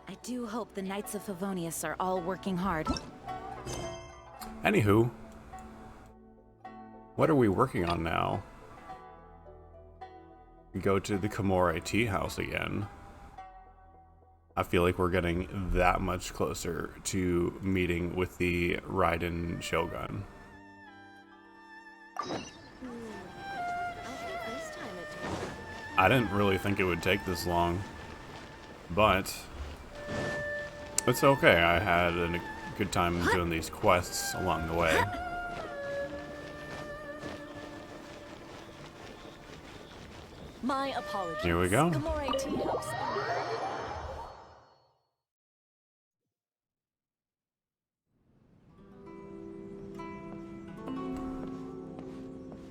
I do hope the Knights of Favonius are all working hard. Anywho, what are we working on now? We go to the Komore tea house again. I feel like we're getting that much closer to meeting with the Raiden Shogun. I didn't really think it would take this long, but it's okay. I had a good time doing these quests along the way. My apologies. Here we go. Komore tea house.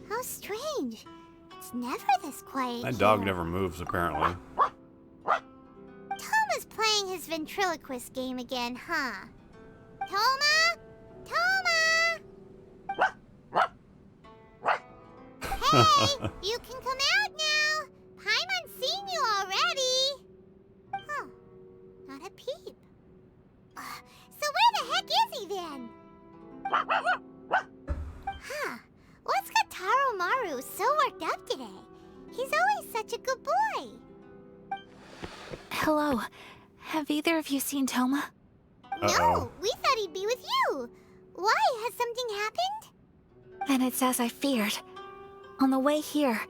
How strange. It's never this quiet. That dog here. never moves, apparently. Toma's playing his ventriloquist game again, huh? Toma? Toma! Hey, you can come out now. Paimon's seen you already. Huh, not a peep. So where the heck is he then? Huh, what's got Taro Maru so worked up today? He's always such a good boy. Hello. Have either of you seen Toma? No, we thought he'd be with you. Why? Has something happened? Then it's as I feared. On the way here,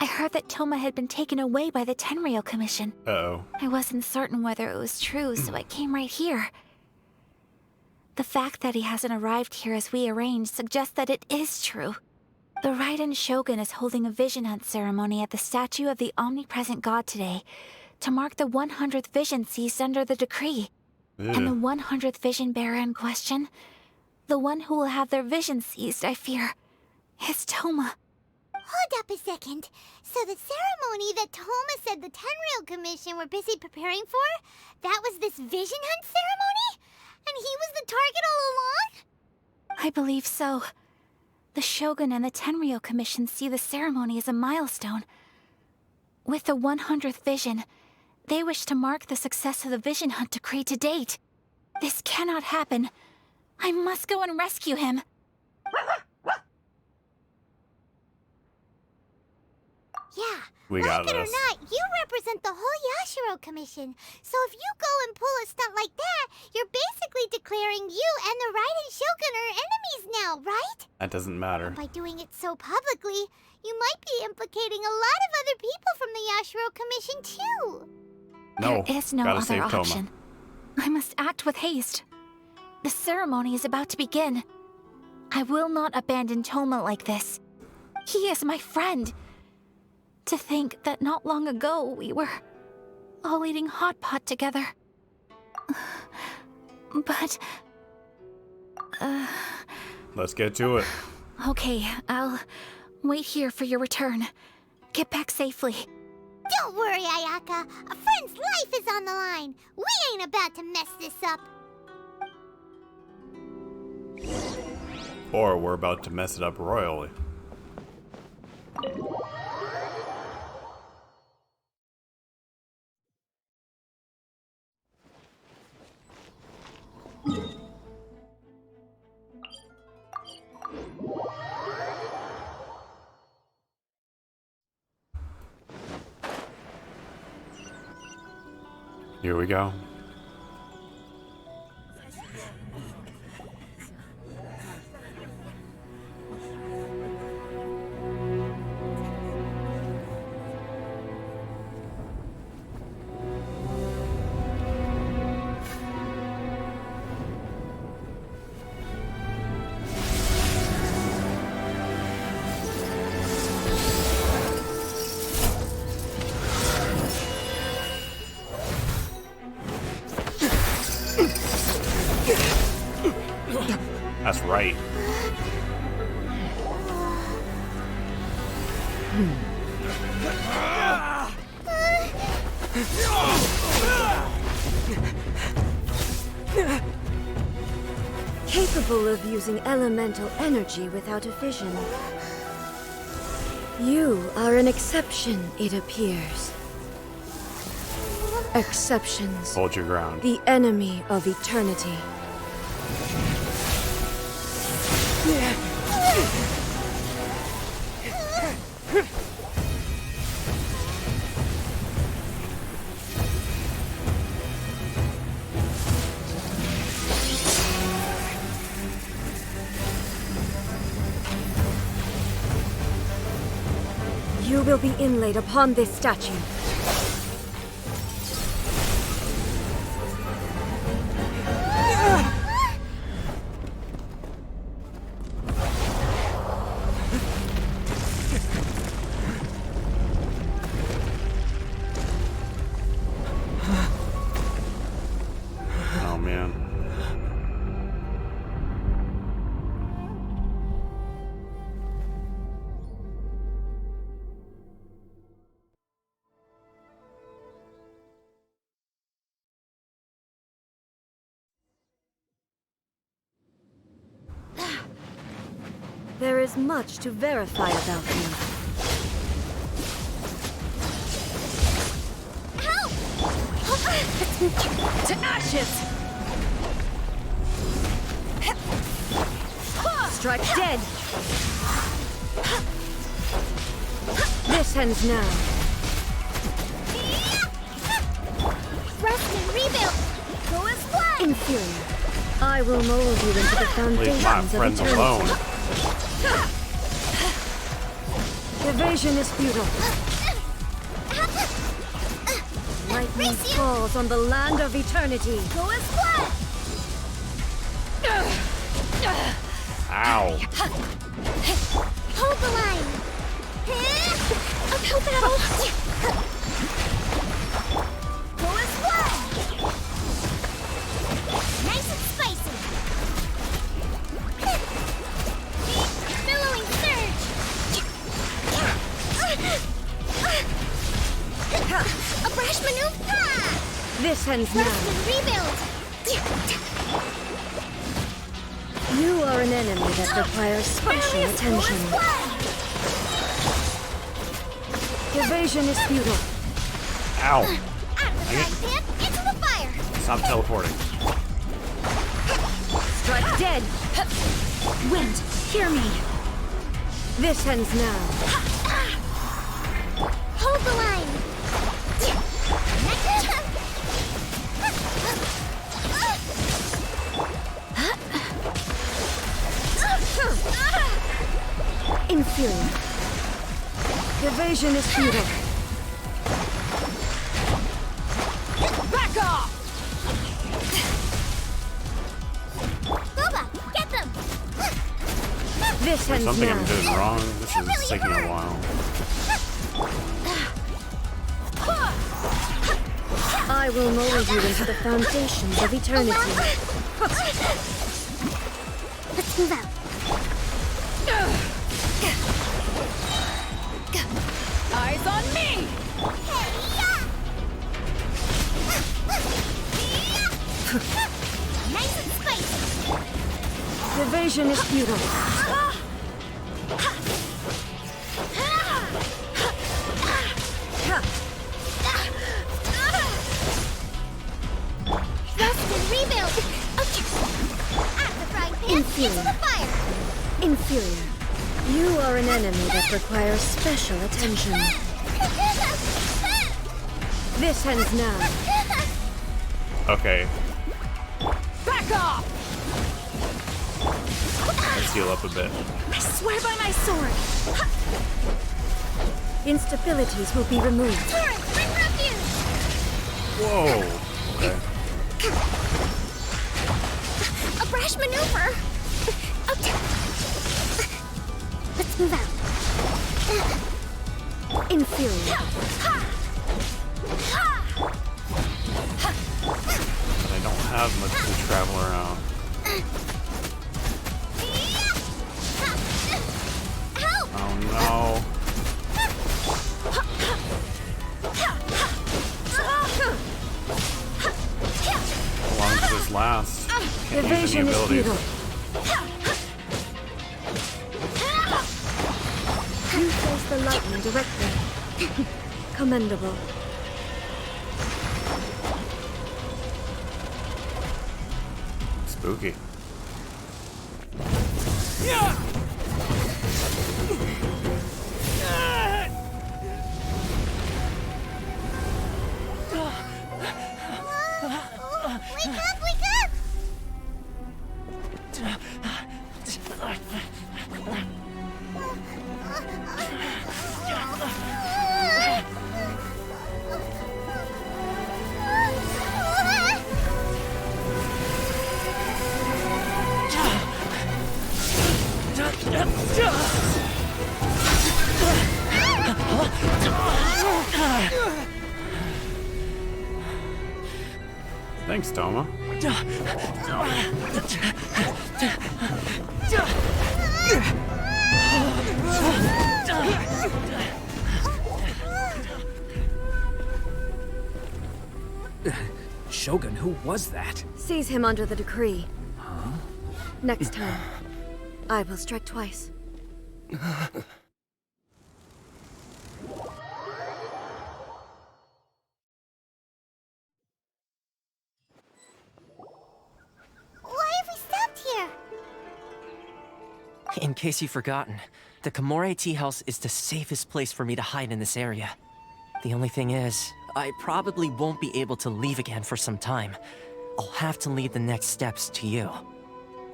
I heard that Toma had been taken away by the Tenryou Commission. Uh-oh. I wasn't certain whether it was true, so I came right here. The fact that he hasn't arrived here as we arranged suggests that it is true. The Raiden Shogun is holding a vision hunt ceremony at the statue of the omnipresent god today to mark the 100th vision seized under the decree. And the 100th vision bearer in question, the one who will have their vision seized, I fear, is Toma. Hold up a second. So the ceremony that Toma said the Tenryou Commission were busy preparing for, that was this vision hunt ceremony? And he was the target all along? I believe so. The Shogun and the Tenryou Commission see the ceremony as a milestone. With the 100th vision, they wish to mark the success of the vision hunt decree to date. This cannot happen. I must go and rescue him. Yeah, We got like it or this. not, you represent the whole Yashiro Commission. So if you go and pull a stunt like that, you're basically declaring you and the Raiden Shogun are enemies now, right? That doesn't matter. By doing it so publicly, you might be implicating a lot of other people from the Yashiro Commission too. No, There is no gotta other save Toma. option. I must act with haste. The ceremony is about to begin. I will not abandon Toma like this. He is my friend. To think that not long ago we were all eating hot pot together. But... Let's get to it. okay, I'll wait here for your return. Get back safely. Don't worry, Ayaka. A friend's life is on the line. We ain't about to mess this up. Or we're about to mess it up royally. Here we go. That's right. Capable of using elemental energy without a vision. You are an exception, it appears. Exceptions. Hold your ground. The enemy of eternity. You will be inlaid upon this statue. Oh man. There is much to verify about you. To ashes! Strike dead! This ends now. Rest and rebuild. Go as planned. Inferior. I will mold you into the Leave my foundations of friends eternity. alone. Evasion is futile. Lightning falls on the land of eternity. Go as planned. Ow. Hold the line. Uphill battle. Go as planned. Nice and spicy. Billowing surge. A brash maneuver. This ends Rest now. and rebuild. You are an enemy that requires special attention. Evasion is futile. Ow. Out of the frying pan, into the fire. Stop teleporting. Strike dead. Wind, hear me! This ends now. Hold the line. Inferior. Evasion is futile. Back off! Boba, get them. This ends Something I'm now. doing wrong. This is taking a while. I will mold you into the foundations of eternity. Let's move out. Eyes on me! Nice and spicy. Evasion is futile. Rest and rebuild. Okay. Out the frying pan, Inferior. into the fire. Inferior. You are an enemy that requires special attention. This ends now. Okay. Back off! Let's heal up a bit. I swear by my sword! Instabilities will be removed. Turret, bring refuge. Whoa. Okay. A brash maneuver. Okay. Let's move out. Inferior. I don't have much to travel around. Help! Oh no. How long does this last? Can't use any Evasion is abilities. futile. You face the lightning directly. Commendable. Spooky. Wake up, wake up! Thanks, Toma. Shogun, who was that? Seize him under the decree. Next time, I will strike twice. Why have we stopped here? In case you've forgotten, the Komore tea house is the safest place for me to hide in this area. The only thing is, I probably won't be able to leave again for some time. I'll have to leave the next steps to you.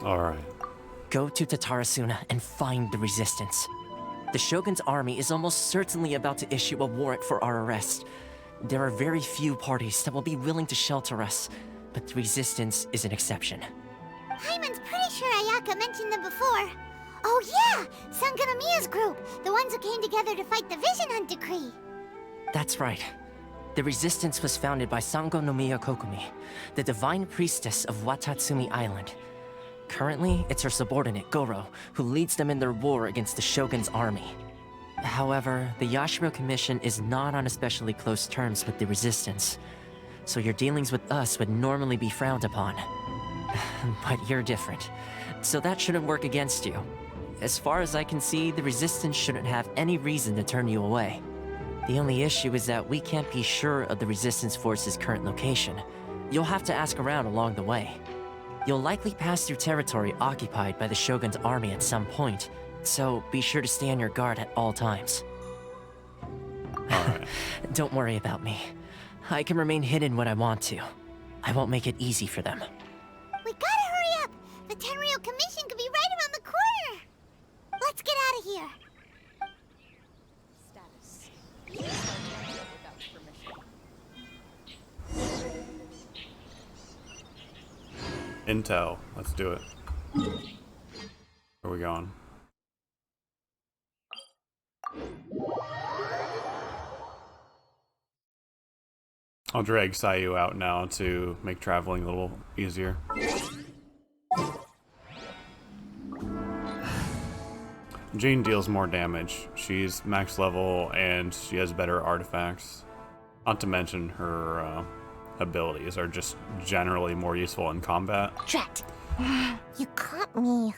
Alright. Go to Tatarasuna and find the resistance. The Shogun's army is almost certainly about to issue a warrant for our arrest. There are very few parties that will be willing to shelter us, but the resistance is an exception. Hyman's pretty sure Ayaka mentioned them before. Oh yeah! Sangonomiya's group! The ones who came together to fight the Vision Hunt decree! That's right. The resistance was founded by Sangonomiya Kokumi, the divine priestess of Wadatsumi Island. Currently, it's her subordinate, Goro, who leads them in their war against the Shogun's army. However, the Yashiro Commission is not on especially close terms with the resistance, so your dealings with us would normally be frowned upon. But you're different, so that shouldn't work against you. As far as I can see, the resistance shouldn't have any reason to turn you away. The only issue is that we can't be sure of the resistance force's current location. You'll have to ask around along the way. You'll likely pass through territory occupied by the Shogun's army at some point, so be sure to stay on your guard at all times. Alright. Don't worry about me. I can remain hidden when I want to. I won't make it easy for them. We gotta hurry up! The Tenryou Commission could be right around the corner! Let's get out of here! Status. Intel. Let's do it. Where are we going? I'll drag Sayu out now to make traveling a little easier. Jean deals more damage. She's max level and she has better artifacts. Not to mention her abilities are just generally more useful in combat. Drat! You caught me.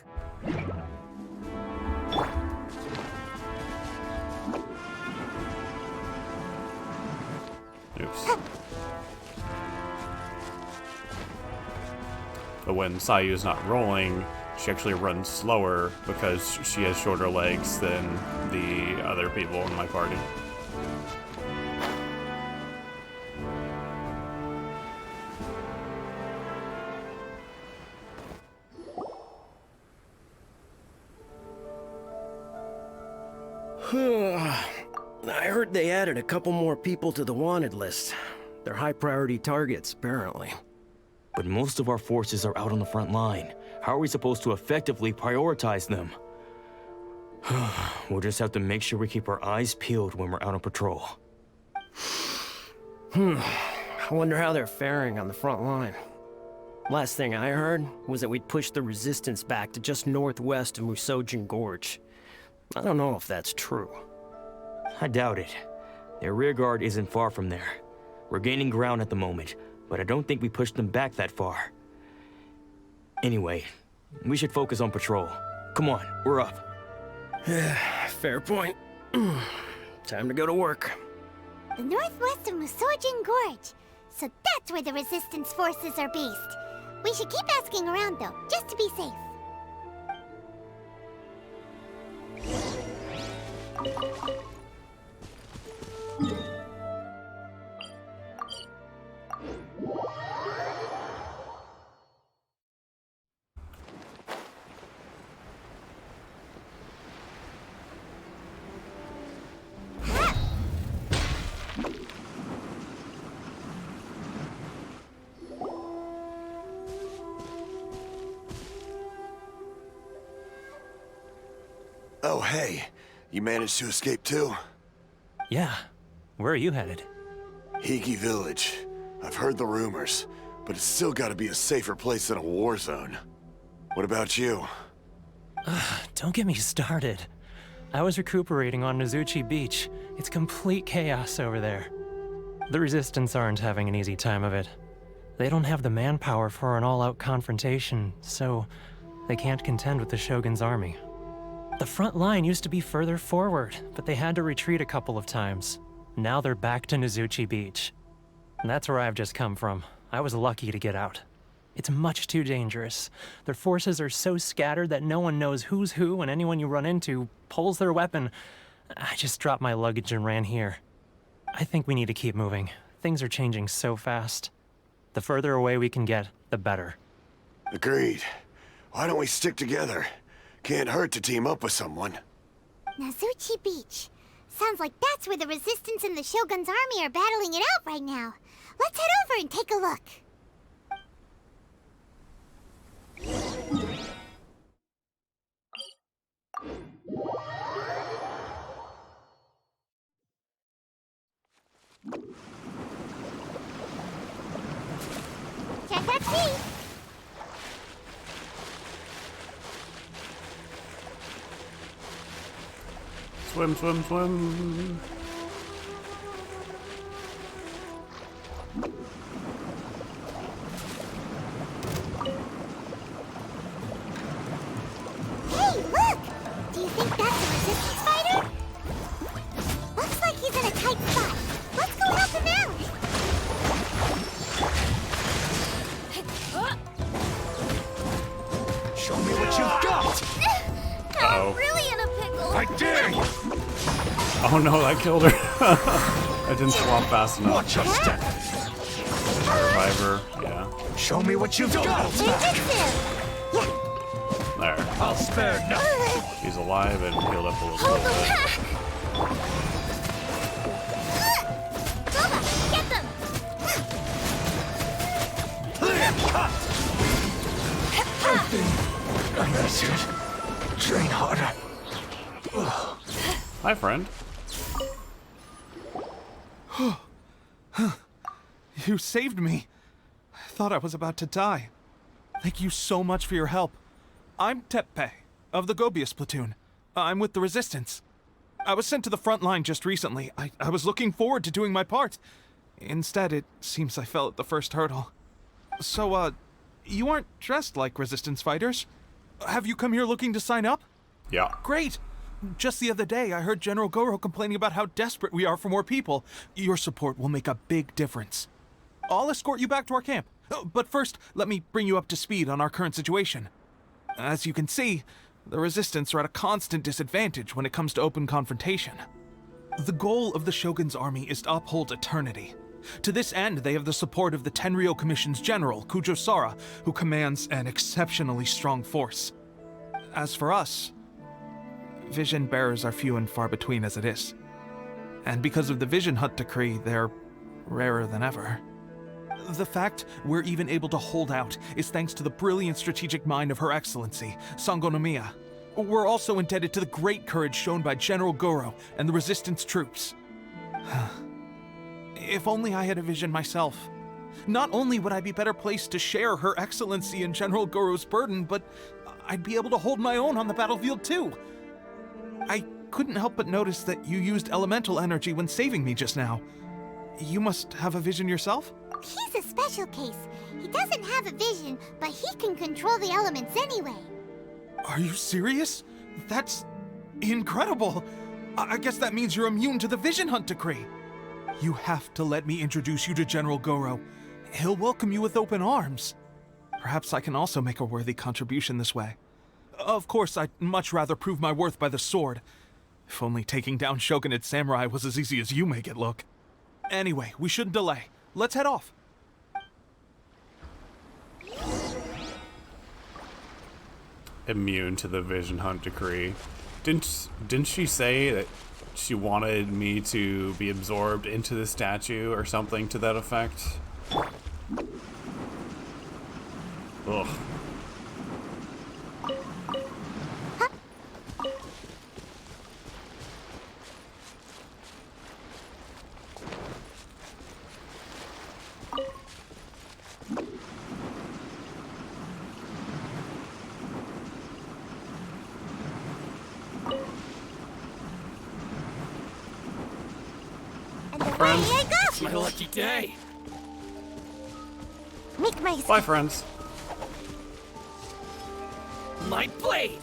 Oops. But when Sayu's not rolling, she actually runs slower because she has shorter legs than the other people in my party. I heard they added a couple more people to the wanted list. They're high priority targets, apparently. But most of our forces are out on the front line. How are we supposed to effectively prioritize them? We'll just have to make sure we keep our eyes peeled when we're out on patrol. I wonder how they're faring on the front line. Last thing I heard was that we'd pushed the resistance back to just northwest of Musojin Gorge. I don't know if that's true. I doubt it. Their rearguard isn't far from there. We're gaining ground at the moment, but I don't think we pushed them back that far. Anyway, we should focus on patrol. Come on, we're up. Fair point. Time to go to work. The northwest of Musojin Gorge. So that's where the resistance forces are based. We should keep asking around, though, just to be safe. Oh, hey. You managed to escape too? Yeah. Where are you headed? Hiki Village. I've heard the rumors, but it's still gotta be a safer place than a war zone. What about you? Don't get me started. I was recuperating on Nozuchi Beach. It's complete chaos over there. The Resistance aren't having an easy time of it. They don't have the manpower for an all-out confrontation, so they can't contend with the Shogun's army. The front line used to be further forward, but they had to retreat a couple of times. Now they're back to Nozuchi Beach. And that's where I've just come from. I was lucky to get out. It's much too dangerous. Their forces are so scattered that no one knows who's who, and anyone you run into pulls their weapon. I just dropped my luggage and ran here. I think we need to keep moving. Things are changing so fast. The further away we can get, the better. Agreed. Why don't we stick together? Can't hurt to team up with someone. Nozuchi Beach. Sounds like that's where the Resistance and the Shogun's army are battling it out right now. Let's head over and take a look. Check that sheet. Swim, swim, swim. Hey, look! Do you think that's a Resistance fighter? Looks like he's in a tight spot. Let's go help him out! Show me what you've got! I'm really in a pickle. I dare you! Oh no, that killed her. I didn't swap fast enough. Watch your step! Reviver, yeah. Show me what you've got! There. I'll spare nothing! He's alive and healed up a little Hold them bit. back! Goma, get them! Clear cut! I answered. Train harder. Hi, friend. You saved me. I thought I was about to die. Thank you so much for your help. I'm Teppei, of the Gobius platoon. I'm with the Resistance. I was sent to the front line just recently. I was looking forward to doing my part. Instead, it seems I fell at the first hurdle. So, you aren't dressed like Resistance fighters? Have you come here looking to sign up? Yeah. Great! Just the other day, I heard General Goro complaining about how desperate we are for more people. Your support will make a big difference. I'll escort you back to our camp. But first, let me bring you up to speed on our current situation. As you can see, the Resistance are at a constant disadvantage when it comes to open confrontation. The goal of the Shogun's army is to uphold eternity. To this end, they have the support of the Tenryou Commission's general, Kujo Sara, who commands an exceptionally strong force. As for us, vision bearers are few and far between as it is. And because of the Vision Hut decree, they're rarer than ever. The fact we're even able to hold out is thanks to the brilliant strategic mind of Her Excellency, Sango Nomiya. We're also indebted to the great courage shown by General Goro and the Resistance troops. If only I had a vision myself. Not only would I be better placed to share Her Excellency and General Goro's burden, but I'd be able to hold my own on the battlefield too. I couldn't help but notice that you used elemental energy when saving me just now. You must have a vision yourself? He's a special case. He doesn't have a vision, but he can control the elements anyway. Are you serious? That's incredible. I guess that means you're immune to the Vision Hunt decree. You have to let me introduce you to General Goro. He'll welcome you with open arms. Perhaps I can also make a worthy contribution this way. Of course, I'd much rather prove my worth by the sword. If only taking down Shogunate Samurai was as easy as you make it look. Anyway, we shouldn't delay. Let's head off. Immune to the Vision Hunt decree. Didn't she say that she wanted me to be absorbed into the statue or something to that effect? Ugh. Friends. Here I go! It's my lucky day. Make my Bye, friends. My blade.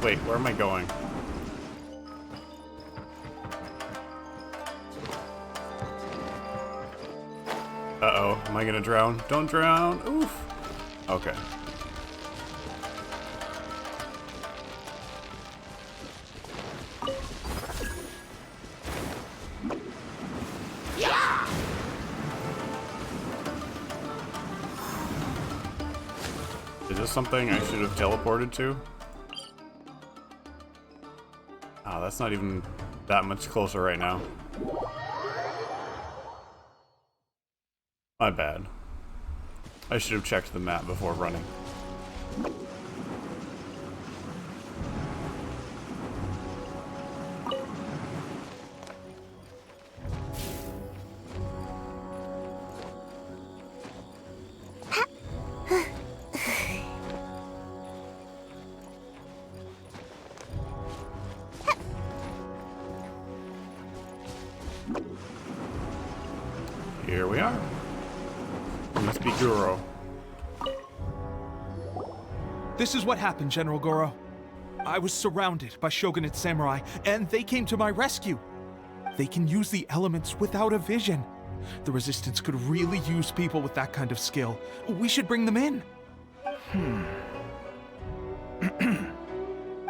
Wait, where am I going? Uh-oh, am I gonna drown? Don't drown! Oof! Okay. Is this something I should have teleported to? Oh, that's not even that much closer right now. My bad. I should have checked the map before running. Here we are. We must be Goro. This is what happened, General Goro. I was surrounded by Shogunate Samurai, and they came to my rescue. They can use the elements without a vision. The Resistance could really use people with that kind of skill. We should bring them in.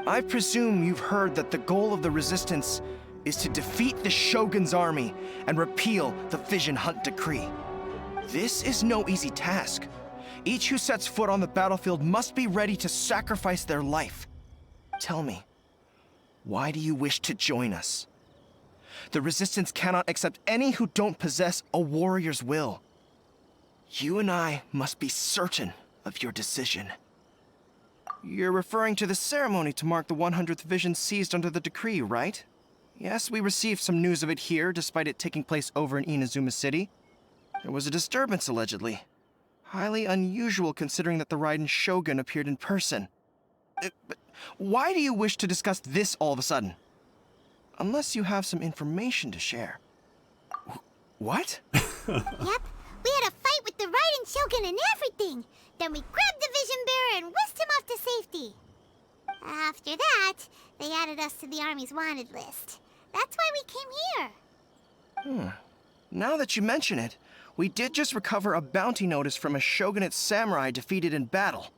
I presume you've heard that the goal of the Resistance is to defeat the Shogun's army and repeal the Vision Hunt Decree. This is no easy task. Each who sets foot on the battlefield must be ready to sacrifice their life. Tell me, why do you wish to join us? The Resistance cannot accept any who don't possess a warrior's will. You and I must be certain of your decision. You're referring to the ceremony to mark the 100th vision seized under the decree, right? Yes, we received some news of it here, despite it taking place over in Inazuma City. There was a disturbance, allegedly. Highly unusual considering that the Raiden Shogun appeared in person. But why do you wish to discuss this all of a sudden? Unless you have some information to share. What? Yep, we had a fight with the Raiden Shogun and everything. Then we grabbed the Vision Bearer and whisked him off to safety. After that, they added us to the Army's wanted list. That's why we came here. Now that you mention it, we did just recover a bounty notice from a Shogunate samurai defeated in battle.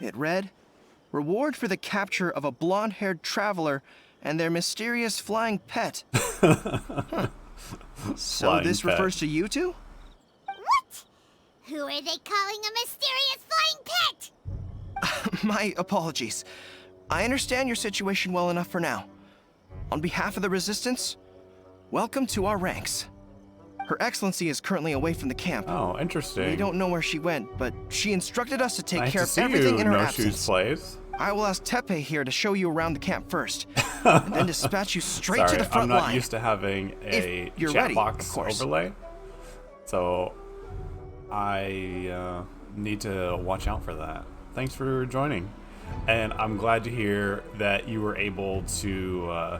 It read, "Reward for the capture of a blonde-haired traveler and their mysterious flying pet." So Flying this pet. refers to you two? What? Who are they calling a mysterious flying pet? My apologies. I understand your situation well enough for now. On behalf of the Resistance, welcome to our ranks. Her Excellency is currently away from the camp. Oh, interesting. We don't know where she went, but she instructed us to take Nice care to of see everything you, in her No absence. Shoes Plays. I will ask Tepe here to show you around the camp first, and then dispatch you straight Sorry, to the front I'm not line. used to having a If you're chat ready, box of course. overlay, so I need to watch out for that. Thanks for joining, and I'm glad to hear that you were able to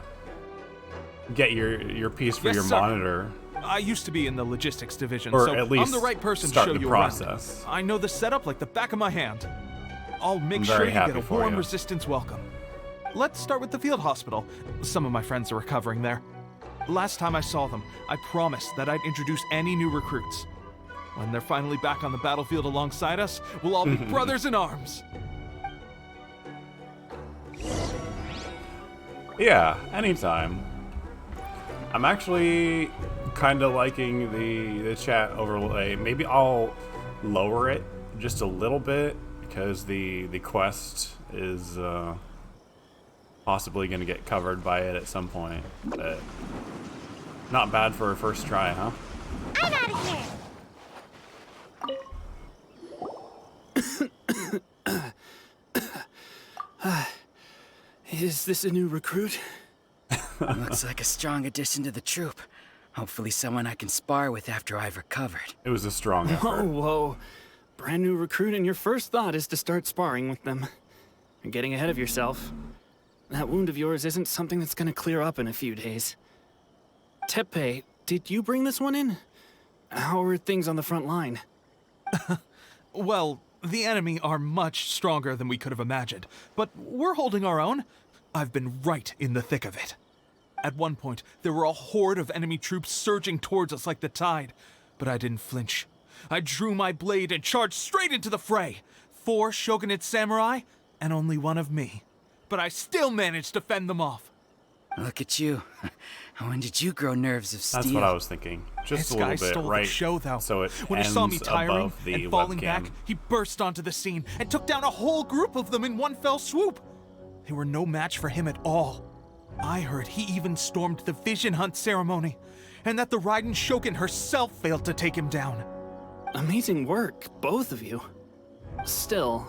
get your piece for Yes, your sir. monitor. I used to be in the logistics division, Or so at least I'm the right person to start show the you process. around. I know the setup like the back of my hand. I'll make I'm sure very you get happy a for warm you. Resistance welcome. Let's start with the field hospital. Some of my friends are recovering there. Last time I saw them, I promised that I'd introduce any new recruits. When they're finally back on the battlefield alongside us, we'll all be brothers in arms. Yeah, anytime. I'm actually kind of liking the chat overlay. Maybe I'll lower it just a little bit because the quest is possibly going to get covered by it at some point. But not bad for a first try, huh? I'm out of here! Is this a new recruit? Looks like a strong addition to the troop. Hopefully someone I can spar with after I've recovered. It was a strong effort. Whoa. Brand new recruit and your first thought is to start sparring with them. You're getting ahead of yourself. That wound of yours isn't something that's gonna clear up in a few days. Teppei, did you bring this one in? How are things on the front line? Well, the enemy are much stronger than we could have imagined, but we're holding our own. I've been right in the thick of it. At one point, there were a horde of enemy troops surging towards us like the tide, but I didn't flinch. I drew my blade and charged straight into the fray. 4 shogunate samurai, and only 1 of me. But I still managed to fend them off. Look at you. When did you grow nerves of steel? That's what I was thinking. Just This a little guy bit, stole right? the show, though. So it When he ends saw me tiring above the and falling webcam. back, he burst onto the scene and took down a whole group of them in one fell swoop. They were no match for him at all. I heard he even stormed the vision hunt ceremony, and that the Raiden Shogun herself failed to take him down. Amazing work, both of you. Still,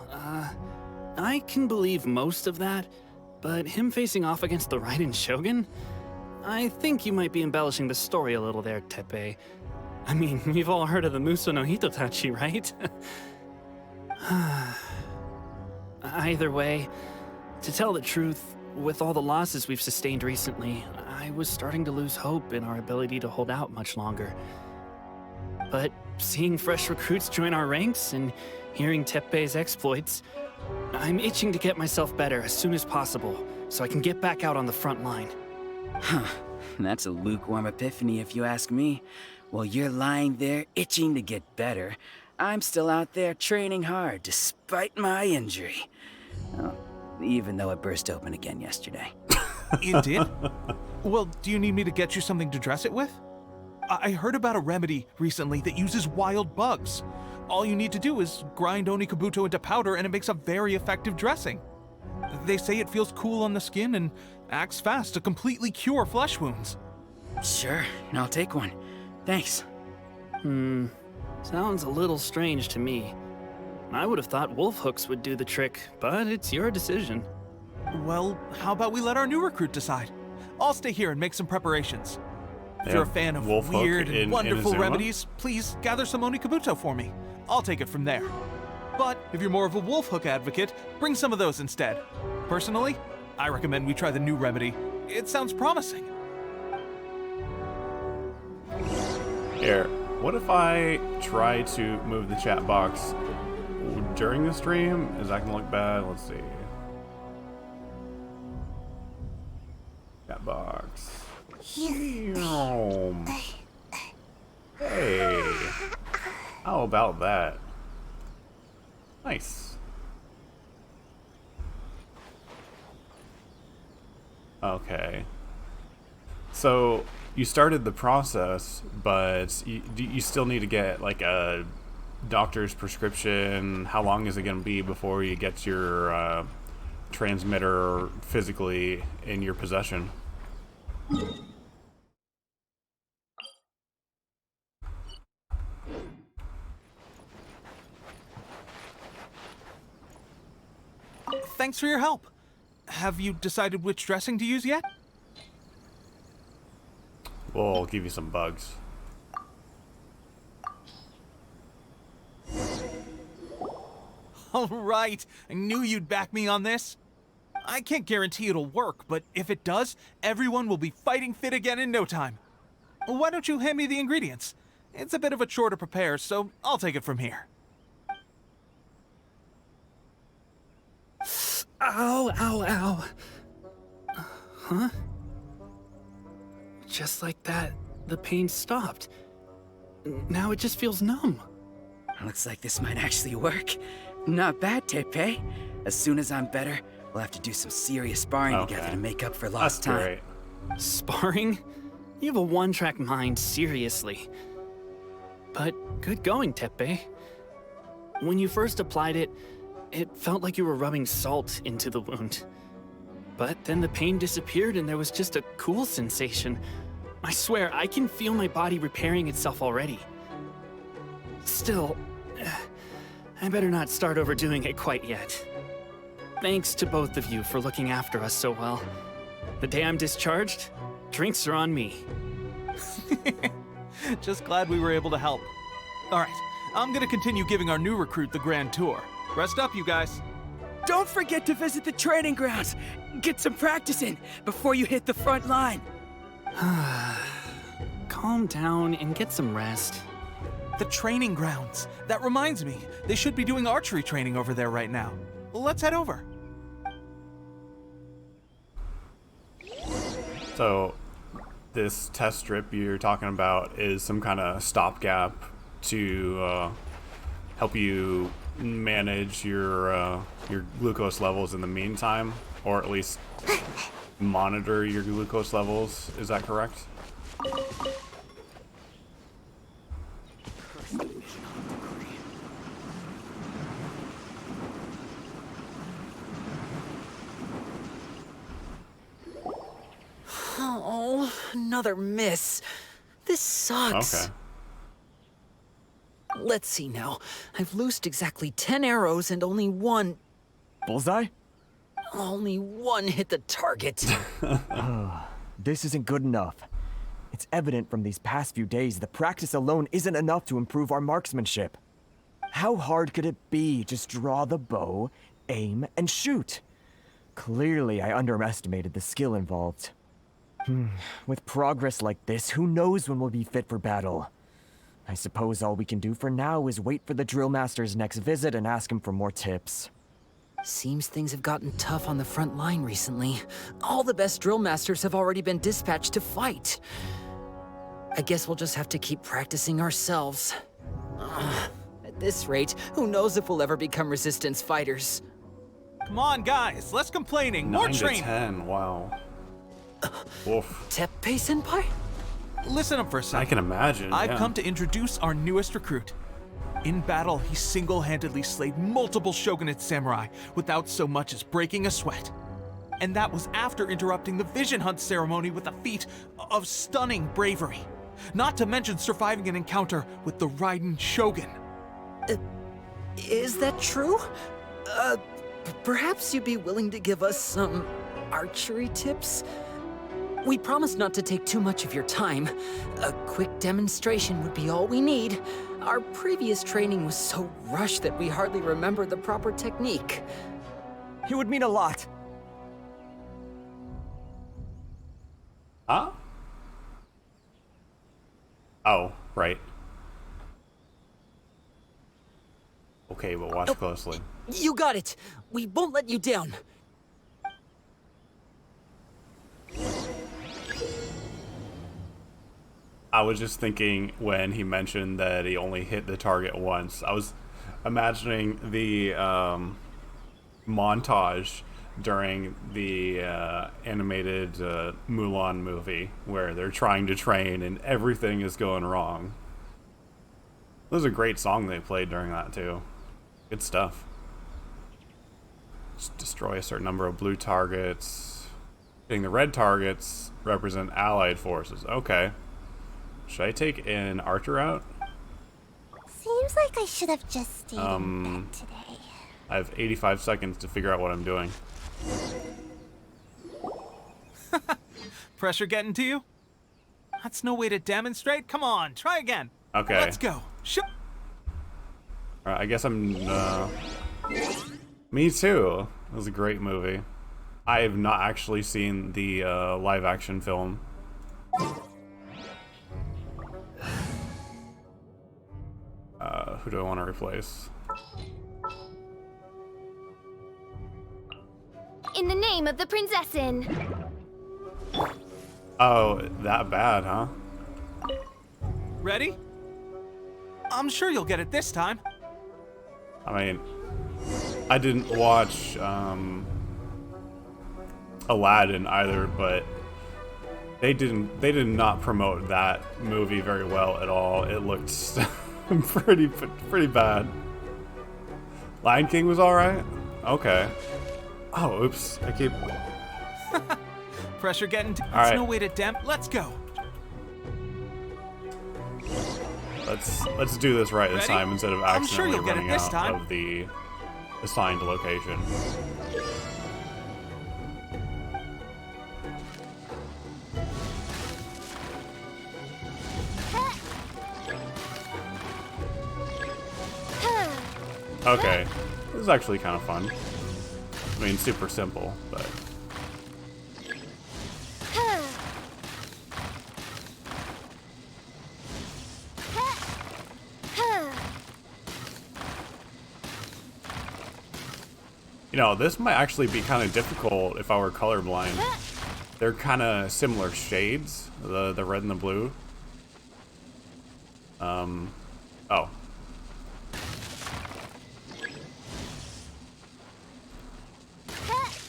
I can believe most of that, but him facing off against the Raiden Shogun? I think you might be embellishing the story a little there, Teppei. I mean, we've all heard of the Muso no Hitotachi, right? Either way, to tell the truth, with all the losses we've sustained recently, I was starting to lose hope in our ability to hold out much longer. But seeing fresh recruits join our ranks and hearing Teppei's exploits, I'm itching to get myself better as soon as possible so I can get back out on the front line. Huh. That's a lukewarm epiphany if you ask me. While you're lying there itching to get better, I'm still out there training hard despite my injury. Oh, even though it burst open again yesterday. It did? Well, do you need me to get you something to dress it with? I heard about a remedy recently that uses wild bugs. All you need to do is grind Onikabuto into powder and it makes a very effective dressing. They say it feels cool on the skin and acts fast to completely cure flesh wounds. Sure, I'll take one. Thanks. Sounds a little strange to me. I would have thought wolf hooks would do the trick, but it's your decision. Well, how about we let our new recruit decide? I'll stay here and make some preparations. If you're a fan of wolf hook weird and in wonderful Inazuma? remedies, please gather some Onikabuto for me. I'll take it from there. But if you're more of a wolf hook advocate, bring some of those instead. Personally, I recommend we try the new remedy. It sounds promising. Here, what if I try to move the chat box during the stream? Is that gonna look bad? Let's see. Chat box. Hey, how about that? Nice. Okay. So you started the process, but you still need to get like a doctor's prescription. How long is it going to be before you get your transmitter physically in your possession? Thanks for your help. Have you decided which dressing to use yet? We'll give you some bugs. All right, I knew you'd back me on this. I can't guarantee it'll work, but if it does, everyone will be fighting fit again in no time. Why don't you hand me the ingredients? It's a bit of a chore to prepare, so I'll take it from here. Ow, ow, ow. Huh? Just like that, the pain stopped. Now it just feels numb. Looks like this might actually work. Not bad, Tepe. As soon as I'm better, we'll have to do some serious sparring together to make up for lost time. Great. Sparring? You have a one-track mind, seriously. But good going, Tepe. When you first applied it, it felt like you were rubbing salt into the wound. But then the pain disappeared and there was just a cool sensation. I swear, I can feel my body repairing itself already. Still, I better not start overdoing it quite yet. Thanks to both of you for looking after us so well. The day I'm discharged, drinks are on me. Just glad we were able to help. All right, I'm gonna continue giving our new recruit the grand tour. Rest up, you guys. Don't forget to visit the training grounds. Get some practice in before you hit the front line. Calm down and get some rest. The training grounds. That reminds me, they should be doing archery training over there right now. Let's head over. So, this test strip you're talking about is some kind of stopgap to help you manage your glucose levels in the meantime, or at least monitor your glucose levels. Is that correct? Oh, another miss. This sucks. Okay. Let's see now. I've loosed exactly 10 arrows and only one... Bullseye? Only one hit the target. This isn't good enough. It's evident from these past few days the practice alone isn't enough to improve our marksmanship. How hard could it be? Just draw the bow, aim, and shoot. Clearly, I underestimated the skill involved. With progress like this, who knows when we'll be fit for battle? I suppose all we can do for now is wait for the drill master's next visit and ask him for more tips. Seems things have gotten tough on the front line recently. All the best drill masters have already been dispatched to fight. I guess we'll just have to keep practicing ourselves. At this rate, who knows if we'll ever become resistance fighters. Come on, guys, less complaining, more 9 to training. 10, wow. Woof. Teppei-senpai? Listen up for a second. I can imagine, I've yeah. come to introduce our newest recruit. In battle, he single-handedly slayed multiple shogunate samurai without so much as breaking a sweat. And that was after interrupting the vision hunt ceremony with a feat of stunning bravery. Not to mention surviving an encounter with the Raiden Shogun. Is that true? Perhaps you'd be willing to give us some archery tips? We promise not to take too much of your time. A quick demonstration would be all we need. Our previous training was so rushed that we hardly remember the proper technique. It would mean a lot. Huh? Oh, right. Okay, but watch closely. You got it! We won't let you down! I was just thinking when he mentioned that he only hit the target once, I was imagining the montage during the animated Mulan movie where they're trying to train and everything is going wrong. It was a great song they played during that too. Good stuff. Just destroy a certain number of blue targets. Hitting the red targets represent allied forces. Okay. Should I take an archer out? Seems like I should have just stayed in bed today. I have 85 seconds to figure out what I'm doing. Pressure getting to you? That's no way to demonstrate. Come on, try again. Okay. Let's go. Alright, I guess I'm, Me too. It was a great movie. I have not actually seen the live action film. Who do I want to replace? In the name of the prinzessin. Oh, that bad, huh? Ready? I'm sure you'll get it this time. I mean, I didn't watch Aladdin either, but they did not promote that movie very well at all. It looked pretty bad. Lion King was all right. Okay. Oh, oops. I keep. Pressure getting. All There's right. no way to damp. Let's go. Let's do this right this Ready? time instead of I'm sure accidentally you'll get it running this out time. of the assigned location. Okay, this is actually kind of fun. I mean, super simple, but. You know, this might actually be kind of difficult if I were colorblind. They're kind of similar shades, the red and the blue. Oh.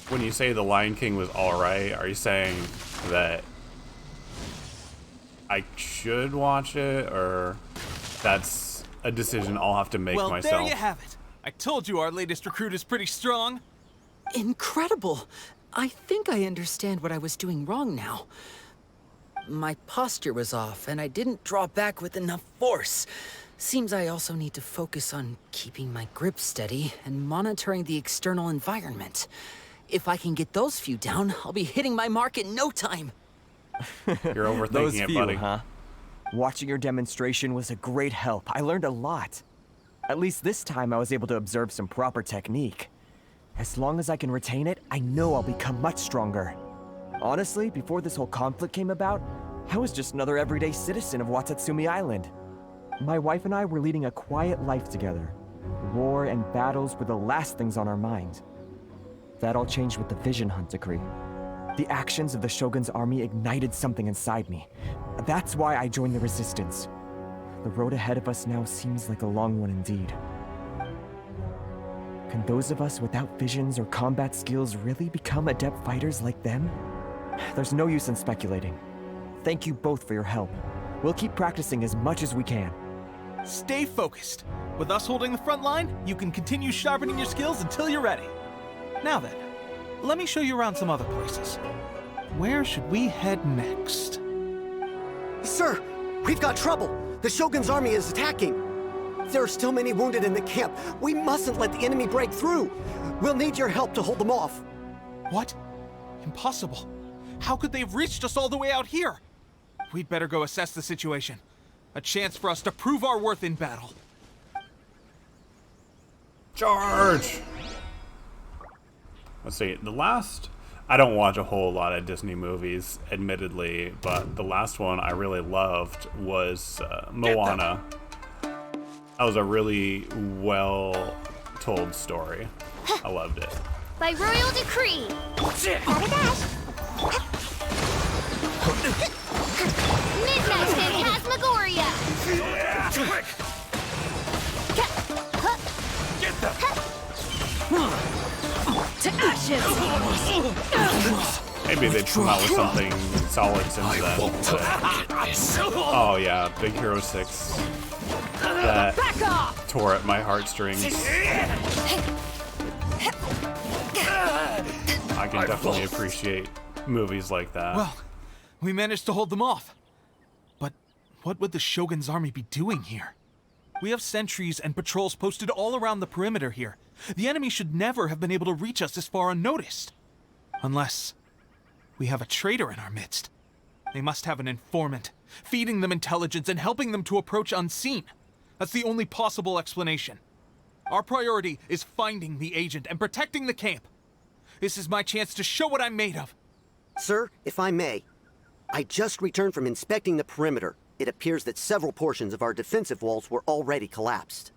When you say The Lion King was alright, are you saying that I should watch it, or that's a decision I'll have to make Well, myself? there you have it. I told you our latest recruit is pretty strong. Incredible! I think I understand what I was doing wrong now. My posture was off, and I didn't draw back with enough force. Seems I also need to focus on keeping my grip steady and monitoring the external environment. If I can get those few down, I'll be hitting my mark in no time. You're overthinking Those it, few, buddy. huh? Watching your demonstration was a great help. I learned a lot. At least this time I was able to observe some proper technique. As long as I can retain it, I know I'll become much stronger. Honestly, before this whole conflict came about, I was just another everyday citizen of Wadatsumi Island. My wife and I were leading a quiet life together. War and battles were the last things on our mind. That all changed with the Vision Hunt decree. The actions of the Shogun's army ignited something inside me. That's why I joined the Resistance. The road ahead of us now seems like a long one indeed. Can those of us without visions or combat skills really become adept fighters like them? There's no use in speculating. Thank you both for your help. We'll keep practicing as much as we can. Stay focused. With us holding the front line, you can continue sharpening your skills until you're ready. Now then, let me show you around some other places. Where should we head next? Sir, we've got trouble. The Shogun's army is attacking. There are still many wounded in the camp. We mustn't let the enemy break through. We'll need your help to hold them off. What? Impossible. How could they have reached us all the way out here? We'd better go assess the situation. A chance for us to prove our worth in battle. Charge! Let's see, I don't watch a whole lot of Disney movies, admittedly, but the last one I really loved was Moana. That was a really well-told story. I loved it. By royal decree. Midnight Phantasmagoria. Get them! To ashes! Maybe they'd come out with something solid since then. Oh yeah, Big Hero 6. That tore at my heartstrings. I can definitely appreciate movies like that. Well, we managed to hold them off. But what would the Shogun's army be doing here? We have sentries and patrols posted all around the perimeter here. The enemy should never have been able to reach us this far unnoticed. Unless we have a traitor in our midst. They must have an informant, feeding them intelligence and helping them to approach unseen. That's the only possible explanation. Our priority is finding the agent and protecting the camp. This is my chance to show what I'm made of. Sir, if I may, I just returned from inspecting the perimeter. It appears that several portions of our defensive walls were already collapsed.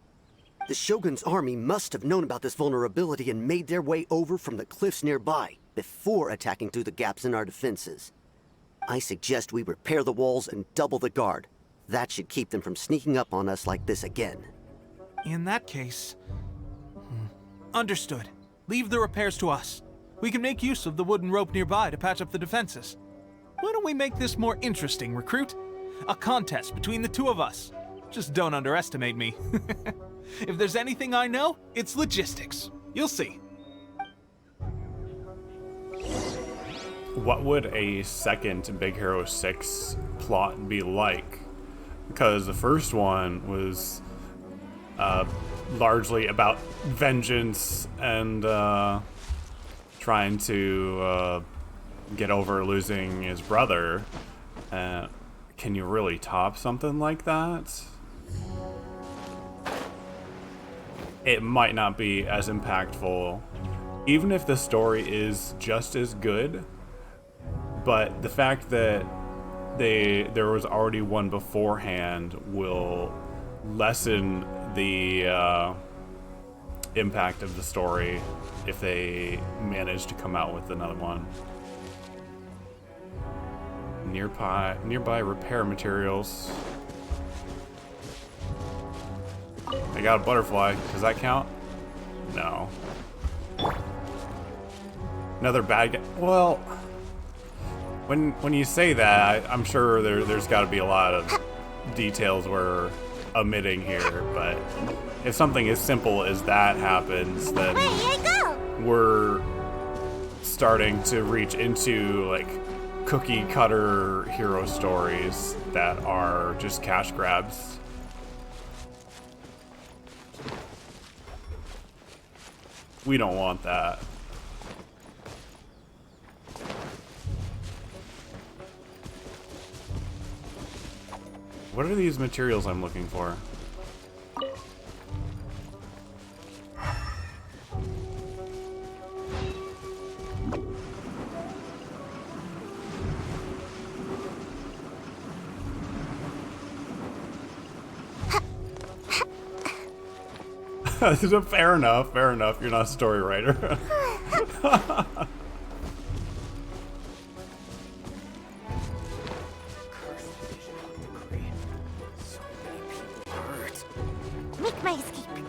The Shogun's army must have known about this vulnerability and made their way over from the cliffs nearby before attacking through the gaps in our defenses. I suggest we repair the walls and double the guard. That should keep them from sneaking up on us like this again. In that case... Understood. Leave the repairs to us. We can make use of the wooden rope nearby to patch up the defenses. Why don't we make this more interesting, recruit? A contest between the two of us. Just don't underestimate me. If there's anything I know, it's logistics. You'll see. What would a second Big Hero 6 plot be like? Because the first one was largely about vengeance and trying to get over losing his brother. Can you really top something like that? It might not be as impactful, even if the story is just as good. But the fact that there was already one beforehand will lessen the impact of the story if they manage to come out with another one. Nearby repair materials. I got a butterfly. Does that count? No. Another bad guy. Well, when you say that, I'm sure there's got to be a lot of details we're omitting here. But if something as simple as that happens, then we're starting to reach into like cookie cutter hero stories that are just cash grabs. We don't want that. What are these materials I'm looking for? Fair enough, fair enough. You're not a story writer. Make my escape.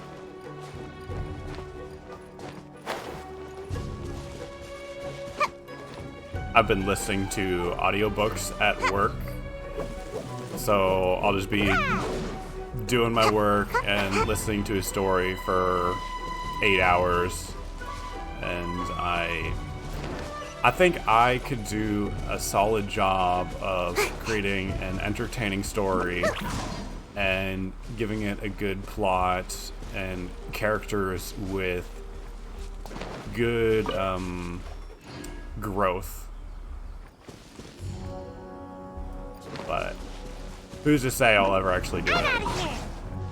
I've been listening to audiobooks at work, so I'll just be doing my work and listening to a story for 8 hours, and I think I could do a solid job of creating an entertaining story and giving it a good plot and characters with good growth. But who's to say I'll ever actually do it?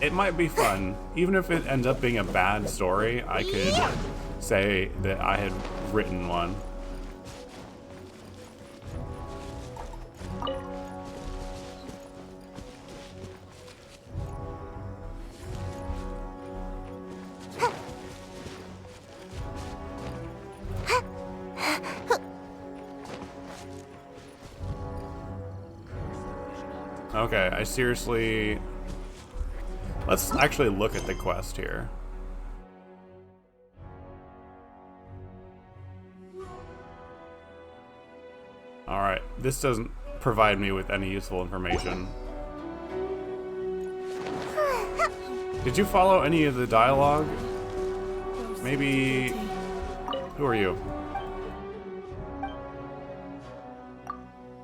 It might be fun. Even if it ends up being a bad story, I could say that I had written one. Okay, I seriously... Let's actually look at the quest here. Alright, this doesn't provide me with any useful information. Did you follow any of the dialogue? Maybe... Who are you?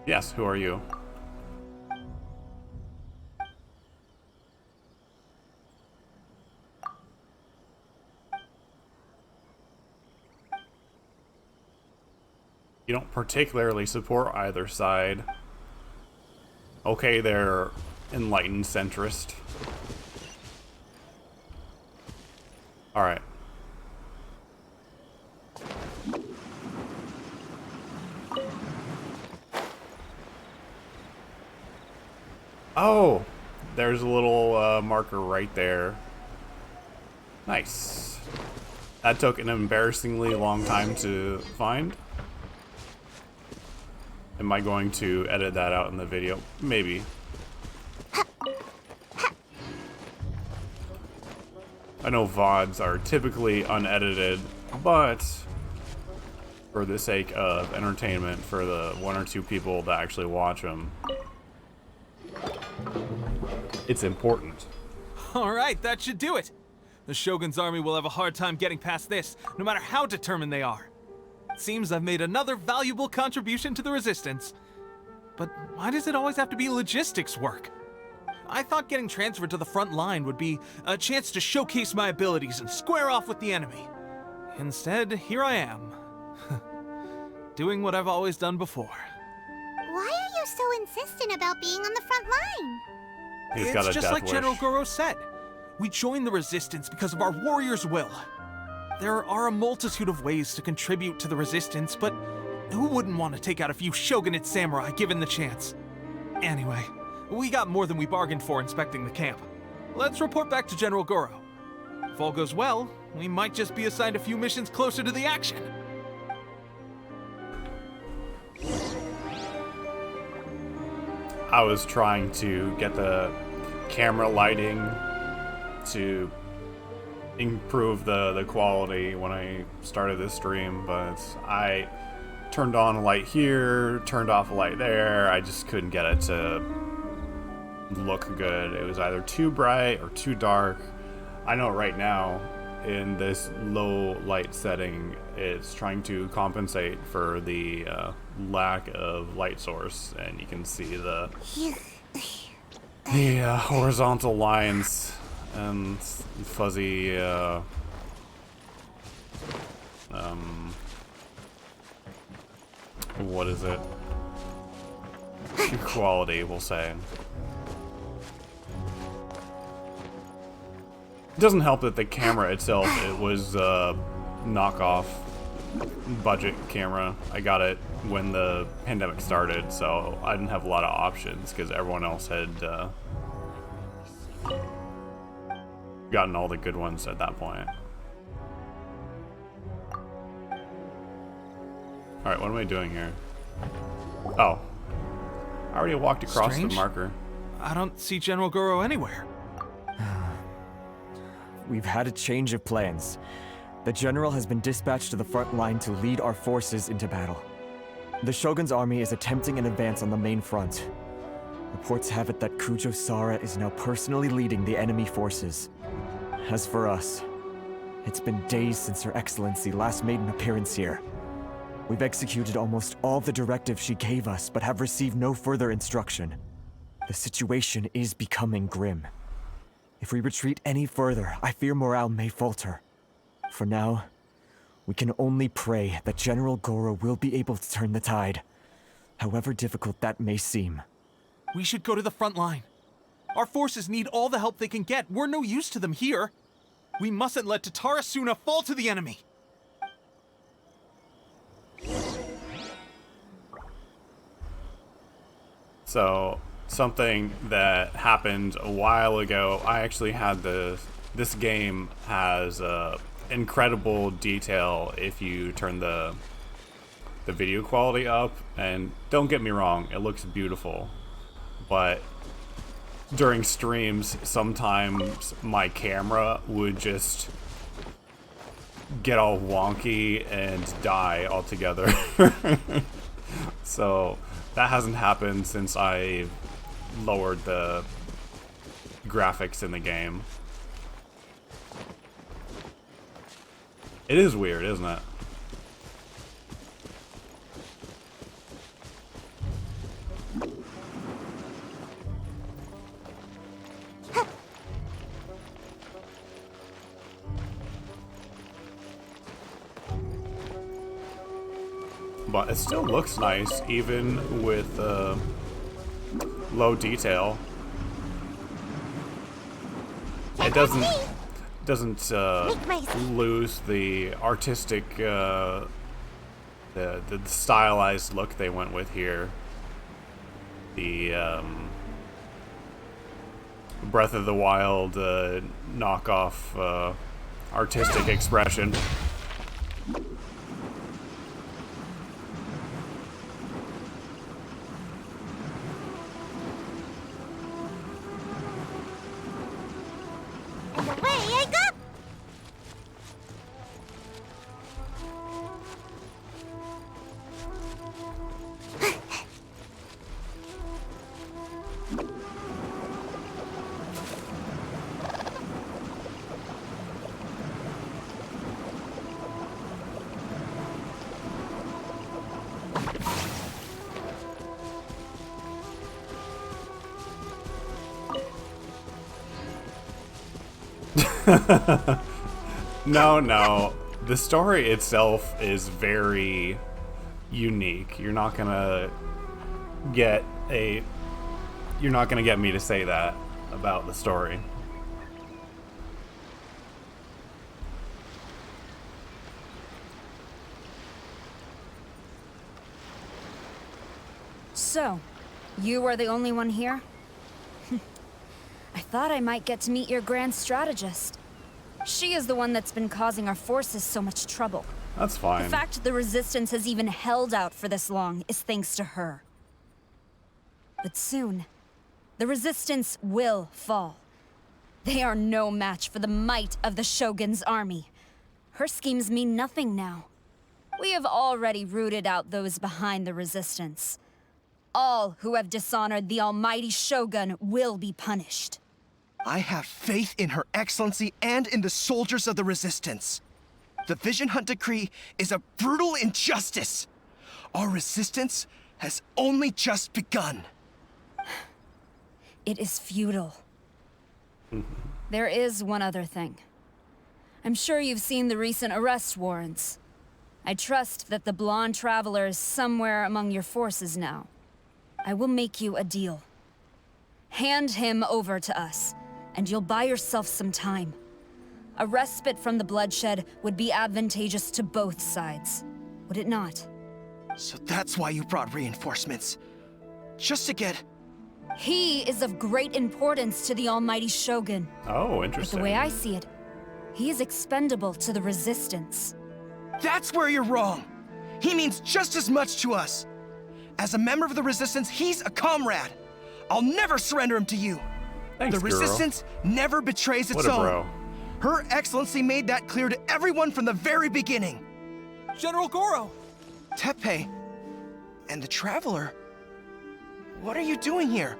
Yes, who are you? You don't particularly support either side. Okay, they're enlightened centrist. Alright. Oh! There's a little marker right there. Nice. That took an embarrassingly long time to find. Am I going to edit that out in the video? Maybe. I know VODs are typically unedited, but for the sake of entertainment for the 1 or 2 people that actually watch them, it's important. Alright, that should do it. The Shogun's army will have a hard time getting past this, no matter how determined they are. It seems I've made another valuable contribution to the Resistance. But why does it always have to be logistics work? I thought getting transferred to the front line would be a chance to showcase my abilities and square off with the enemy. Instead, here I am. Doing what I've always done before. Why are you so insistent about being on the front line? He's got a It's just death like wish. General Goro said. We joined the Resistance because of our warrior's will. There are a multitude of ways to contribute to the Resistance, but who wouldn't want to take out a few shogunate samurai given the chance? Anyway, we got more than we bargained for inspecting the camp. Let's report back to General Goro. If all goes well, we might just be assigned a few missions closer to the action. I was trying to get the camera lighting to improve the quality when I started this stream, but I turned on a light here, turned off a light there. I just couldn't get it to look good. It was either too bright or too dark. I know right now in this low light setting it's trying to compensate for the lack of light source, and you can see the horizontal lines and fuzzy what is it? Quality, we'll say. It doesn't help that the camera itself, it was knockoff budget camera. I got it when the pandemic started, so I didn't have a lot of options because everyone else had gotten all the good ones at that point. Alright, what am I doing here? Oh. I already walked across Strange. the marker. I don't see General Goro anywhere. We've had a change of plans. The general has been dispatched to the front line to lead our forces into battle. The Shogun's army is attempting an advance on the main front. Reports have it that Kujo Sara is now personally leading the enemy forces. As for us, it's been days since Her Excellency last made an appearance here. We've executed almost all the directives she gave us, but have received no further instruction. The situation is becoming grim. If we retreat any further, I fear morale may falter. For now, we can only pray that General Goro will be able to turn the tide, however difficult that may seem. We should go to the front line. Our forces need all the help they can get. We're no use to them here. We mustn't let Tatarasuna fall to the enemy. So, something that happened a while ago, I actually had this game has incredible detail if you turn the video quality up, and don't get me wrong, it looks beautiful, but during streams sometimes my camera would just get all wonky and die altogether. So that hasn't happened since I lowered the graphics in the game. It is weird, isn't it? But it still looks nice, even with low detail. It doesn't lose the artistic, the stylized look they went with here. The Breath of the Wild knockoff artistic expression. No. The story itself is very unique. You're not gonna get me to say that about the story. So, you are the only one here? I thought I might get to meet your grand strategist. She is the one that's been causing our forces so much trouble. That's fine. The fact the Resistance has even held out for this long is thanks to her. But soon, the Resistance will fall. They are no match for the might of the Shogun's army. Her schemes mean nothing now. We have already rooted out those behind the Resistance. All who have dishonored the almighty Shogun will be punished. I have faith in Her Excellency and in the soldiers of the Resistance. The Vision Hunt Decree is a brutal injustice. Our resistance has only just begun. It is futile. There is one other thing. I'm sure you've seen the recent arrest warrants. I trust that the blonde traveler is somewhere among your forces now. I will make you a deal. Hand him over to us, and you'll buy yourself some time. A respite from the bloodshed would be advantageous to both sides, would it not? So that's why you brought reinforcements. Just to get... He is of great importance to the almighty Shogun. Oh, interesting. But the way I see it, he is expendable to the Resistance. That's where you're wrong. He means just as much to us. As a member of the Resistance, he's a comrade. I'll never surrender him to you. Thanks, the Resistance never betrays its what a own. bro. Her Excellency made that clear to everyone from the very beginning. General Goro! Teppei and the Traveler, what are you doing here?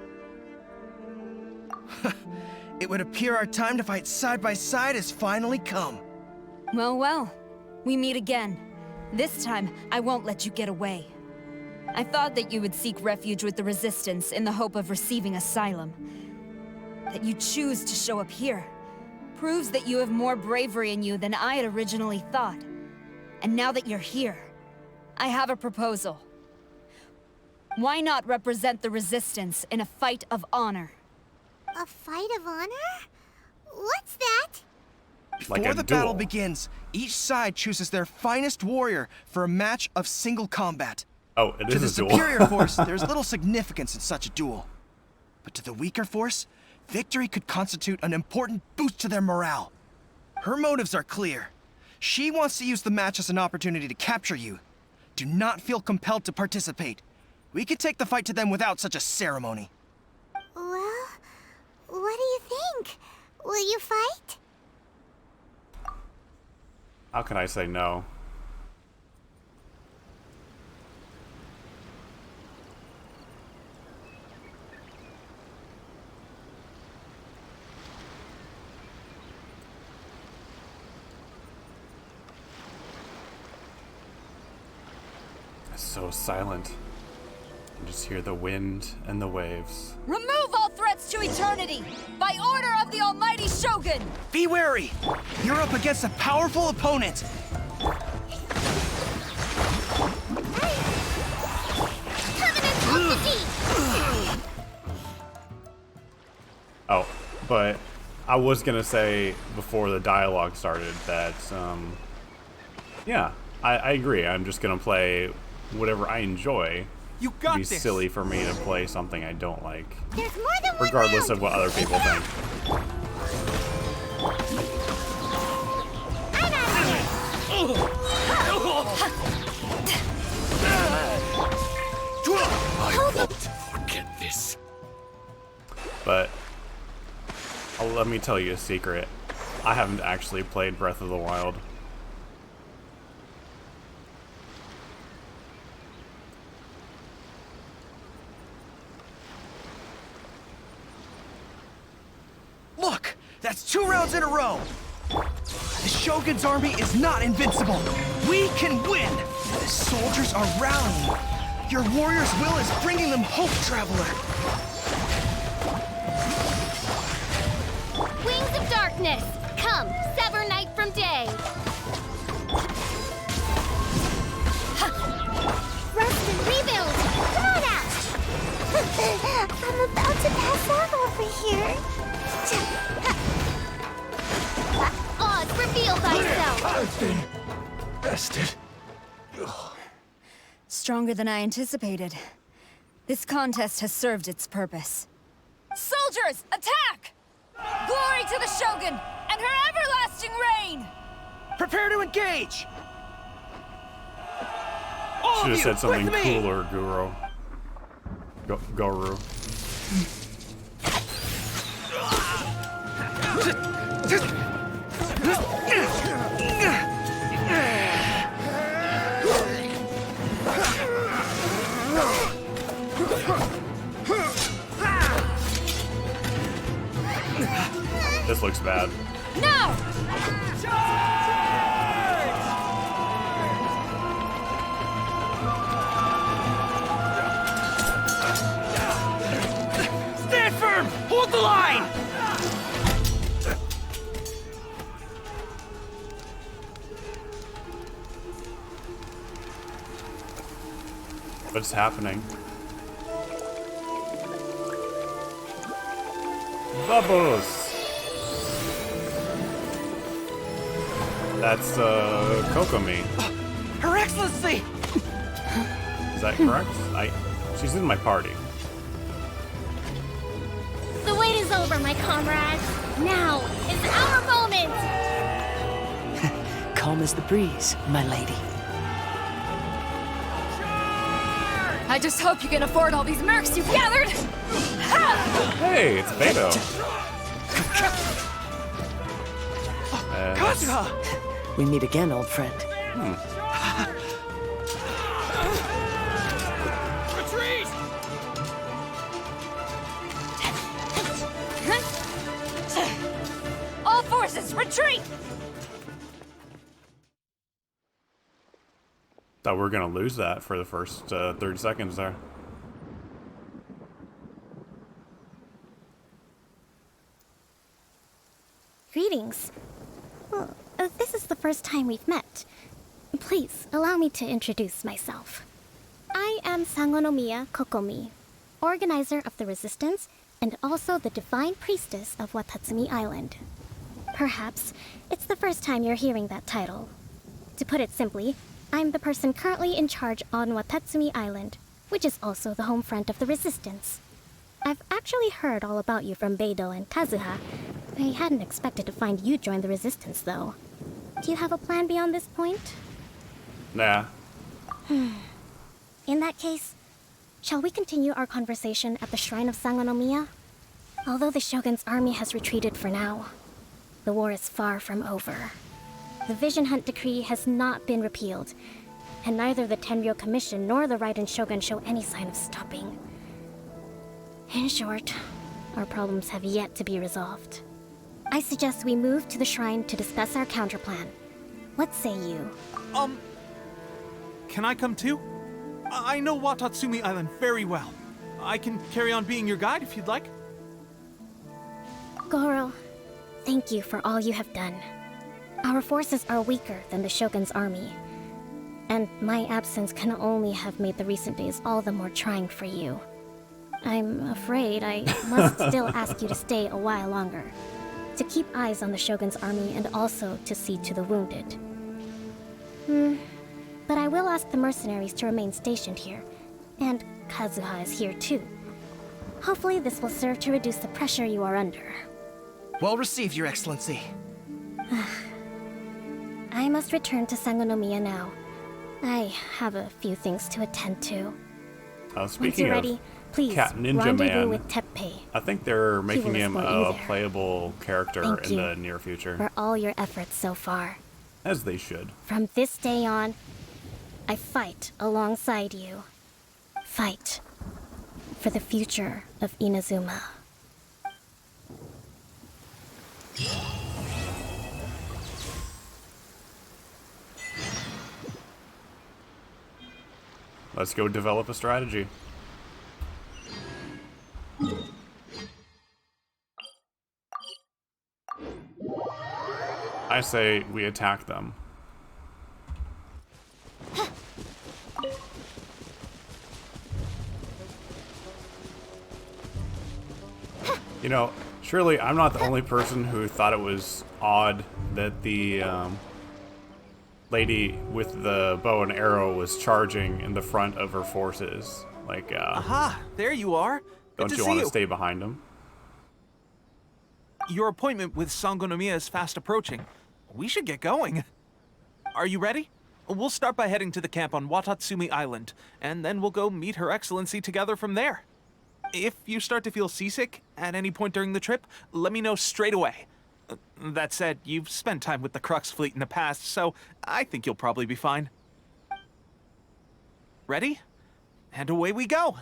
It would appear our time to fight side by side has finally come. Well, we meet again. This time, I won't let you get away. I thought that you would seek refuge with the Resistance in the hope of receiving asylum. That you choose to show up here proves that you have more bravery in you than I had originally thought. And now that you're here, I have a proposal. Why not represent the Resistance in a fight of honor? A fight of honor? What's that? Before the battle begins, each side chooses their finest warrior for a match of single combat. Oh, it to is the a duel. superior force, there's little significance in such a duel. But to the weaker force, victory could constitute an important boost to their morale. Her motives are clear. She wants to use the match as an opportunity to capture you. Do not feel compelled to participate. We can take the fight to them without such a ceremony. Well, what do you think? Will you fight? How can I say no? It's so silent. You just hear the wind and the waves. Remove all threats to eternity! By order of the almighty Shogun! Be wary! You're up against a powerful opponent! Oh, but I was gonna say before the dialogue started that, yeah, I agree. I'm just gonna play whatever I enjoy. You got It'd be this. silly for me to play something I don't like, There's more than one regardless round. of what other people think. I won't forget this. But let me tell you a secret. I haven't actually played Breath of the Wild. Look! That's 2 rounds in a row! The Shogun's army is not invincible! We can win! The soldiers are rallying! Your warrior's will is bringing them hope, Traveler! Wings of darkness! Come, sever night from day. Rest and rebuild. Come on out. I'm about to pass out over here. Oz, reveal thyself. I've been bested. Stronger than I anticipated. This contest has served its purpose. Soldiers, attack! Glory to the Shogun and her everlasting reign! Prepare to engage! Should have said something cooler, Guru. Guru. This looks bad. No! Stand firm! Hold the line! What's happening? Bubbles! That's, Kokomi. Her Excellency! Is that correct? She's in my party. The wait is over, my comrades. Now is our moment. Calm as the breeze, my lady. I just hope you can afford all these mercs you've gathered! Ha! Hey, it's Beto. Kazuha! We meet again, old friend. Retreat! All forces, retreat! Thought we were gonna lose that for the first 30 seconds there. Greetings. Well, this is the first time we've met. Please, allow me to introduce myself. I am Sangonomiya Kokomi, organizer of the Resistance and also the Divine Priestess of Wadatsumi Island. Perhaps it's the first time you're hearing that title. To put it simply, I'm the person currently in charge on Wadatsumi Island, which is also the home front of the Resistance. I've actually heard all about you from Beidou and Kazuha. I hadn't expected to find you join the Resistance, though. Do you have a plan beyond this point? Nah. In that case, shall we continue our conversation at the Shrine of Sangonomiya? Although the Shogun's army has retreated for now, the war is far from over. The Vision Hunt Decree has not been repealed, and neither the Tenryou Commission nor the Raiden Shogun show any sign of stopping. In short, our problems have yet to be resolved. I suggest we move to the shrine to discuss our counterplan. What say you? Can I come too? I know Wadatsumi Island very well. I can carry on being your guide if you'd like. Goro, thank you for all you have done. Our forces are weaker than the Shogun's army, and my absence can only have made the recent days all the more trying for you. I'm afraid I must still ask you to stay a while longer, to keep eyes on the Shogun's army and also to see to the wounded. But I will ask the mercenaries to remain stationed here, and Kazuha is here too. Hopefully this will serve to reduce the pressure you are under. Well received, Your Excellency. I must return to Sangonomiya now. I have a few things to attend to. Once Speaking you're of ready, please Cat Ninja rendezvous Man, with Teppei. I think they're making will him escort you a there. playable character Thank in you the near future. for all your efforts so far. As they should. From this day on, I fight alongside you. Fight for the future of Inazuma. Let's go develop a strategy. say we attack them. You know, surely I'm not the only person who thought it was odd that the lady with the bow and arrow was charging in the front of her forces. Like, aha! There you are. Good don't you want to stay behind him? Your appointment with Sangonomiya is fast approaching. We should get going. Are you ready? We'll start by heading to the camp on Wadatsumi Island, and then we'll go meet Her Excellency together from there. If you start to feel seasick at any point during the trip, let me know straight away. That said, you've spent time with the Crux fleet in the past, so I think you'll probably be fine. Ready? And away we go!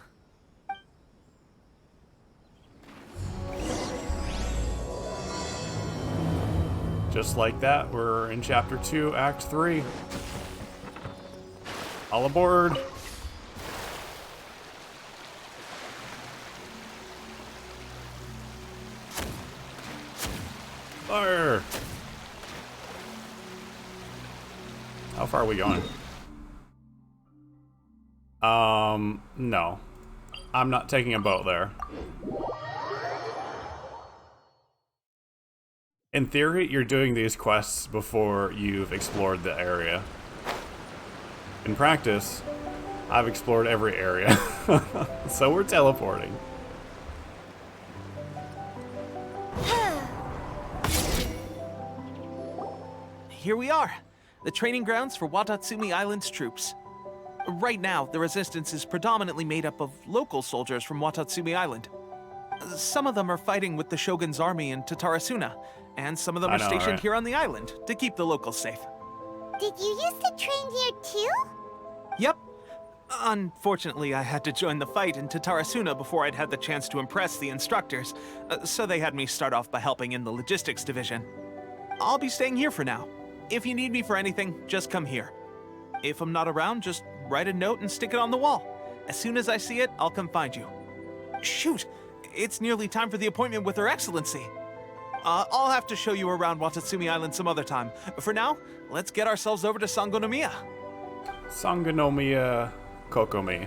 Just like that, we're in Chapter 2, Act 3. All aboard! Fire! How far are we going? No. I'm not taking a boat there. In theory, you're doing these quests before you've explored the area. In practice, I've explored every area. So we're teleporting. Here we are, the training grounds for Wadatsumi Island's troops. Right now, the resistance is predominantly made up of local soldiers from Wadatsumi Island. Some of them are fighting with the Shogun's army in Tatarasuna, and some of them are stationed here on the island to keep the locals safe. Did you used to train here too? Yep. Unfortunately, I had to join the fight in Tatarasuna before I'd had the chance to impress the instructors, so they had me start off by helping in the logistics division. I'll be staying here for now. If you need me for anything, just come here. If I'm not around, just write a note and stick it on the wall. As soon as I see it, I'll come find you. Shoot! It's nearly time for the appointment with Her Excellency. I'll have to show you around Wadatsumi Island some other time. For now, let's get ourselves over to Sangonomiya. Sangonomiya Kokomi.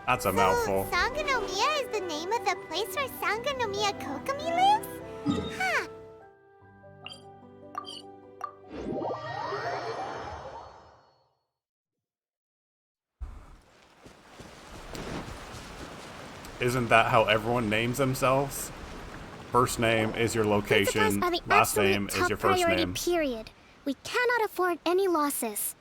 That's a mouthful. Sangonomiya is the name of the place where Sangonomiya Kokomi lives? Huh. Isn't that how everyone names themselves? First name is your location, last name is your first name. Period. We cannot afford any losses.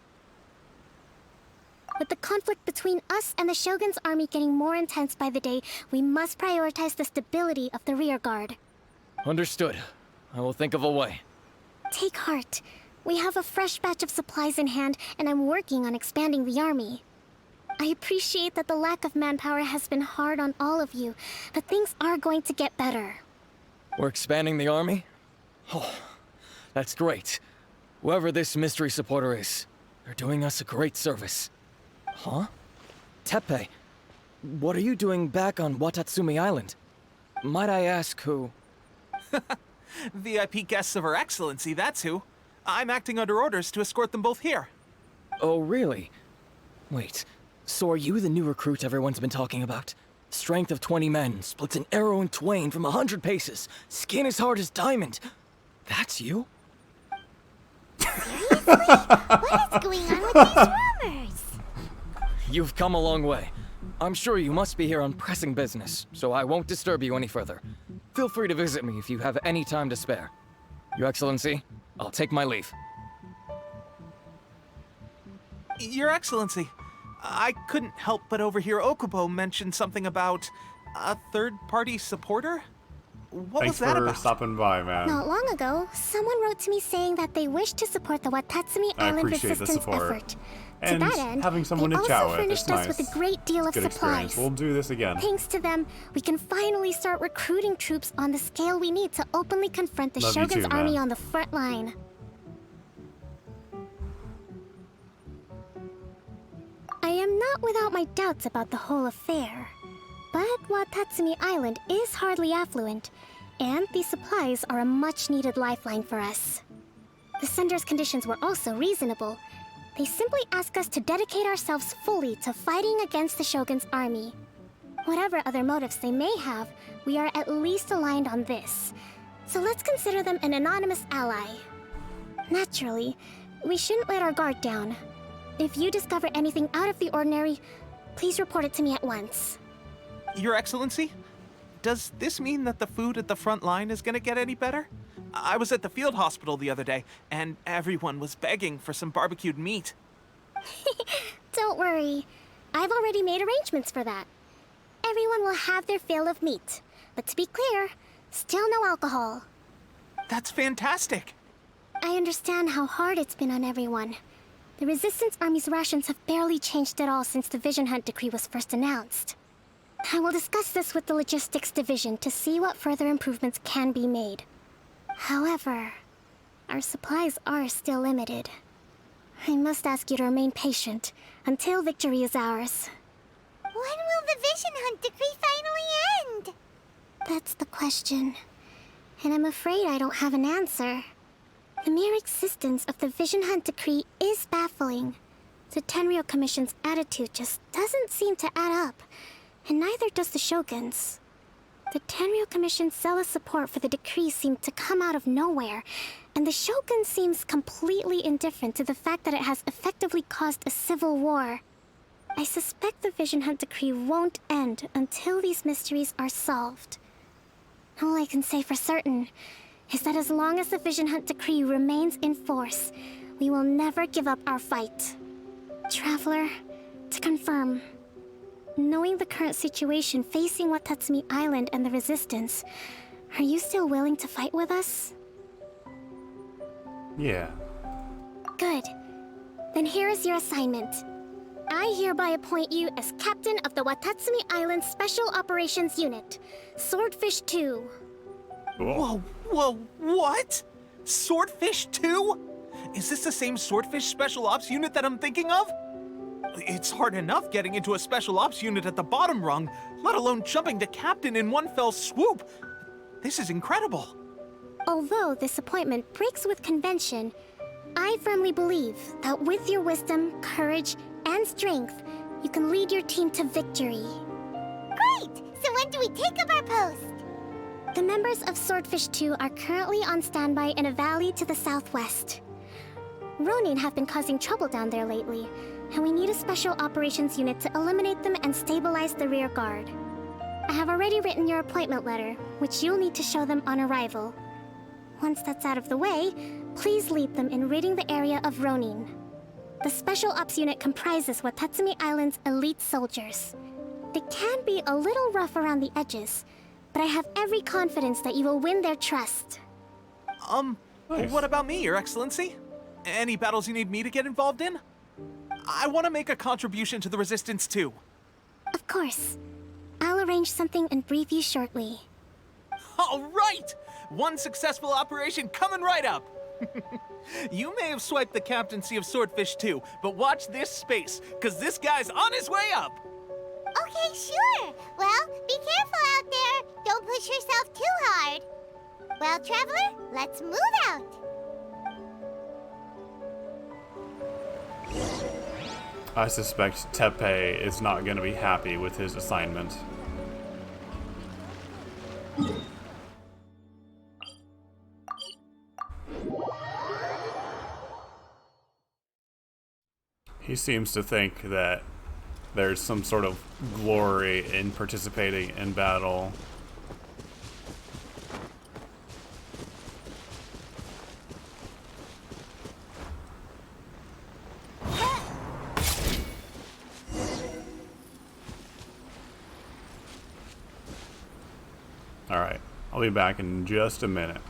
With the conflict between us and the Shogun's army getting more intense by the day, we must prioritize the stability of the rear guard. Understood. I will think of a way. Take heart. We have a fresh batch of supplies in hand, and I'm working on expanding the army. I appreciate that the lack of manpower has been hard on all of you, but things are going to get better. We're expanding the army? Oh, that's great. Whoever this mystery supporter is, they're doing us a great service. Huh? Teppei, what are you doing back on Wadatsumi Island? Might I ask who? VIP guests of Her Excellency, that's who. I'm acting under orders to escort them both here. Oh, really? Wait, so are you the new recruit everyone's been talking about? Strength of 20 men, splits an arrow in twain from 100 paces, skin as hard as diamond. That's you? Seriously? What is going on with these rumors? You've come a long way. I'm sure you must be here on pressing business, so I won't disturb you any further. Feel free to visit me if you have any time to spare. Your Excellency, I'll take my leave. Your Excellency, I couldn't help but overhear Okubo mention something about a third-party supporter? What was that about? Thanks for stopping by, man. Not long ago, someone wrote to me saying that they wish to support the Wadatsumi Island resistance effort. And to that end, having someone they to chat also with, furnished it's us nice. with a great deal of Good supplies. experience. We'll do this again. Thanks to them, we can finally start recruiting troops on the scale we need to openly confront the Love you Shogun's too, army man. on the front line. I am not without my doubts about the whole affair. But Wadatsumi Island is hardly affluent, And these supplies are a much-needed lifeline for us. The sender's conditions were also reasonable. They simply ask us to dedicate ourselves fully to fighting against the Shogun's army. Whatever other motives they may have, we are at least aligned on this. So let's consider them an anonymous ally. Naturally, we shouldn't let our guard down. If you discover anything out of the ordinary, please report it to me at once. Your Excellency, does this mean that the food at the front line is gonna get any better? I was at the field hospital the other day, and everyone was begging for some barbecued meat. Don't worry. I've already made arrangements for that. Everyone will have their fill of meat. But to be clear, still no alcohol. That's fantastic! I understand how hard it's been on everyone. The Resistance Army's rations have barely changed at all since the Vision Hunt decree was first announced. I will discuss this with the Logistics Division to see what further improvements can be made. However, our supplies are still limited. I must ask you to remain patient until victory is ours. When will the Vision Hunt decree finally end? That's the question. And I'm afraid I don't have an answer. The mere existence of the Vision Hunt decree is baffling. The Tenryou Commission's attitude just doesn't seem to add up, and neither does the Shogun's. The Tenryou Commission's zealous support for the decree seemed to come out of nowhere, and the Shogun seems completely indifferent to the fact that it has effectively caused a civil war. I suspect the Vision Hunt decree won't end until these mysteries are solved. All I can say for certain is that as long as the Vision Hunt decree remains in force, we will never give up our fight. Traveler, to confirm, knowing the current situation facing Wadatsumi Island and the Resistance, are you still willing to fight with us? Yeah. Good. Then here is your assignment. I hereby appoint you as captain of the Wadatsumi Island Special Operations Unit, Swordfish 2. Whoa, what? Swordfish 2? Is this the same Swordfish Special Ops unit that I'm thinking of? It's hard enough getting into a Special Ops unit at the bottom rung, let alone jumping to captain in one fell swoop. This is incredible. Although this appointment breaks with convention, I firmly believe that with your wisdom, courage, and strength, you can lead your team to victory. Great! So when do we take up our post? The members of Swordfish 2 are currently on standby in a valley to the southwest. Ronin have been causing trouble down there lately, and we need a special operations unit to eliminate them and stabilize the rear guard. I have already written your appointment letter, which you'll need to show them on arrival. Once that's out of the way, please lead them in ridding the area of Ronin. The Special Ops unit comprises Wadatsumi Island's elite soldiers. They can be a little rough around the edges, but I have every confidence that you will win their trust. What about me, Your Excellency? Any battles you need me to get involved in? I want to make a contribution to the Resistance too. Of course. I'll arrange something and brief you shortly. All right! One successful operation coming right up! You may have swiped the captaincy of Swordfish 2, but watch this space, because this guy's on his way up! Okay, sure. Well, be careful out there. Don't push yourself too hard. Well, Traveler, let's move out. I suspect Teppei is not going to be happy with his assignment. He seems to think that there's some sort of glory in participating in battle. Alright, I'll be back in just a minute.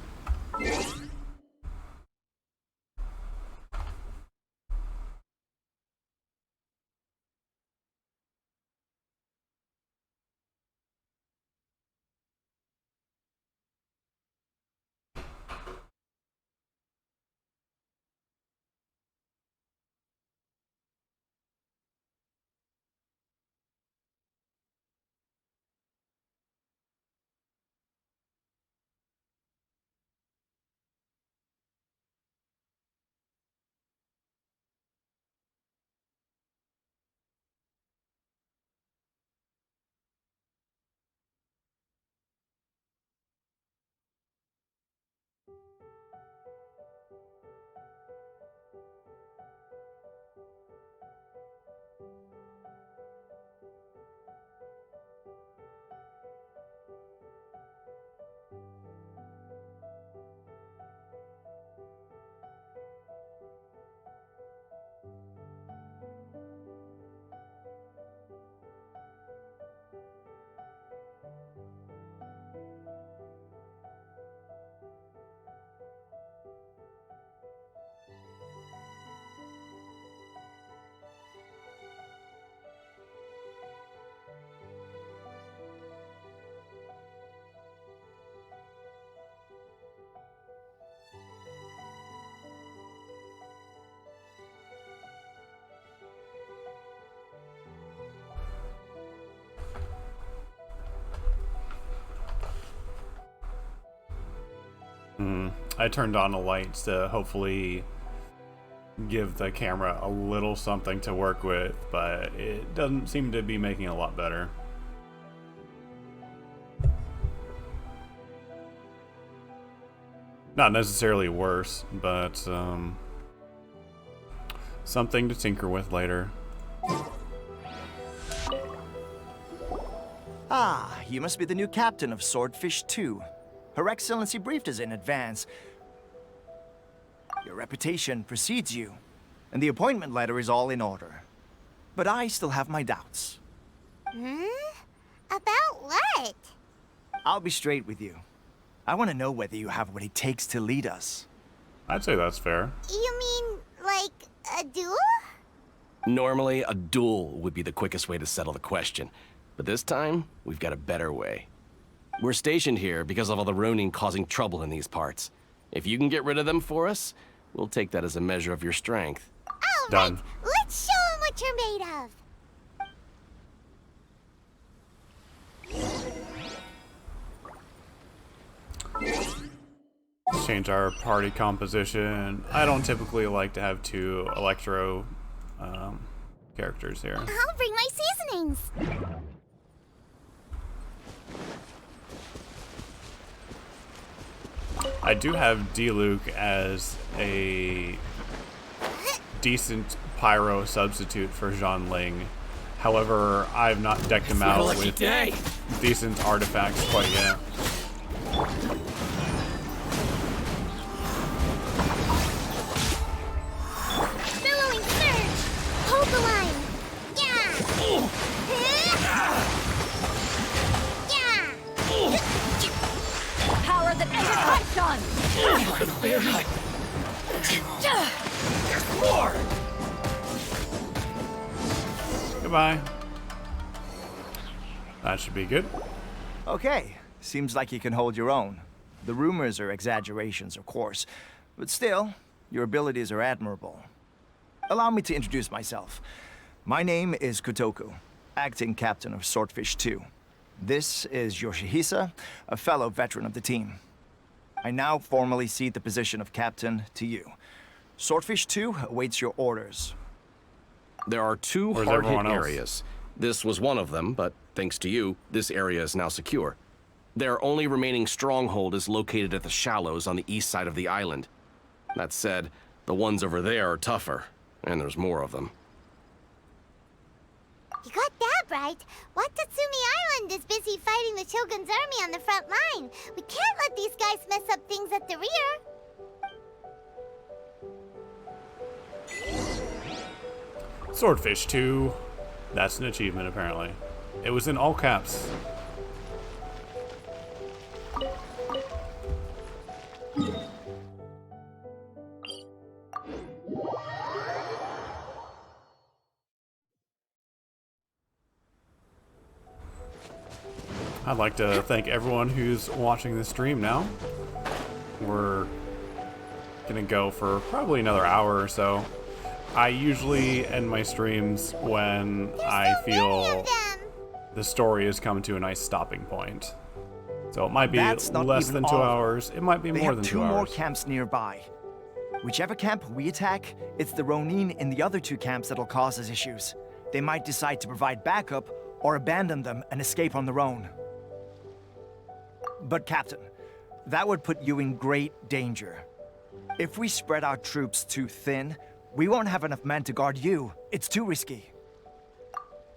I turned on the lights to hopefully give the camera a little something to work with, but it doesn't seem to be making it a lot better. Not necessarily worse, but something to tinker with later. Ah, you must be the new captain of Swordfish 2. Her Excellency briefed us in advance. Your reputation precedes you, and the appointment letter is all in order. But I still have my doubts. About what? I'll be straight with you. I want to know whether you have what it takes to lead us. I'd say that's fair. You mean, like, a duel? Normally, a duel would be the quickest way to settle the question. But this time, we've got a better way. We're stationed here because of all the Ronin causing trouble in these parts. If you can get rid of them for us, we'll take that as a measure of your strength. All Done. right, let's show them what you're made of. Let's change our party composition. I don't typically like to have two Electro characters here. I'll bring my seasonings. I do have D-Luke as a decent pyro substitute for Zhang Ling. However, I've not decked him out with decent artifacts quite yet. Billowing surge! Hold the line! Yeah! Yeah! Power that ended Python! Goodbye. That should be good. Okay, seems like you can hold your own. The rumors are exaggerations, of course, but still, your abilities are admirable. Allow me to introduce myself. My name is Kotoku, acting captain of Swordfish 2. This is Yoshihisa, a fellow veteran of the team. I now formally cede the position of captain to you. Swordfish 2 awaits your orders. There are two Where's hard-hit everyone else? areas. This was one of them, but thanks to you, this area is now secure. Their only remaining stronghold is located at the shallows on the east side of the island. That said, the ones over there are tougher, and there's more of them. You got that right. Wadatsumi Island is busy fighting the Shogun's army on the front line. We can't let these guys mess up things at the rear. Swordfish 2. That's an achievement, apparently. It was in all caps. I'd like to thank everyone who's watching this stream now. We're gonna go for probably another hour or so. I usually end my streams when I feel the story has come to a nice stopping point. So it might be That's not less even than 2 all. hours. It might be They more have than 2 two more hours. camps nearby. Whichever camp we attack, it's the Ronin in the other two camps that'll cause us issues. They might decide to provide backup or abandon them and escape on their own. But Captain, that would put you in great danger. If we spread our troops too thin, we won't have enough men to guard you. It's too risky.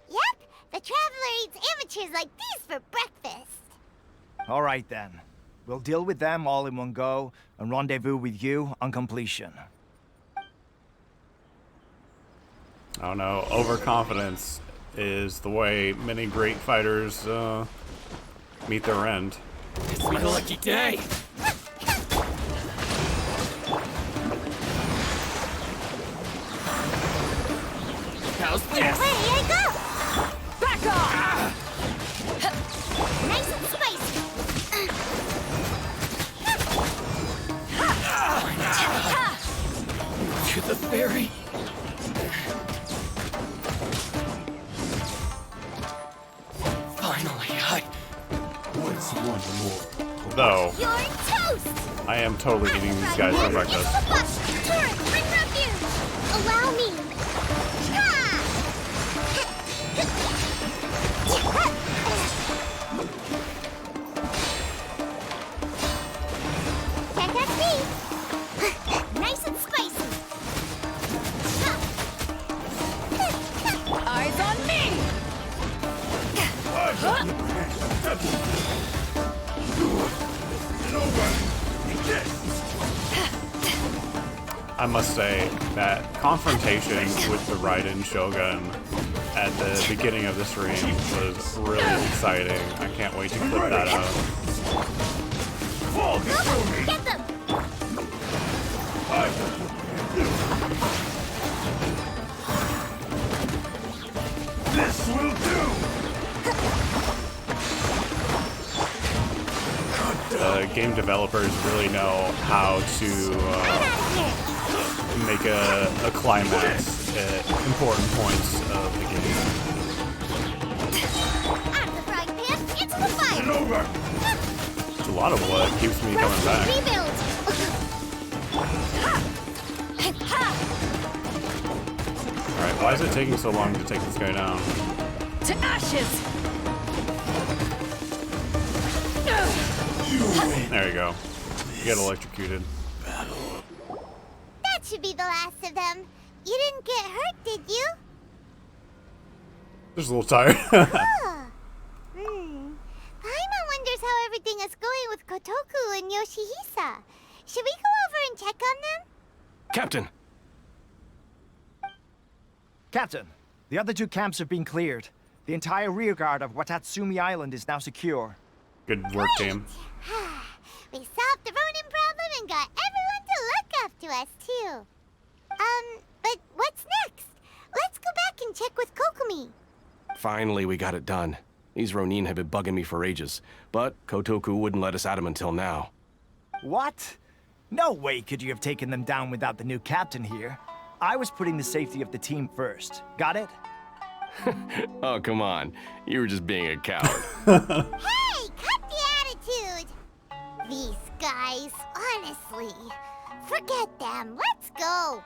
Yep, the Traveler eats amateurs like these for breakfast. All right then. We'll deal with them all in one go and rendezvous with you on completion. I don't know. Overconfidence is the way many great fighters meet their end. It's been a lucky day. How's this? Away I go! Back off! Nice and spicy. To the ferry. Finally, I... What's one more? Though, You're toast! I am totally eating these guys for breakfast. Turret, bring refuge! Allow me! Can't catch me! Nice and spicy! Eyes on me! I must say that confrontation with the Raiden Shogun at the beginning of the stream was really exciting. I can't wait to clip that out. Get them! This will do! Game developers really know how to make a climax at important points of the game. Out of the frying pan, into the fire! It's a lot of what keeps me coming back. Rebuild! Alright, why is it taking so long to take this guy down? To ashes! There you go. You get electrocuted. That should be the last of them. You didn't get hurt, did you? Just a little tired. Paimon wonders how everything is going with Kotoku and Yoshihisa. Should we go over and check on them? Captain! Captain, the other two camps have been cleared. The entire rearguard of Wadatsumi Island is now secure. Good work, team. We solved the Ronin problem and got everyone to look after us, too. But what's next? Let's go back and check with Kokumi. Finally, we got it done. These Ronin have been bugging me for ages, but Kotoku wouldn't let us at him until now. What? No way could you have taken them down without the new captain here. I was putting the safety of the team first. Got it? Oh, come on. You were just being a coward. Hey, cut the attitude! These guys, honestly. Forget them. Let's go.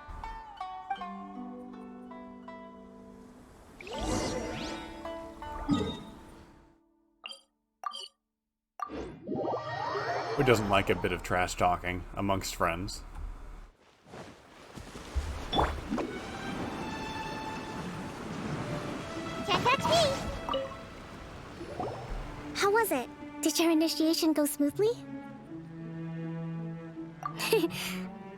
Who doesn't like a bit of trash talking amongst friends? Can't catch me. How was it? Did your initiation go smoothly?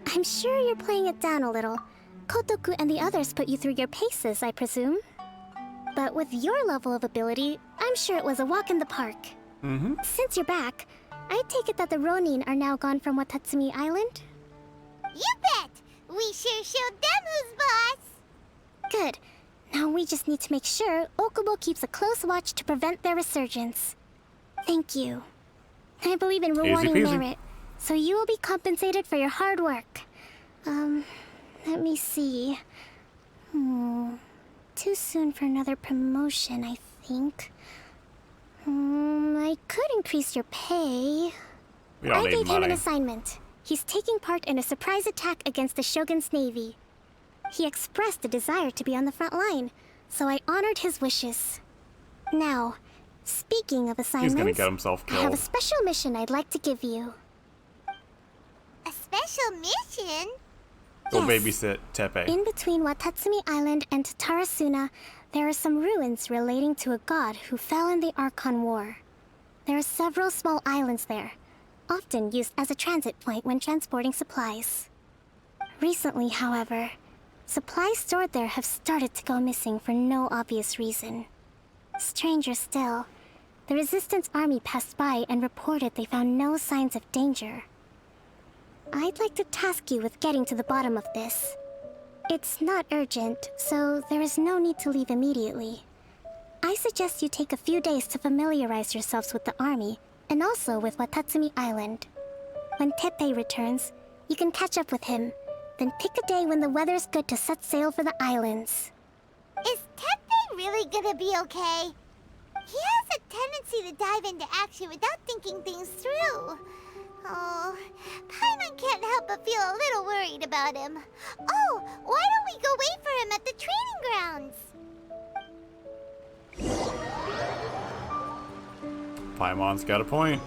I'm sure you're playing it down a little. Kotoku and the others put you through your paces, I presume. But with your level of ability, I'm sure it was a walk in the park. Since you're back, I take it that the Ronin are now gone from Wadatsumi Island? You bet! We sure showed them who's boss! Good. Now we just need to make sure Okubo keeps a close watch to prevent their resurgence. Thank you. I believe in rewarding Easy peasy. merit, so you will be compensated for your hard work. Let me see. Too soon for another promotion, I think. I could increase your pay. We don't I need gave him an money. assignment. He's taking part in a surprise attack against the Shogun's navy. He expressed a desire to be on the front line, so I honored his wishes. Now, speaking of assignments, He's gonna get himself I have a killed. special mission I'd like to give you. A special mission? Go Yes. babysit Tepe. In between Wadatsumi Island and Tarasuna, there are some ruins relating to a god who fell in the Archon War. There are several small islands there, often used as a transit point when transporting supplies. Recently, however, supplies stored there have started to go missing for no obvious reason. Stranger still, the Resistance army passed by and reported they found no signs of danger. I'd like to task you with getting to the bottom of this. It's not urgent, so there is no need to leave immediately. I suggest you take a few days to familiarize yourselves with the army, and also with Wadatsumi Island. When Tepe returns, you can catch up with him, then pick a day when the weather's good to set sail for the islands. Is Tepe really gonna be okay? He has a tendency to dive into action without thinking things through. Oh, Paimon can't help but feel a little worried about him. Oh, why don't we go wait for him at the training grounds? Paimon's got a point.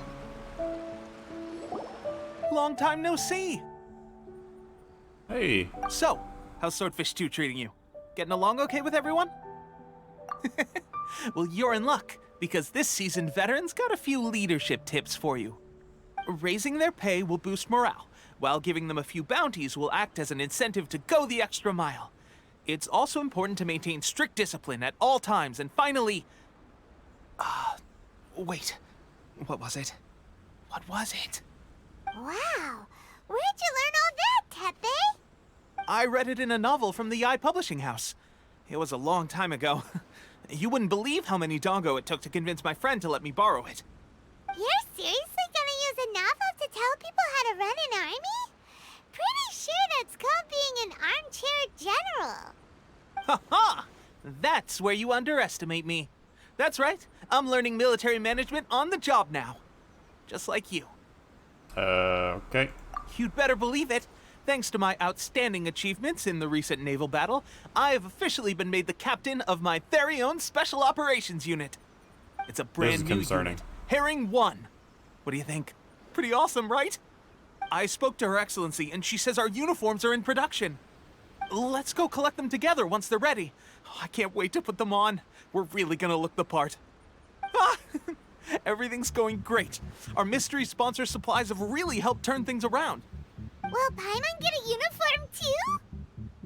Long time no see. Hey. So, how's Swordfish 2 treating you? Getting along okay with everyone? Well, you're in luck, because this seasoned veteran's got a few leadership tips for you. Raising their pay will boost morale, while giving them a few bounties will act as an incentive to go the extra mile. It's also important to maintain strict discipline at all times, and finally... wait. What was it? What was it? Wow, where'd you learn all that, Tepe? I read it in a novel from the Publishing House. It was a long time ago. You wouldn't believe how many dongo it took to convince my friend to let me borrow it. You're seriously gonna use a novel to tell people how to run an army? Pretty sure that's called being an armchair general. Ha ha! That's where you underestimate me. That's right, I'm learning military management on the job now. Just like you. Okay. You'd better believe it. Thanks to my outstanding achievements in the recent naval battle, I have officially been made the captain of my very own Special Operations Unit. It's a brand new unit. Herring 1. What do you think? Pretty awesome, right? I spoke to Her Excellency, and she says our uniforms are in production. Let's go collect them together once they're ready. I can't wait to put them on. We're really gonna look the part. Everything's going great. Our mystery sponsor supplies have really helped turn things around. Will Paimon get a uniform too?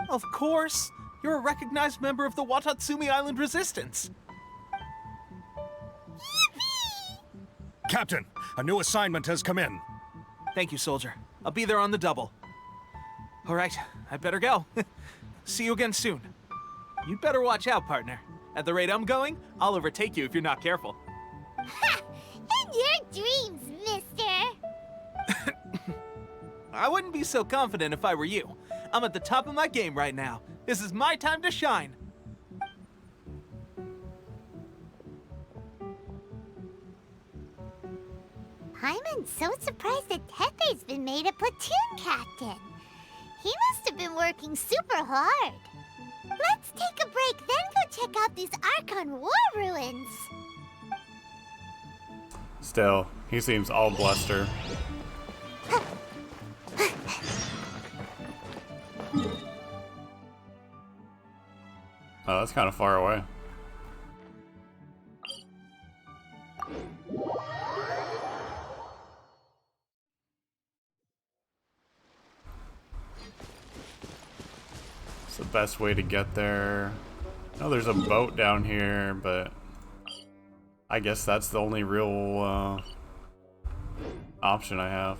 Of course. You're a recognized member of the Wadatsumi Island Resistance. Yippee! Captain, a new assignment has come in. Thank you, soldier. I'll be there on the double. All right, I better go. See you again soon. You'd better watch out, partner. At the rate I'm going, I'll overtake you if you're not careful. Ha! In your dreams, mister! I wouldn't be so confident if I were you. I'm at the top of my game right now. This is my time to shine. Paimon's so surprised that Tepe's been made a platoon captain. He must have been working super hard. Let's take a break, then go check out these Archon war ruins. Still, he seems all bluster. Oh, that's kind of far away. It's the best way to get there. I know there's a boat down here, but I guess that's the only real option I have.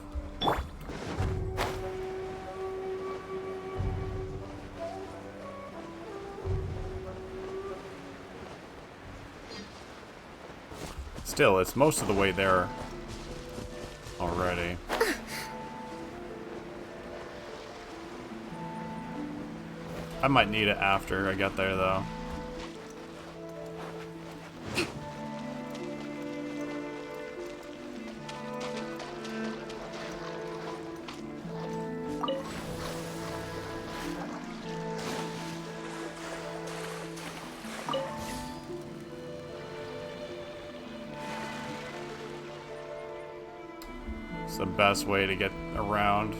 Still, it's most of the way there already. I might need it after I get there, though. It's the best way to get around.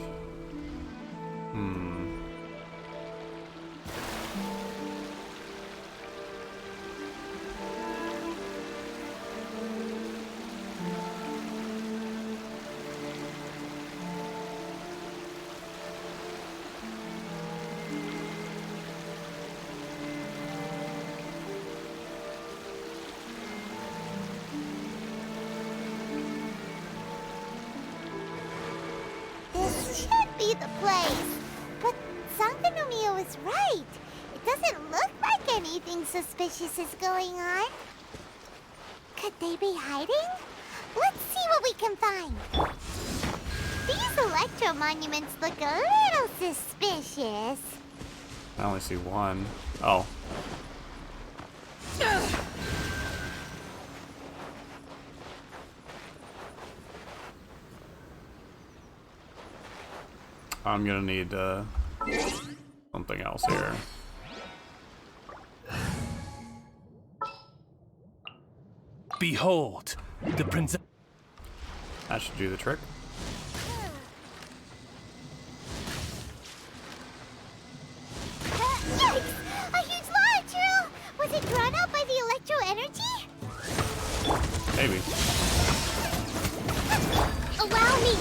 This should be the place. But Sangonomiya was right. It doesn't look like anything suspicious is going on. Could they be hiding? Let's see what we can find. These electro monuments look a little suspicious. I only see one. Oh. I'm gonna need something else here. Behold, the princess. That should do the trick. Yikes! A huge lodge, Earl! Was it drawn out by the electro energy? Maybe. Allow me!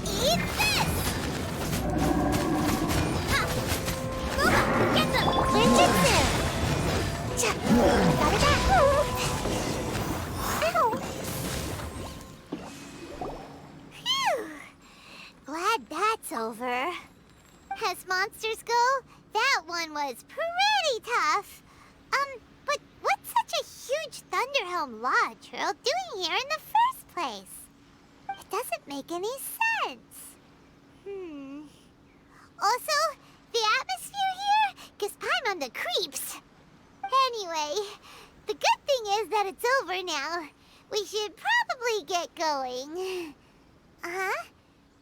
Eat this! Get them! Ninjutsu! Got it back! Ow! Phew! Glad that's over. As monsters go, that one was pretty tough. But what's such a huge Thunderhelm Lodge Earl doing here in the first place? It doesn't make any sense. Also, the atmosphere here gives Paimon the creeps. Anyway, the good thing is that it's over now. We should probably get going. Huh?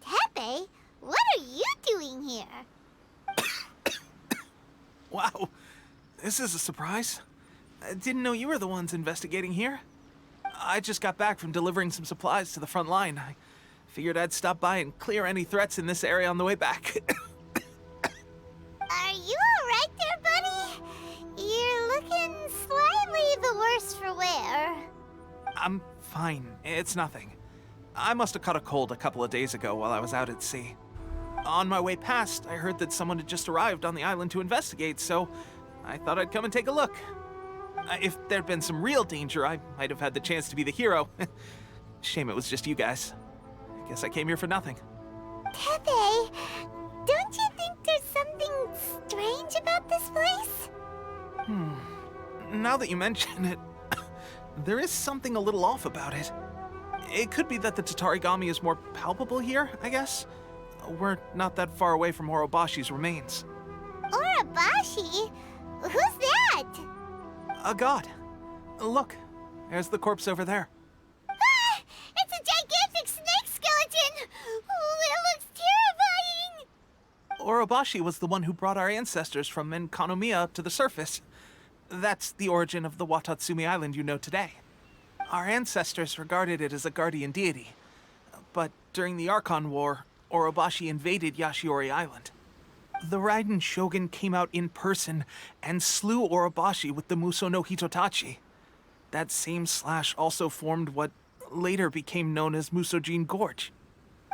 Tepe, what are you doing here? Wow, this is a surprise. I didn't know you were the ones investigating here. I just got back from delivering some supplies to the front line. I figured I'd stop by and clear any threats in this area on the way back. Are you alright there, buddy? You're looking slightly the worse for wear. I'm fine. It's nothing. I must have caught a cold a couple of days ago while I was out at sea. On my way past, I heard that someone had just arrived on the island to investigate, so I thought I'd come and take a look. If there'd been some real danger, I might have had the chance to be the hero. Shame it was just you guys. I guess I came here for nothing. Tepe, don't you think there's something strange about this place? Now that you mention it, there is something a little off about it. It could be that the Tatarigami is more palpable here, I guess. We're not that far away from Orobashi's remains. Orobashi? Who's that? A god. Look, there's the corpse over there. Ah! It's a gigantic snake skeleton! Oh, it looks terrifying! Orobashi was the one who brought our ancestors from Enkanomiya to the surface. That's the origin of the Wadatsumi island you know today. Our ancestors regarded it as a guardian deity. But during the Archon War, Orobashi invaded Yashiori Island. The Raiden Shogun came out in person and slew Orobashi with the Muso no Hitotachi. That same slash also formed what later became known as Musojin Gorge.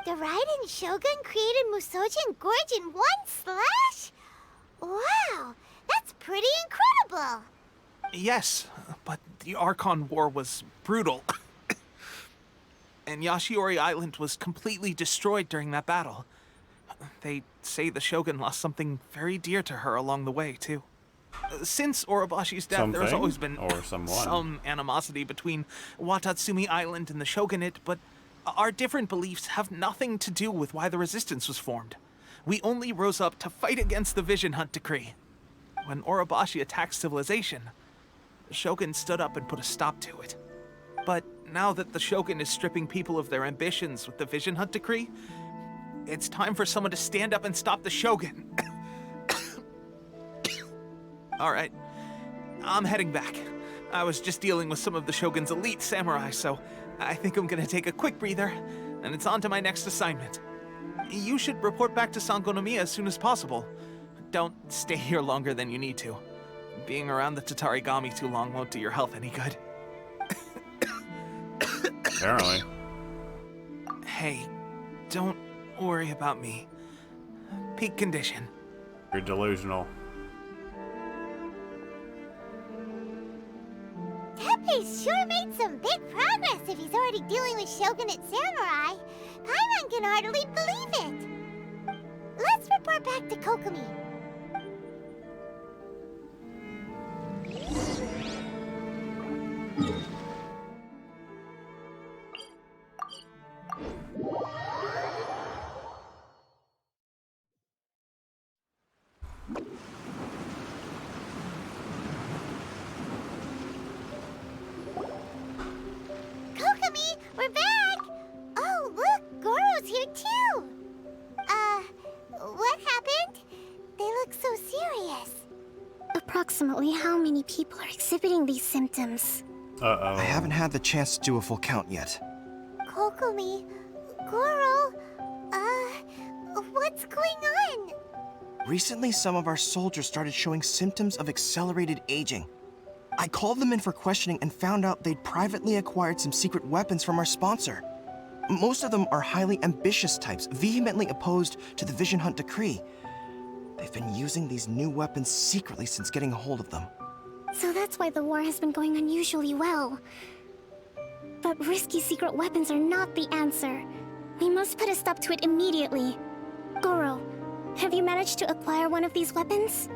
The Raiden Shogun created Musojin Gorge in one slash? Wow, that's pretty incredible! Yes, but the Archon War was brutal. And Yashiori Island was completely destroyed during that battle. They say the Shogun lost something very dear to her along the way, too. Since Orobashi's death, there's always been some animosity between Wadatsumi Island and the Shogunate, but our different beliefs have nothing to do with why the resistance was formed. We only rose up to fight against the Vision Hunt Decree. When Orobashi attacked civilization, the Shogun stood up and put a stop to it. But now that the Shogun is stripping people of their ambitions with the Vision Hunt Decree, it's time for someone to stand up and stop the Shogun. All right, I'm heading back. I was just dealing with some of the Shogun's elite samurai, so I think I'm gonna take a quick breather, and it's on to my next assignment. You should report back to Sangonomiya as soon as possible. Don't stay here longer than you need to. Being around the Tatarigami too long won't do your health any good. Apparently. Hey, don't worry about me. Peak condition. You're delusional. Tepe's sure made some big progress if he's already dealing with Shogunate samurai. Paimon can hardly believe it. Let's report back to Kokomi. Kokomi, we're back! so serious. Approximately how many people are exhibiting these symptoms? Uh-oh. I haven't had the chance to do a full count yet. Kokomi, Goro, what's going on? Recently, some of our soldiers started showing symptoms of accelerated aging. I called them in for questioning and found out they'd privately acquired some secret weapons from our sponsor. Most of them are highly ambitious types, vehemently opposed to the Vision Hunt decree. They've been using these new weapons secretly since getting a hold of them. So that's why the war has been going unusually well. But risky secret weapons are not the answer. We must put a stop to it immediately. Goro, have you managed to acquire one of these weapons?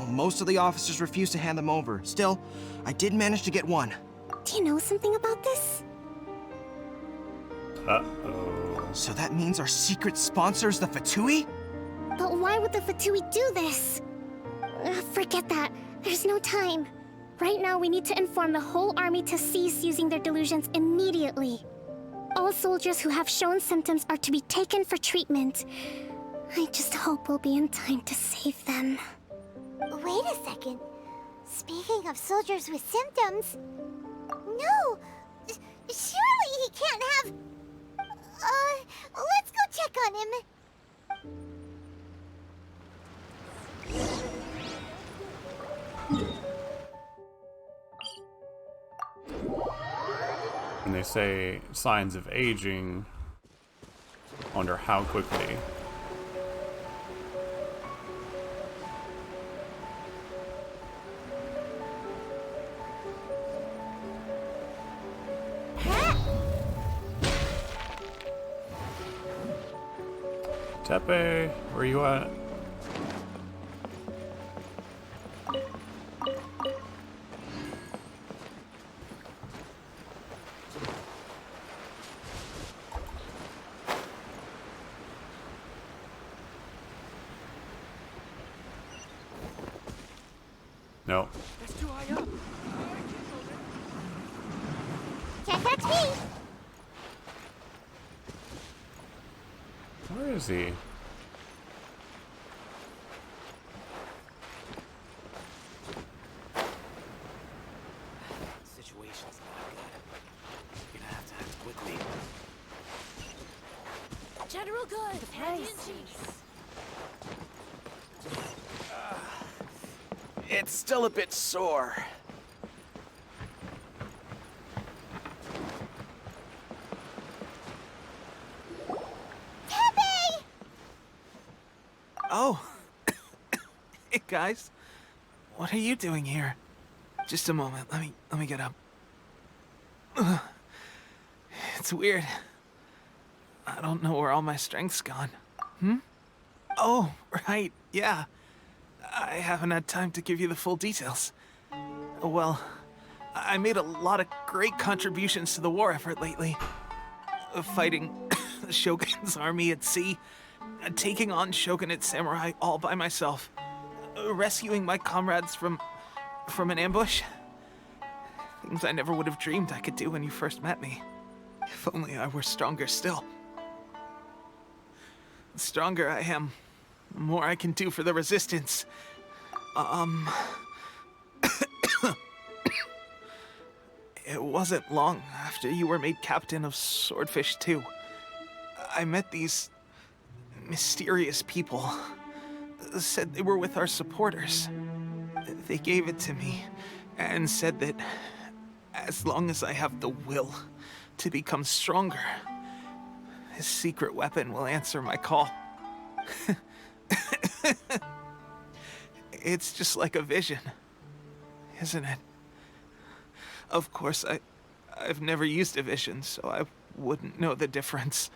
Most of the officers refuse to hand them over. Still, I did manage to get one. Do you know something about this? Uh-oh. So that means our secret sponsors, the Fatui? But why would the Fatui do this? Forget that. There's no time. Right now, we need to inform the whole army to cease using their delusions immediately. All soldiers who have shown symptoms are to be taken for treatment. I just hope we'll be in time to save them. Wait a second. Speaking of soldiers with symptoms... No! Surely he can't have... let's go check on him. When they say signs of aging, I wonder how quickly. Tepe, where you at? No. That's too high up. Can't catch me. Where is he? Situation's not good. You're gonna have to act quickly. General Good, It's still a bit sore. Oh. Hey guys. What are you doing here? Just a moment. Let me get up. Ugh. It's weird. I don't know where all my strength's gone. Oh, right. Yeah. I haven't had time to give you the full details. Well, I made a lot of great contributions to the war effort lately. Fighting the Shogun's army at sea, taking on Shogunate samurai all by myself, rescuing my comrades from an ambush. Things I never would have dreamed I could do when you first met me. If only I were stronger still. The stronger I am, the more I can do for the Resistance. It wasn't long after you were made captain of Swordfish 2. I met these mysterious people. Said they were with our supporters. They gave it to me and said that as long as I have the will to become stronger, his secret weapon will answer my call. It's just like a vision, isn't it? Of course, I've never used a vision, so I wouldn't know the difference.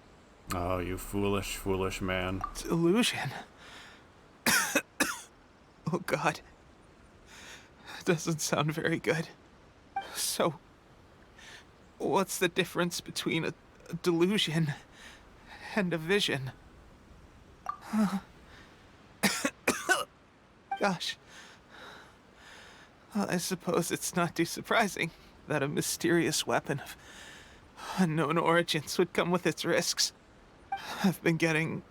Oh, you foolish, foolish man. Delusion? Oh God. Doesn't sound very good. So, what's the difference between a delusion and a vision? Gosh. Well, I suppose it's not too surprising that a mysterious weapon of unknown origins would come with its risks. I've been getting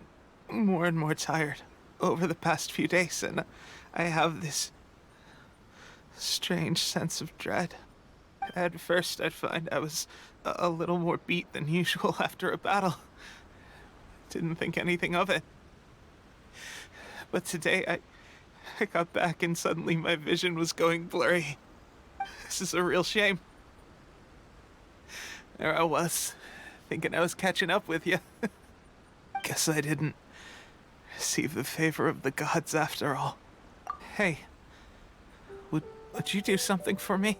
more and more tired over the past few days, and I have this strange sense of dread. At first, I'd find I was a little more beat than usual after a battle. Didn't think anything of it. But today, I got back and suddenly my vision was going blurry. This is a real shame. There I was, thinking I was catching up with you. Guess I didn't receive the favor of the gods after all. Hey, would you do something for me?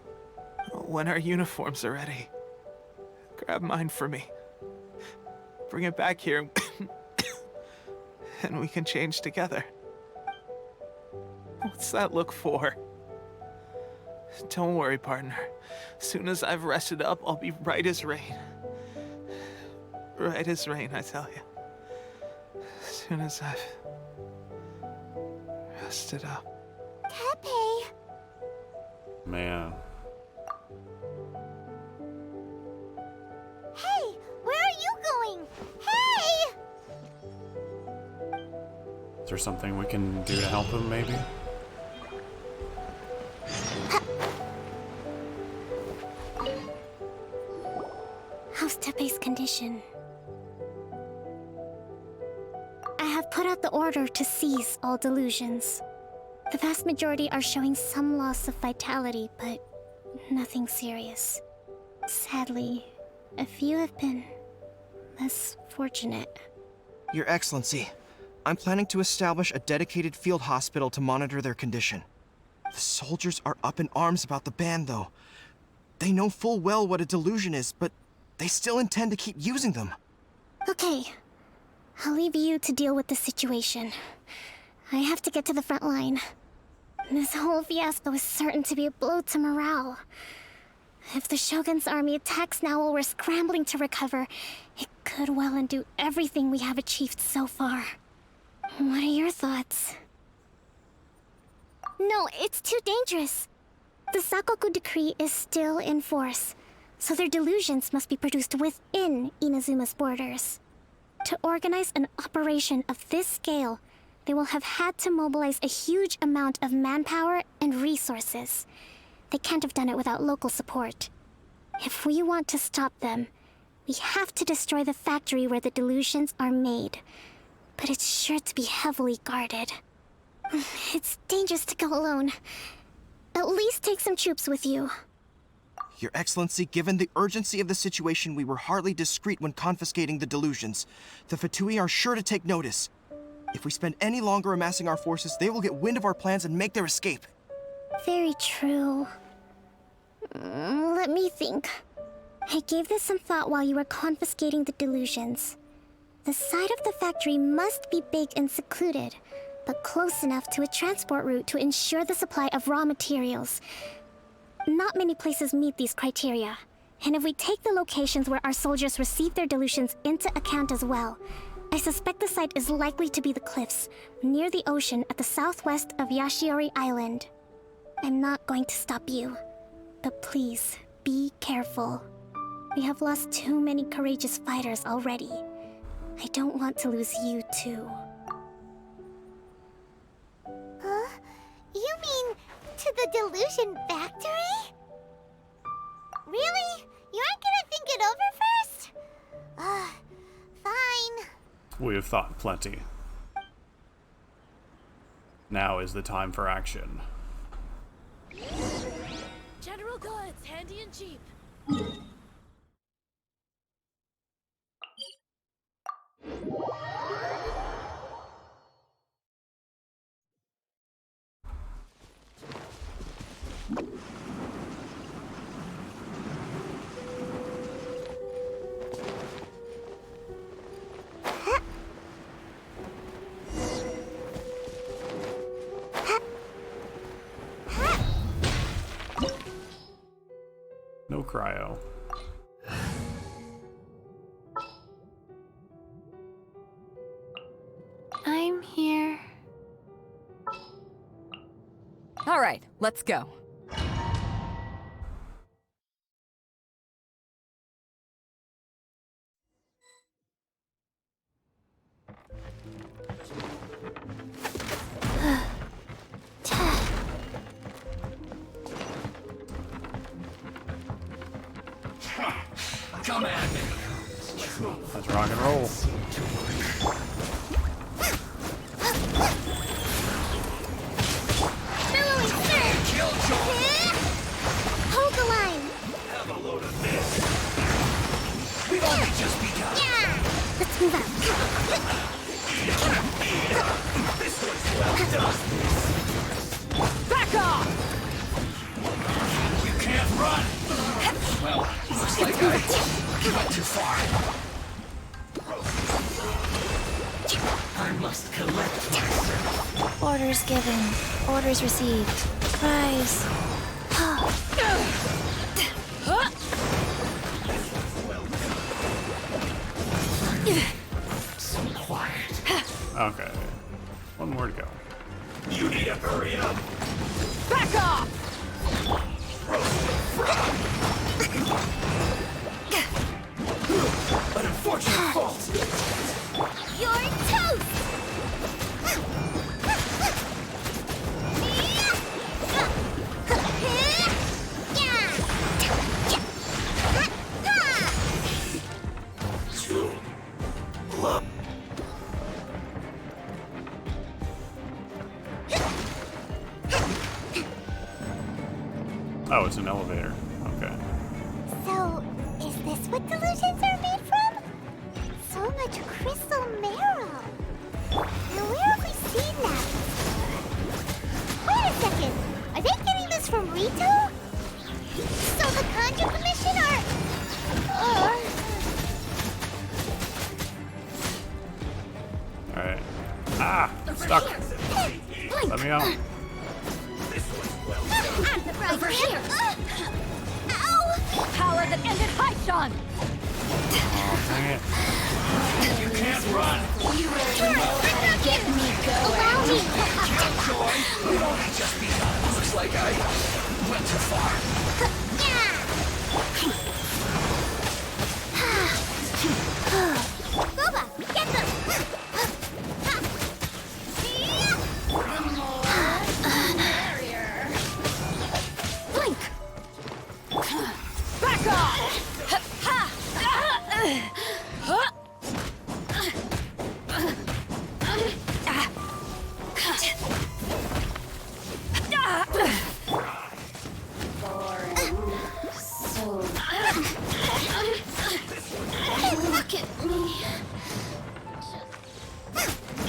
When our uniforms are ready, grab mine for me. Bring it back here, and we can change together. What's that look for? Don't worry, partner. As soon as I've rested up, I'll be right as rain. Right as rain, I tell you. As soon as I've rested up. Tepe! Man. Hey! Where are you going? Hey! Is there something we can do to help him, maybe? How's Tepe's condition? I have put out the order to cease all delusions. The vast majority are showing some loss of vitality, but nothing serious. Sadly, a few have been less fortunate. Your Excellency, I'm planning to establish a dedicated field hospital to monitor their condition. The soldiers are up in arms about the ban, though. They know full well what a delusion is, but they still intend to keep using them. Okay, I'll leave you to deal with the situation. I have to get to the front line. This whole fiasco is certain to be a blow to morale. If the Shogun's army attacks now while we're scrambling to recover, it could well undo everything we have achieved so far. What are your thoughts? No, it's too dangerous. The Sakoku decree is still in force, so their delusions must be produced within Inazuma's borders. To organize an operation of this scale, they will have had to mobilize a huge amount of manpower and resources. They can't have done it without local support. If we want to stop them, we have to destroy the factory where the delusions are made. But it's sure to be heavily guarded. It's dangerous to go alone. At least take some troops with you. Your Excellency, given the urgency of the situation, we were hardly discreet when confiscating the delusions. The Fatui are sure to take notice. If we spend any longer amassing our forces, they will get wind of our plans and make their escape. Very true. Let me think. I gave this some thought while you were confiscating the delusions. The side of the factory must be big and secluded, but close enough to a transport route to ensure the supply of raw materials. Not many places meet these criteria, and if we take the locations where our soldiers receive their delusions into account as well, I suspect the site is likely to be the cliffs, near the ocean at the southwest of Yashiori Island. I'm not going to stop you, but please, be careful. We have lost too many courageous fighters already. I don't want to lose you too. Huh? You mean to the delusion factory? Really? You aren't gonna think it over first? Fine. We have thought plenty. Now is the time for action. General goods, handy and cheap. No cryo. I'm here. All right, let's go. Back off! You can't run! Well, looks like I went too far. I must collect myself. Orders given. Orders received. Rise. So quiet. Okay. One more to go. You need to hurry up. Back off! An unfortunate fault. You're toast! Oh, it's an elevator. Okay. So, is this what delusions are made from? So much crystal marrow. Now where have we seen that? Wait a second. Are they getting this from Rito? So the Conjure Commission are... Alright. Ah! Stuck! Let me out. Over here. Ow! Power that ended Haishan! Oh, dang it. You can't run. You really know how to get me going. Allow me. We've only just begun. Looks like I went too far. Boba, get them! Blink! Back off! Look at me.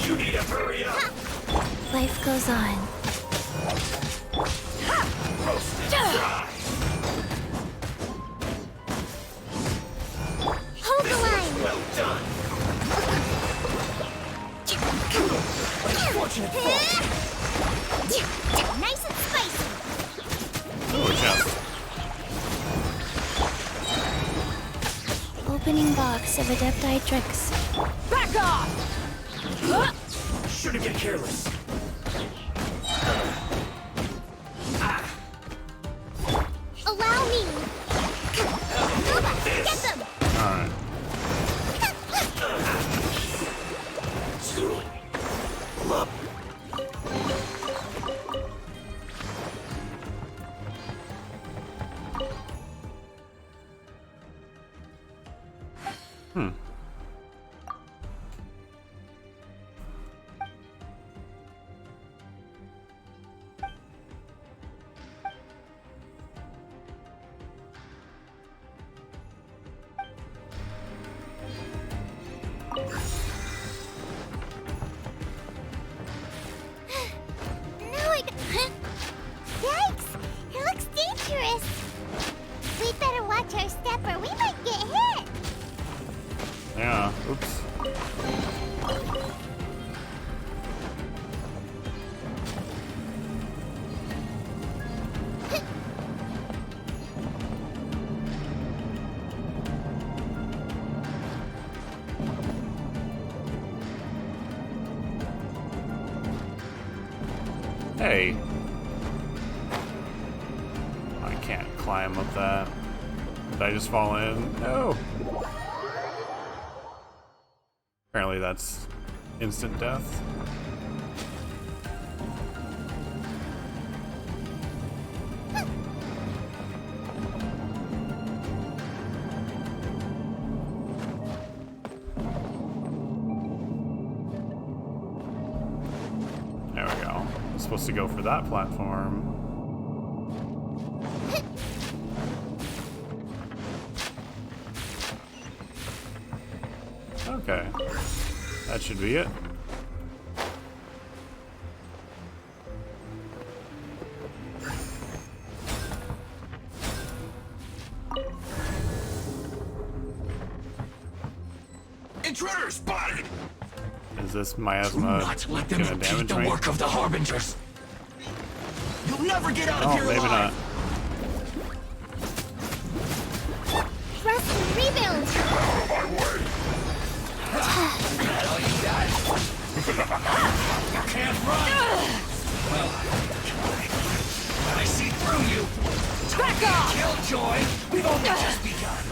You need to hurry up. Life goes on. Hold the line! Well done. Unfortunate Nice and spicy! Ooh, chest. Opening box of Adepti tricks. Back off! Shouldn't get careless. Allow me! Boba, get them! Alright. Schooling. Love. No, Yikes! It looks dangerous! We'd better watch our step or we might get hit! Yeah. Oops. Hey. I can't climb up that. Did I just fall in? No. Apparently that's instant death. There we go. I'm supposed to go for that platform. Okay. That should be it. intruder spotted! Is this Do miasma not let them gonna repeat damage the me? work of the Harbingers! You'll never get out of Oh, here maybe alive! not. Rest and rebuild! Get out of my way! That all you got? You can't run! Well, I see through you! Back off! Killjoy! We've only just begun!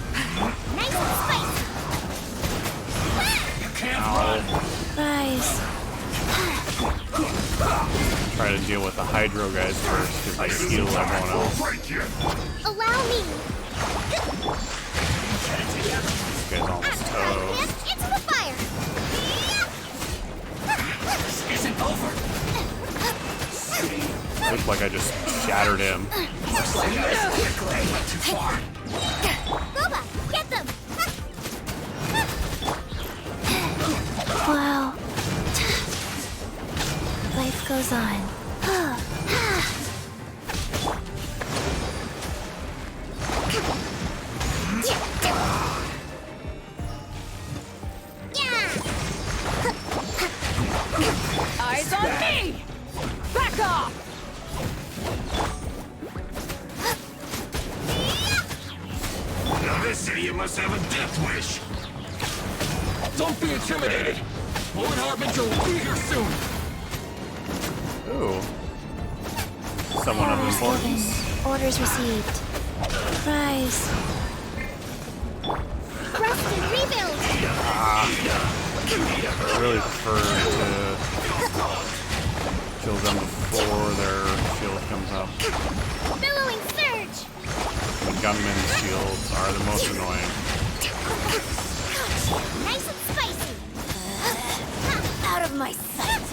Nice and spicy! You can't run! Rise. Try to deal with the Hydro guys first because they heal everyone else. Allow me! This guy's almost toast. Into the fire! This isn't over! Looks like I just shattered him. Looks like I quickly went too far. Boba, get them! Wow. Life goes on. Eyes on me! Back off! Now this idiot must have a death wish. Don't be intimidated. Lord Harbinger will be here soon. Ooh. Someone of Orders importance. given. Orders received. Rise. Rest and rebuild! I really prefer to kill them before their shield comes up. Billowing surge! The gunmen's shields are the most annoying. Nice and spicy! Out of my sight!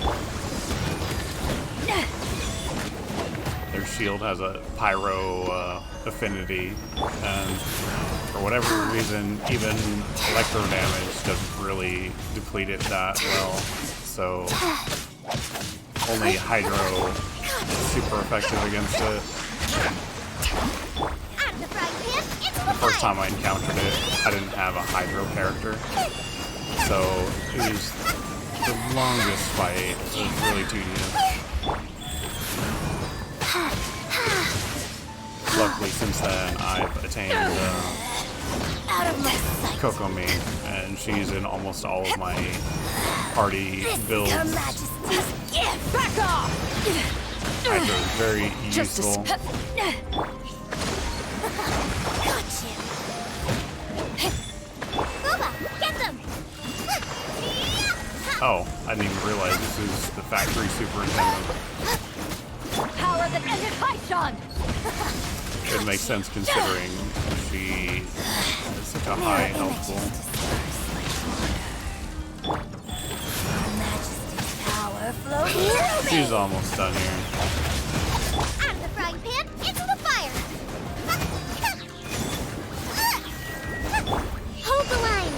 Their shield has a pyro affinity, and for whatever reason, even electro damage doesn't really deplete it that well. So only Hydro is super effective against it. Out of the frying pan, into The the first fire! time I encountered it, I didn't have a Hydro character, so it was the longest fight. It was really tedious. Luckily, since then, I've attained Out of my sight! Kokomi, and she's in almost all of my party builds. Her Majesty's gift! Back off! Hydra is very useful. Gotcha! Boba, get them! Oh, I didn't even realize this is the factory superintendent. Power that ended Haishan! It makes sense considering she has such a high health pool. Power flows through me! She's almost done here. Out of the frying pan, into the fire! Hold the line!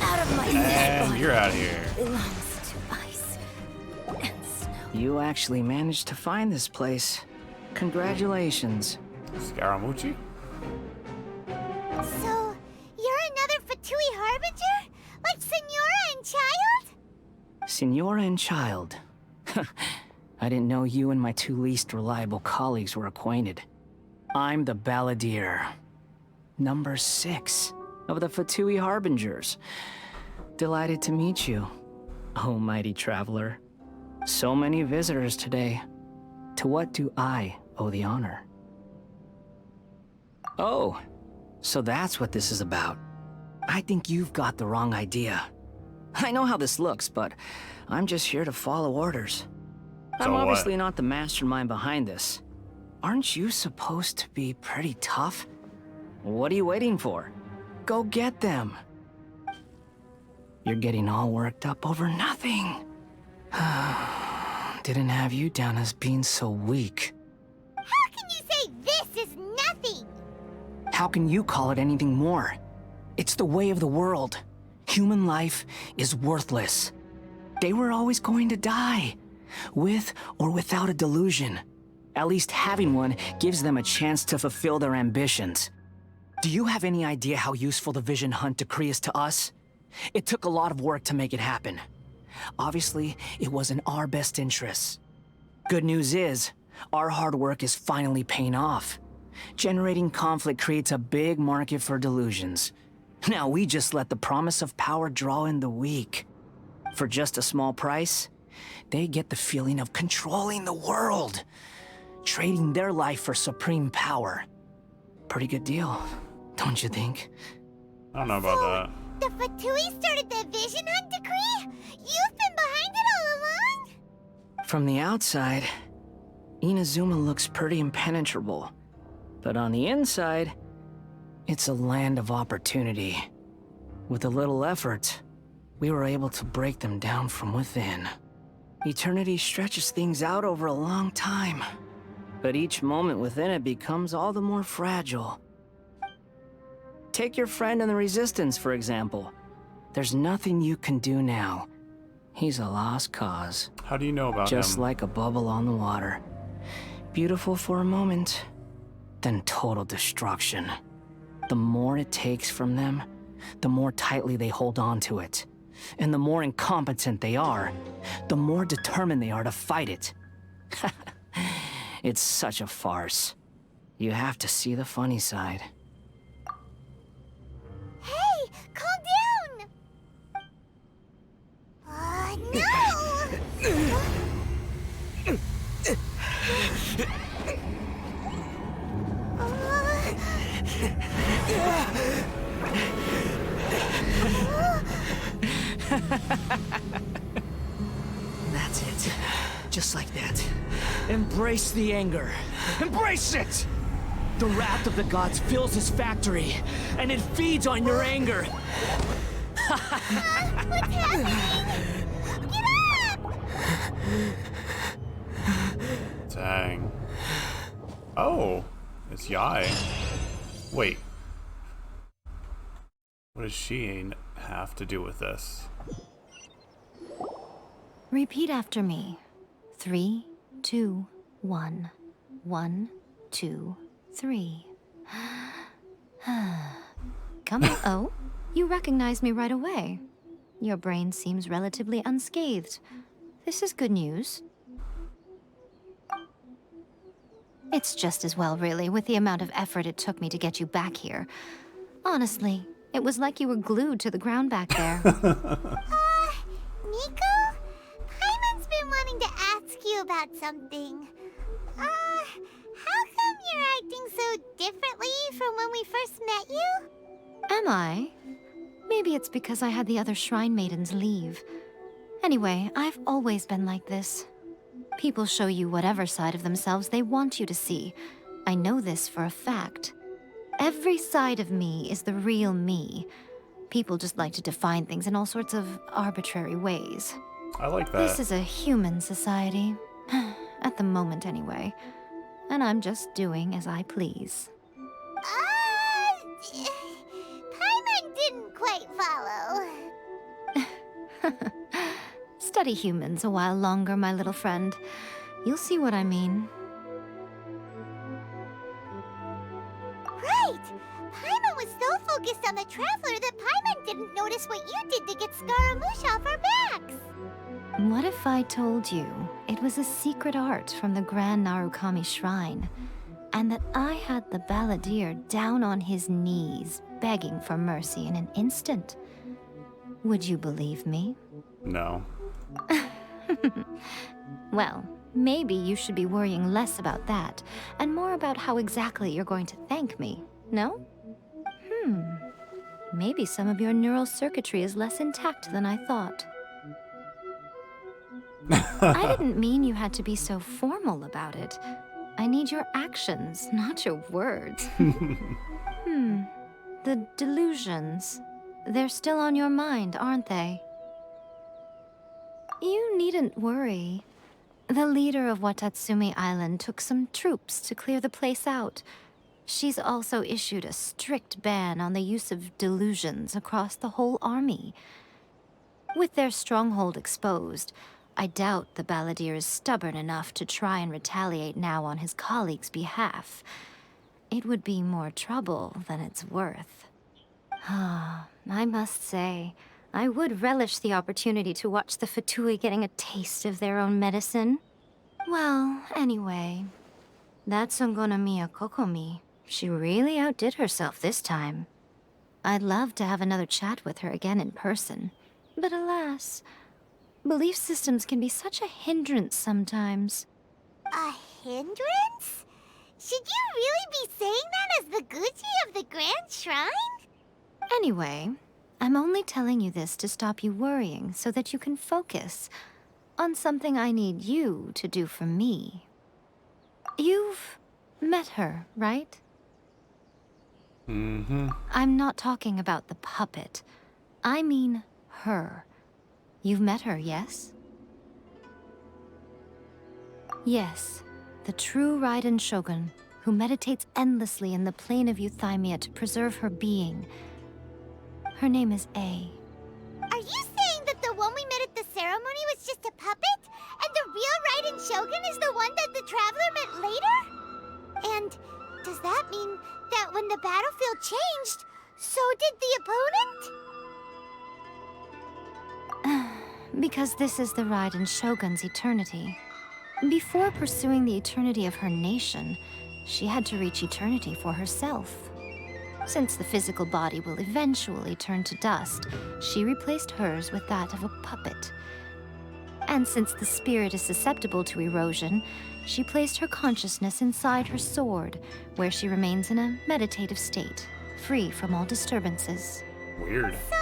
Out of my And you're out of here. belongs to ice and snow. You actually managed to find this place. Congratulations. Scaramucci? So, you're another Fatui Harbinger? Like Senora and Child? Senora and Child. I didn't know you and my two least reliable colleagues were acquainted. I'm the Balladeer. Number 6 of the Fatui Harbingers. Delighted to meet you, oh mighty traveler. So many visitors today. To what do I owe the honor? Oh, so that's what this is about. I think you've got the wrong idea. I know how this looks, but I'm just here to follow orders. I'm what? obviously not the mastermind behind this. Aren't you supposed to be pretty tough? What are you waiting for? Go get them. You're getting all worked up over nothing. Didn't have you down as being so weak. How can you say this is nothing? How can you call it anything more? It's the way of the world. Human life is worthless. They were always going to die, with or without a delusion. At least having one gives them a chance to fulfill their ambitions. Do you have any idea how useful the Vision Hunt Decree is to us? It took a lot of work to make it happen. Obviously, it was in our best interests. Good news is, our hard work is finally paying off. Generating conflict creates a big market for delusions. Now we just let the promise of power draw in the weak. For just a small price, they get the feeling of controlling the world, trading their life for supreme power. Pretty good deal, don't you think? I don't know about that. The Fatui started the Vision Hunt Decree? You've been behind it all along? From the outside, Inazuma looks pretty impenetrable. But on the inside, it's a land of opportunity. With a little effort, we were able to break them down from within. Eternity stretches things out over a long time, but each moment within it becomes all the more fragile. Take your friend in the Resistance, for example. There's nothing you can do now. He's a lost cause. How do you know about him? Just like a bubble on the water. Beautiful for a moment, then total destruction. The more it takes from them, the more tightly they hold on to it. And the more incompetent they are, the more determined they are to fight it. It's such a farce. You have to see the funny side. Hey, calm down! No! That's it. Just like that. Embrace the anger. Embrace it! The wrath of the gods fills this factory, and it feeds on your anger. What's happening? Get up! Dang. Oh, it's Yai. Wait. What does she have to do with this? Repeat after me. 3, 2, 1. 1, 2, 3. Come on. Oh, you recognize me right away. Your brain seems relatively unscathed. This is good news. It's just as well, really, with the amount of effort it took me to get you back here. Honestly, it was like you were glued to the ground back there. Nico? Paimon's been wanting to ask you about something. How come you're acting so differently from when we first met you? Am I? Maybe it's because I had the other Shrine Maidens leave. Anyway, I've always been like this. People show you whatever side of themselves they want you to see. I know this for a fact. Every side of me is the real me. People just like to define things in all sorts of arbitrary ways. I like that. This is a human society. At the moment, anyway. And I'm just doing as I please. Paimon didn't quite follow. Study humans a while longer, my little friend. You'll see what I mean. Right! Paimon was so focused on the Traveler that Paimon didn't notice what you did to get Scaramouche off our backs. What if I told you it was a secret art from the Grand Narukami Shrine, and that I had the balladeer down on his knees, begging for mercy in an instant? Would you believe me? No. Well, maybe you should be worrying less about that, and more about how exactly you're going to thank me, no? Maybe some of your neural circuitry is less intact than I thought. I didn't mean you had to be so formal about it. I need your actions, not your words. The delusions. They're still on your mind, aren't they? You needn't worry. The leader of Wadatsumi Island took some troops to clear the place out. She's also issued a strict ban on the use of delusions across the whole army. With their stronghold exposed, I doubt the balladeer is stubborn enough to try and retaliate now on his colleague's behalf. It would be more trouble than it's worth. I must say, I would relish the opportunity to watch the Fatui getting a taste of their own medicine. Well, anyway, that Songonomiya Kokomi, she really outdid herself this time. I'd love to have another chat with her again in person, but alas, belief systems can be such a hindrance sometimes. A hindrance? Should you really be saying that as the Gucci of the Grand Shrine? Anyway, I'm only telling you this to stop you worrying so that you can focus on something I need you to do for me. You've met her, right? Mm-hmm. I'm not talking about the puppet. I mean her. You've met her, yes? Yes, the true Raiden Shogun, who meditates endlessly in the plane of Euthymia to preserve her being. Her name is A. Are you saying that the one we met at the ceremony was just a puppet? And the real Raiden Shogun is the one that the Traveler met later? And does that mean that when the battlefield changed, so did the opponent? Because this is the Raiden Shogun's eternity. Before pursuing the eternity of her nation, she had to reach eternity for herself. Since the physical body will eventually turn to dust, she replaced hers with that of a puppet. And since the spirit is susceptible to erosion, she placed her consciousness inside her sword, where she remains in a meditative state, free from all disturbances. Weird. So,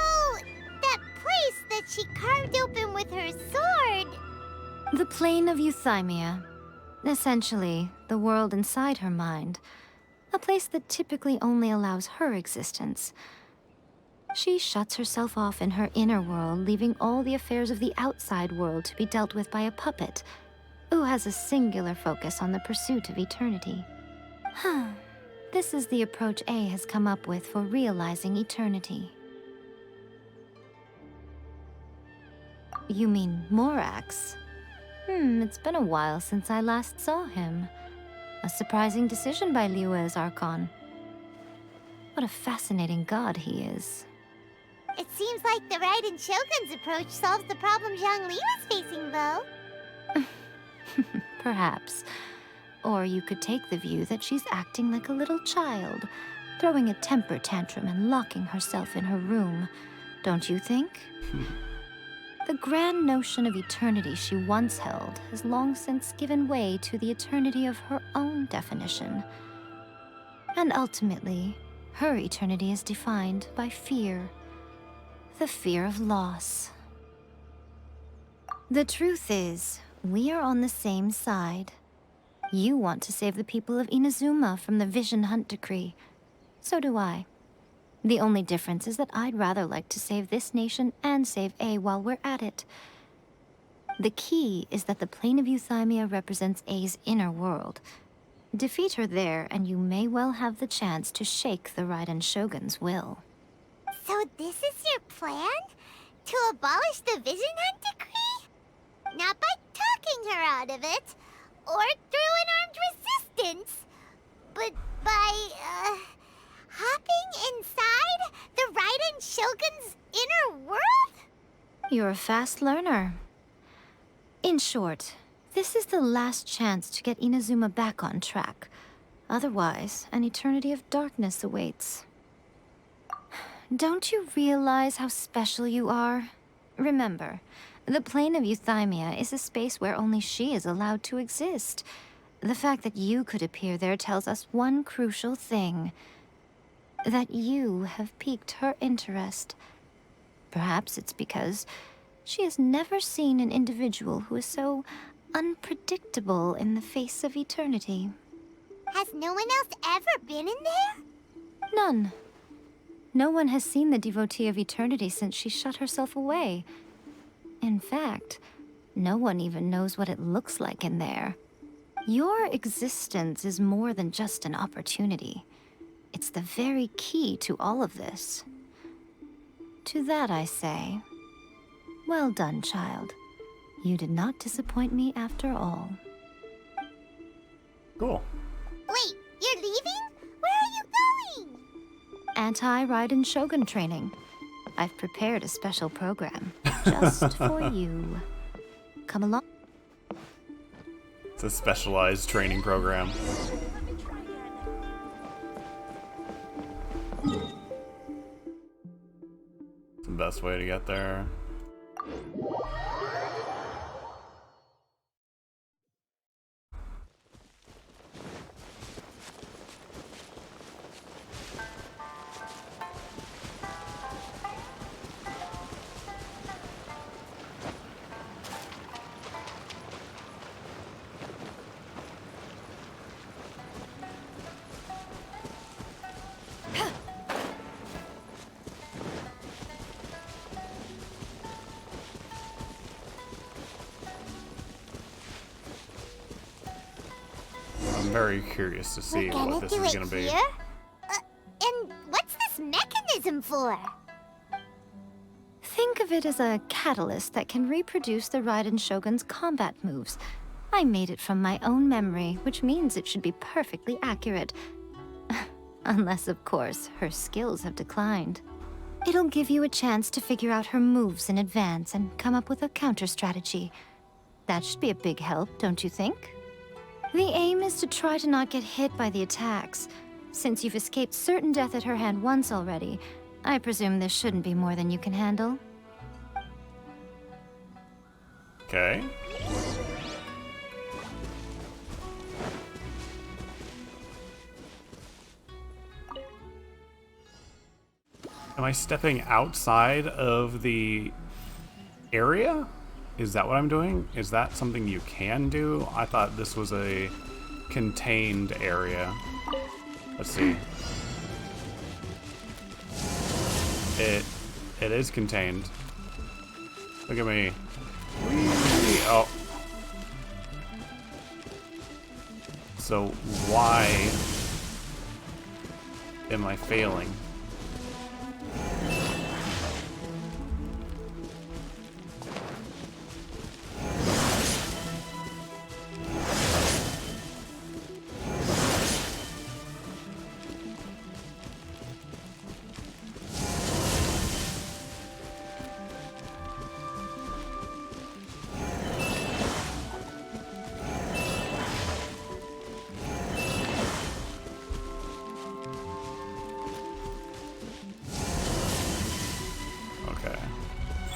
that place that she carved open with her sword... The plane of Euthymia. Essentially, the world inside her mind. A place that typically only allows her existence. She shuts herself off in her inner world, leaving all the affairs of the outside world to be dealt with by a puppet, who has a singular focus on the pursuit of eternity. This is the approach A has come up with for realizing eternity. You mean Morax? It's been a while since I last saw him. A surprising decision by Liyue's Archon. What a fascinating god he is. It seems like the Raiden Shogun's approach solves the problem Zhang Li was facing, though. Perhaps. Or you could take the view that she's acting like a little child, throwing a temper tantrum and locking herself in her room. Don't you think? The grand notion of eternity she once held has long since given way to the eternity of her own definition. And ultimately, her eternity is defined by fear. The fear of loss. The truth is, we are on the same side. You want to save the people of Inazuma from the Vision Hunt decree. So do I. The only difference is that I'd rather like to save this nation and save A while we're at it. The key is that the plane of Euthymia represents A's inner world. Defeat her there, and you may well have the chance to shake the Raiden Shogun's will. So this is your plan? To abolish the Vision Hunt decree? Not by talking her out of it, or through an armed resistance, but by, hopping inside the Raiden Shogun's inner world? You're a fast learner. In short, this is the last chance to get Inazuma back on track. Otherwise, an eternity of darkness awaits. Don't you realize how special you are? Remember, the plane of Euthymia is a space where only she is allowed to exist. The fact that you could appear there tells us one crucial thing. That you have piqued her interest. Perhaps it's because she has never seen an individual who is so unpredictable in the face of eternity. Has no one else ever been in there? None. No one has seen the devotee of eternity since she shut herself away. In fact, no one even knows what it looks like in there. Your existence is more than just an opportunity. It's the very key to all of this. To that I say, well done, child. You did not disappoint me after all. Cool. Wait, you're leaving? Where are you going? Anti-Raiden Shogun training. I've prepared a special program just for you. Come along. It's a specialized training program. It's the best way to get there. I'm very curious to see what this is gonna be. Here? And what's this mechanism for? Think of it as a catalyst that can reproduce the Raiden Shogun's combat moves. I made it from my own memory, which means it should be perfectly accurate. Unless, of course, her skills have declined. It'll give you a chance to figure out her moves in advance and come up with a counter strategy. That should be a big help, don't you think? The aim is to try to not get hit by the attacks. Since you've escaped certain death at her hand once already, I presume this shouldn't be more than you can handle. Okay. Am I stepping outside of the area? Is that what I'm doing? Is that something you can do? I thought this was a contained area. Let's see. It is contained. Look at me. Whee! Oh. So why am I failing?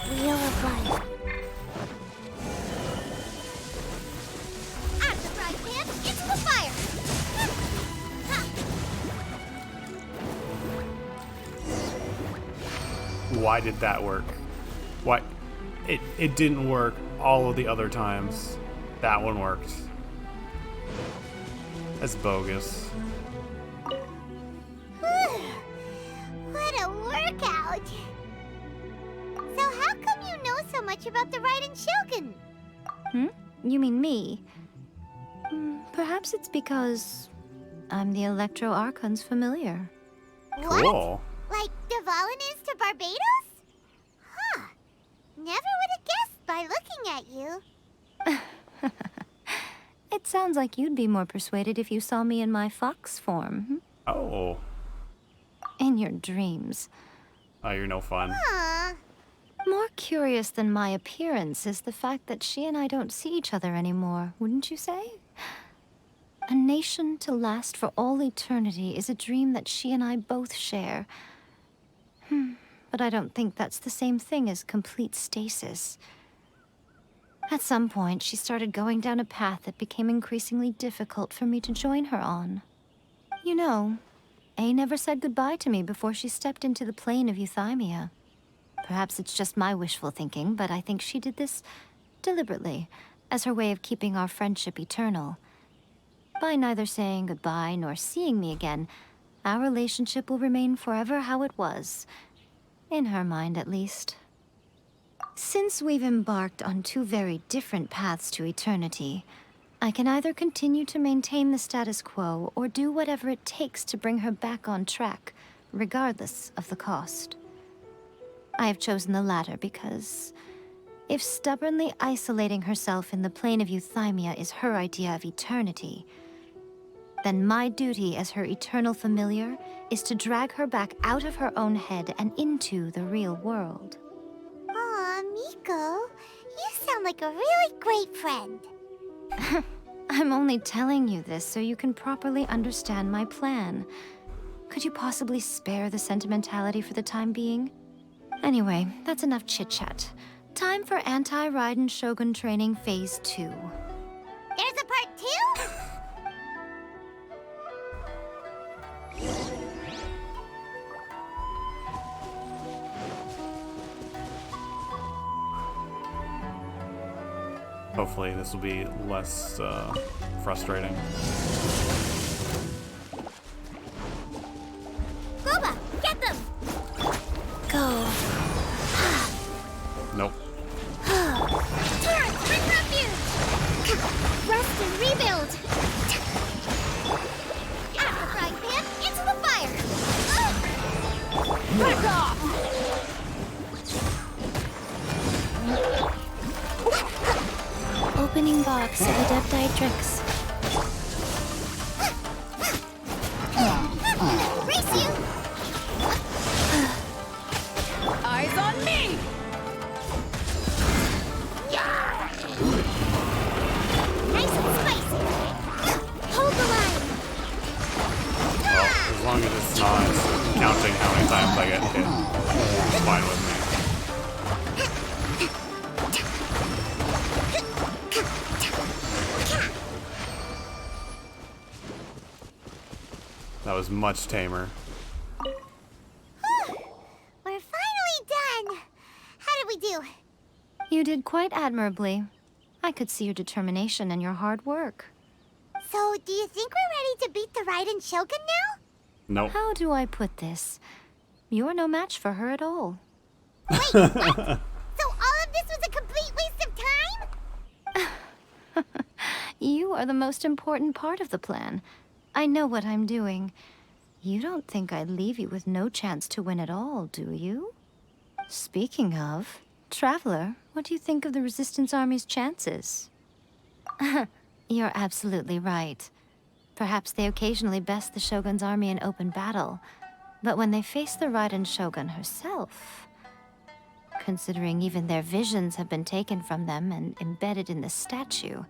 Wheel of life. Out of the frying pan, into the fire! Why did that work? Why? It didn't work all of the other times. That one worked. That's bogus. What a workout! So how come you know so much about the Raiden Shogun? You mean me? Perhaps it's because I'm the Electro Archon's familiar. Cool. Like Devalin is to Barbados? Huh. Never would have guessed by looking at you. It sounds like you'd be more persuaded if you saw me in my fox form. Oh. In your dreams. Oh, you're no fun. More curious than my appearance is the fact that she and I don't see each other anymore, wouldn't you say? A nation to last for all eternity is a dream that she and I both share. But I don't think that's the same thing as complete stasis. At some point, she started going down a path that became increasingly difficult for me to join her on. You know, A never said goodbye to me before she stepped into the plane of euthymia. Perhaps it's just my wishful thinking, but I think she did this deliberately, as her way of keeping our friendship eternal. By neither saying goodbye nor seeing me again, our relationship will remain forever how it was. In her mind, at least. Since we've embarked on two very different paths to eternity, I can either continue to maintain the status quo or do whatever it takes to bring her back on track, regardless of the cost. I have chosen the latter because If stubbornly isolating herself in the plane of euthymia is her idea of eternity, then my duty as her eternal familiar is to drag her back out of her own head and into the real world. Aw, Miko, you sound like a really great friend. I'm only telling you this so you can properly understand my plan. Could you possibly spare the sentimentality for the time being? Anyway, that's enough chit-chat. Time for Anti-Raiden Shogun Training Phase 2. There's a part 2? Hopefully this will be less frustrating. Boba, get them! Go. Nope. Turret, bring refuge! Rest and rebuild! After frying pan, into the fire! Back off! Opening box of Adepti tricks. Race you! Eyes on me! Nice and spicy! Hold the line! Well, as long as it's not counting how many times I get hit, it's fine with me. That was much tamer. We're finally done! How did we do? You did quite admirably. I could see your determination and your hard work. So, do you think we're ready to beat the Raiden Shogun now? Nope. How do I put this? You're no match for her at all. Wait, what? So all of this was a complete waste of time? You are the most important part of the plan. I know what I'm doing. You don't think I'd leave you with no chance to win at all, do you? Speaking of, Traveler, what do you think of the Resistance Army's chances? You're absolutely right. Perhaps they occasionally best the Shogun's army in open battle, but when they face the Raiden Shogun herself, considering even their visions have been taken from them and embedded in the statue,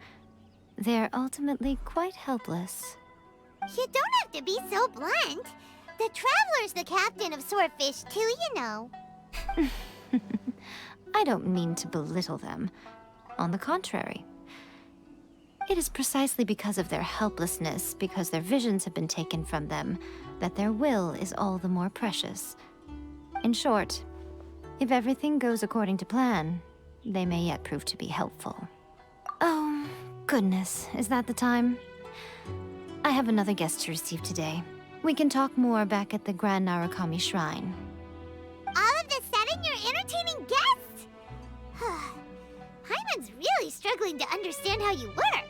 they're ultimately quite helpless. You don't have to be so blunt. The Traveler's the captain of Swordfish too, you know. I don't mean to belittle them. On the contrary. It is precisely because of their helplessness, because their visions have been taken from them, that their will is all the more precious. In short, if everything goes according to plan, they may yet prove to be helpful. Oh, goodness, is that the time? I have another guest to receive today. We can talk more back at the Grand Narukami Shrine. All of this sudden, you're entertaining guests? Hyman's really struggling to understand how you work.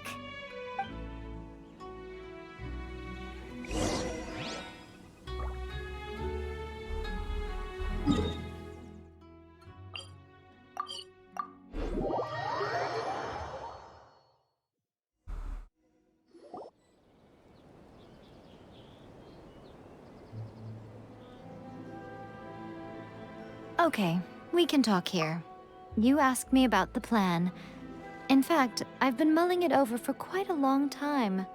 Okay, we can talk here. You asked me about the plan. In fact, I've been mulling it over for quite a long time.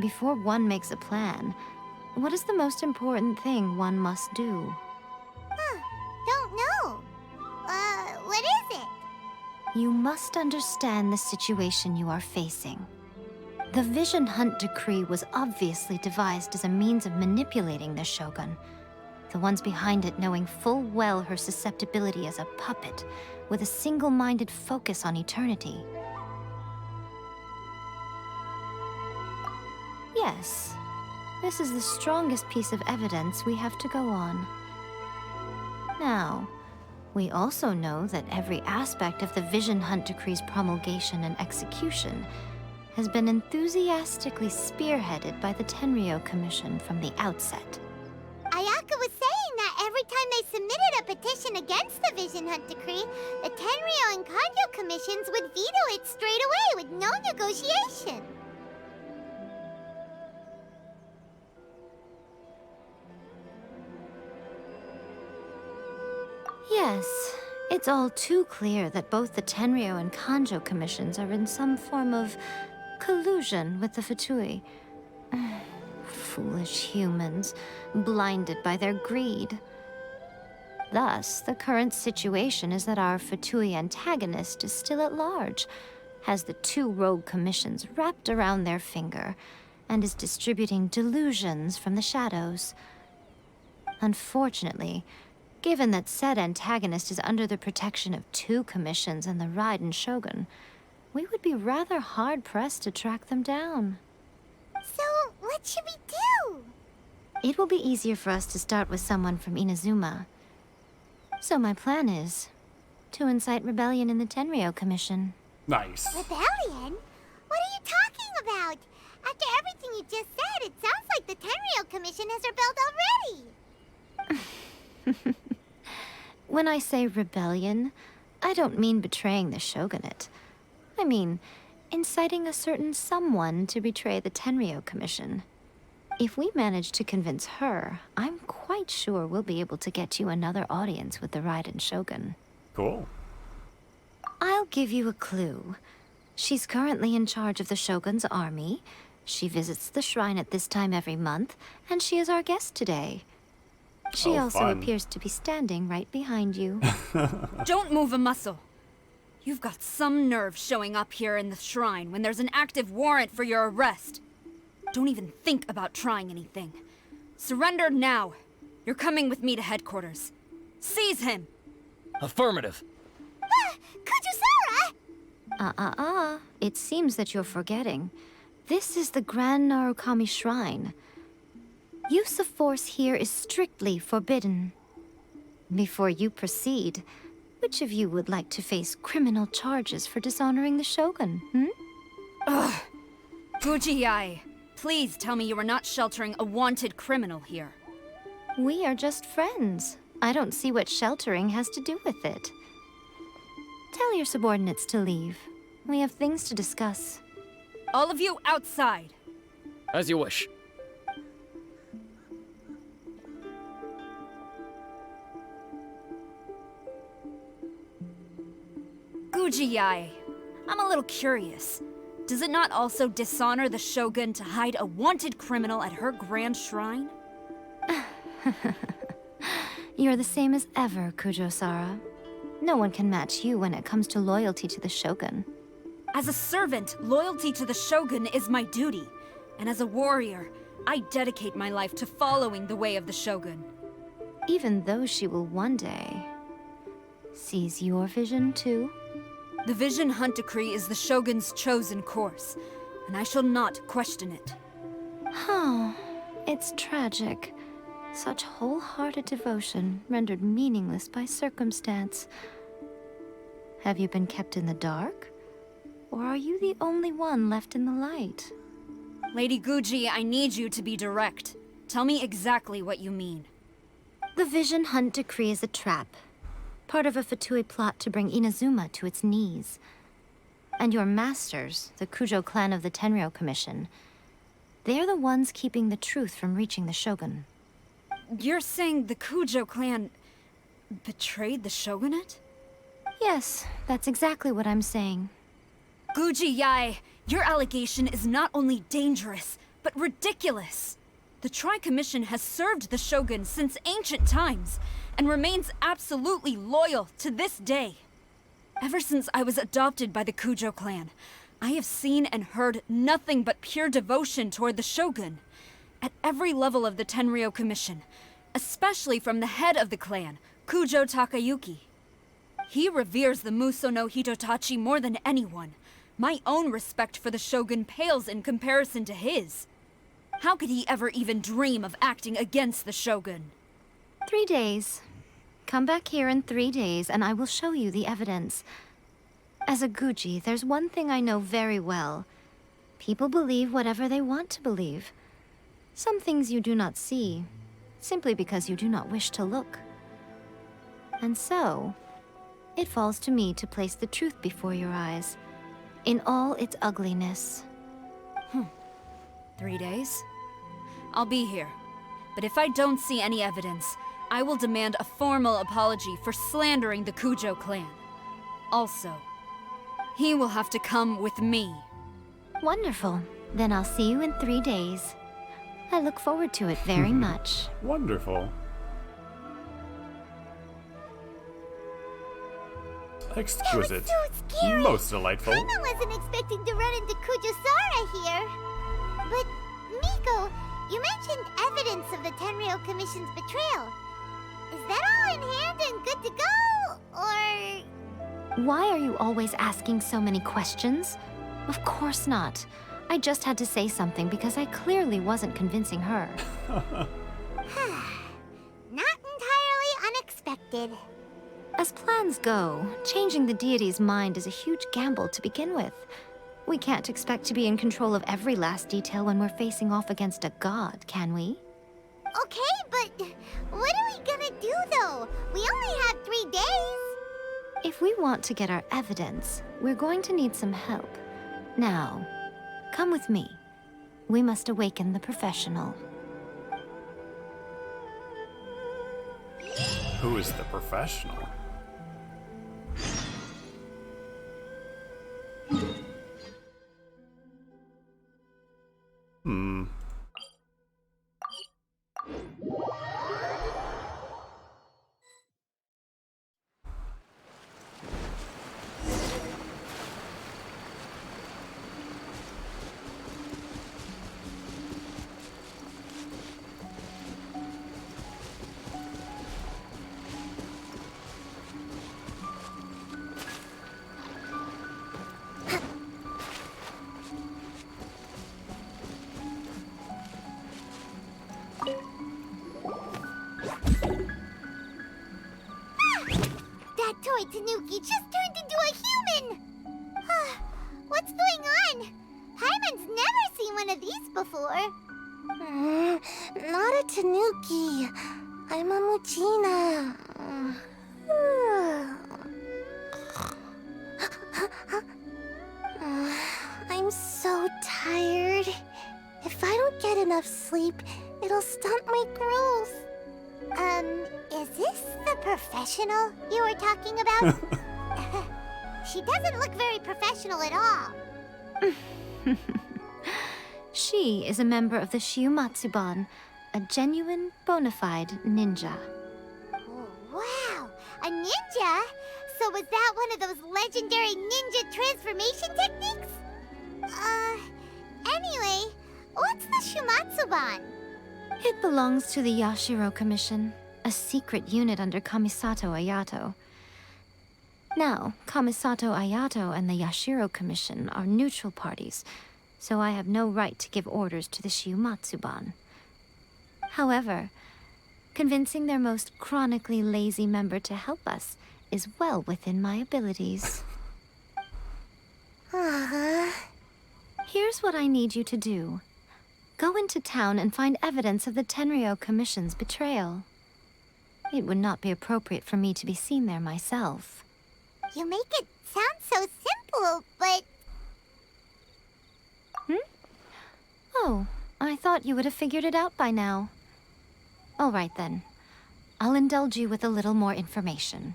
Before one makes a plan, what is the most important thing one must do? Don't know. What is it? You must understand the situation you are facing. The Vision Hunt Decree was obviously devised as a means of manipulating the Shogun. The ones behind it knowing full well her susceptibility as a puppet, with a single-minded focus on eternity. Yes, this is the strongest piece of evidence we have to go on. Now, we also know that every aspect of the Vision Hunt Decree's promulgation and execution has been enthusiastically spearheaded by the Tenryou Commission from the outset. Ayaka was saying that every time they submitted a petition commission against the Vision Hunt Decree, the Tenryou and Kanjo commissions would veto it straight away with no negotiation. Yes, it's all too clear that both the Tenryou and Kanjo commissions are in some form of collusion with the Fatui. Foolish humans, blinded by their greed. Thus, the current situation is that our Fatui antagonist is still at large, has the two rogue commissions wrapped around their finger, and is distributing delusions from the shadows. Unfortunately, given that said antagonist is under the protection of two commissions and the Raiden Shogun, we would be rather hard-pressed to track them down. So, what should we do? It will be easier for us to start with someone from Inazuma. So my plan is to incite rebellion in the Tenryou Commission. Nice. Rebellion? What are you talking about? After everything you just said, it sounds like the Tenryou Commission has rebelled already. When I say rebellion, I don't mean betraying the shogunate. I mean inciting a certain someone to betray the Tenryou Commission. If we manage to convince her, I'm quite sure we'll be able to get you another audience with the Raiden Shogun. Cool. I'll give you a clue. She's currently in charge of the Shogun's army. She visits the shrine at this time every month, and she is our guest today. She also fun. appears to be standing right behind you. Don't move a muscle. You've got some nerve showing up here in the shrine when there's an active warrant for your arrest. Don't even think about trying anything. Surrender now. You're coming with me to headquarters. Seize him! Affirmative. Kujusara! It seems that you're forgetting. This is the Grand Narukami Shrine. Use of force here is strictly forbidden. Before you proceed, which of you would like to face criminal charges for dishonoring the Shogun, Ugh! Guji-ai, please tell me you are not sheltering a wanted criminal here. We are just friends. I don't see what sheltering has to do with it. Tell your subordinates to leave. We have things to discuss. All of you outside. As you wish. Guji-ai, I'm a little curious. Does it not also dishonor the Shogun to hide a wanted criminal at her grand shrine? You're the same as ever, Kujo-sara. No one can match you when it comes to loyalty to the Shogun. As a servant, loyalty to the Shogun is my duty. And as a warrior, I dedicate my life to following the way of the Shogun. Even though she will one day seize your vision too? The Vision Hunt Decree is the Shogun's chosen course, and I shall not question it. Oh, it's tragic. Such wholehearted devotion rendered meaningless by circumstance. Have you been kept in the dark? Or are you the only one left in the light? Lady Guji, I need you to be direct. Tell me exactly what you mean. The Vision Hunt Decree is a trap. Part of a Fatui plot to bring Inazuma to its knees. And your masters, the Kujo clan of the Tenryou Commission, they're the ones keeping the truth from reaching the Shogun. You're saying the Kujo clan betrayed the Shogunate? Yes, that's exactly what I'm saying. Guji-ai, your allegation is not only dangerous, but ridiculous. The Tri-Commission has served the Shogun since ancient times, and remains absolutely loyal to this day. Ever since I was adopted by the Kujo clan, I have seen and heard nothing but pure devotion toward the Shogun. At every level of the Tenryou Commission, especially from the head of the clan, Kujo Takayuki. He reveres the Muso no Hitotachi more than anyone. My own respect for the Shogun pales in comparison to his. How could he ever even dream of acting against the Shogun? 3 days. Come back here in 3 days and I will show you the evidence. As a Guji, there's one thing I know very well. People believe whatever they want to believe. Some things you do not see, simply because you do not wish to look. And so, it falls to me to place the truth before your eyes, in all its ugliness. 3 days? I'll be here. But if I don't see any evidence, I will demand a formal apology for slandering the Kujo clan. Also, he will have to come with me. Wonderful. Then I'll see you in 3 days. I look forward to it very much. Wonderful. Exquisite. That was so scary. Most delightful. Paimon wasn't expecting to run into Kujosara here. But, Miko, you mentioned evidence of the Tenryou Commission's betrayal. Is that all in hand and good to go? Or... Why are you always asking so many questions? Of course not. I just had to say something because I clearly wasn't convincing her. Not entirely unexpected. As plans go, changing the deity's mind is a huge gamble to begin with. We can't expect to be in control of every last detail when we're facing off against a god, can we? Okay, but what are we gonna do though? We only have 3 days. If we want to get our evidence, we're going to need some help. Now, come with me. We must awaken the professional. Who is the professional? That toy Tanuki just turned into a human! What's going on? Paimon's never seen one of these before. Not a Tanuki. I'm a Muchina. I'm so tired. If I don't get enough sleep, it'll stunt my growth. Is this the professional you were talking about? She doesn't look very professional at all. She is a member of the Shiumatsuban, a genuine, bona fide ninja. Wow, a ninja? So was that one of those legendary ninja transformation techniques? Anyway, what's the Shiumatsuban? It belongs to the Yashiro Commission, a secret unit under Kamisato Ayato. Now, Kamisato Ayato and the Yashiro Commission are neutral parties, so I have no right to give orders to the Shiumatsuban. However, convincing their most chronically lazy member to help us is well within my abilities. Here's what I need you to do. Go into town and find evidence of the Tenryou Commission's betrayal. It would not be appropriate for me to be seen there myself. You make it sound so simple, but... Oh, I thought you would have figured it out by now. All right then. I'll indulge you with a little more information.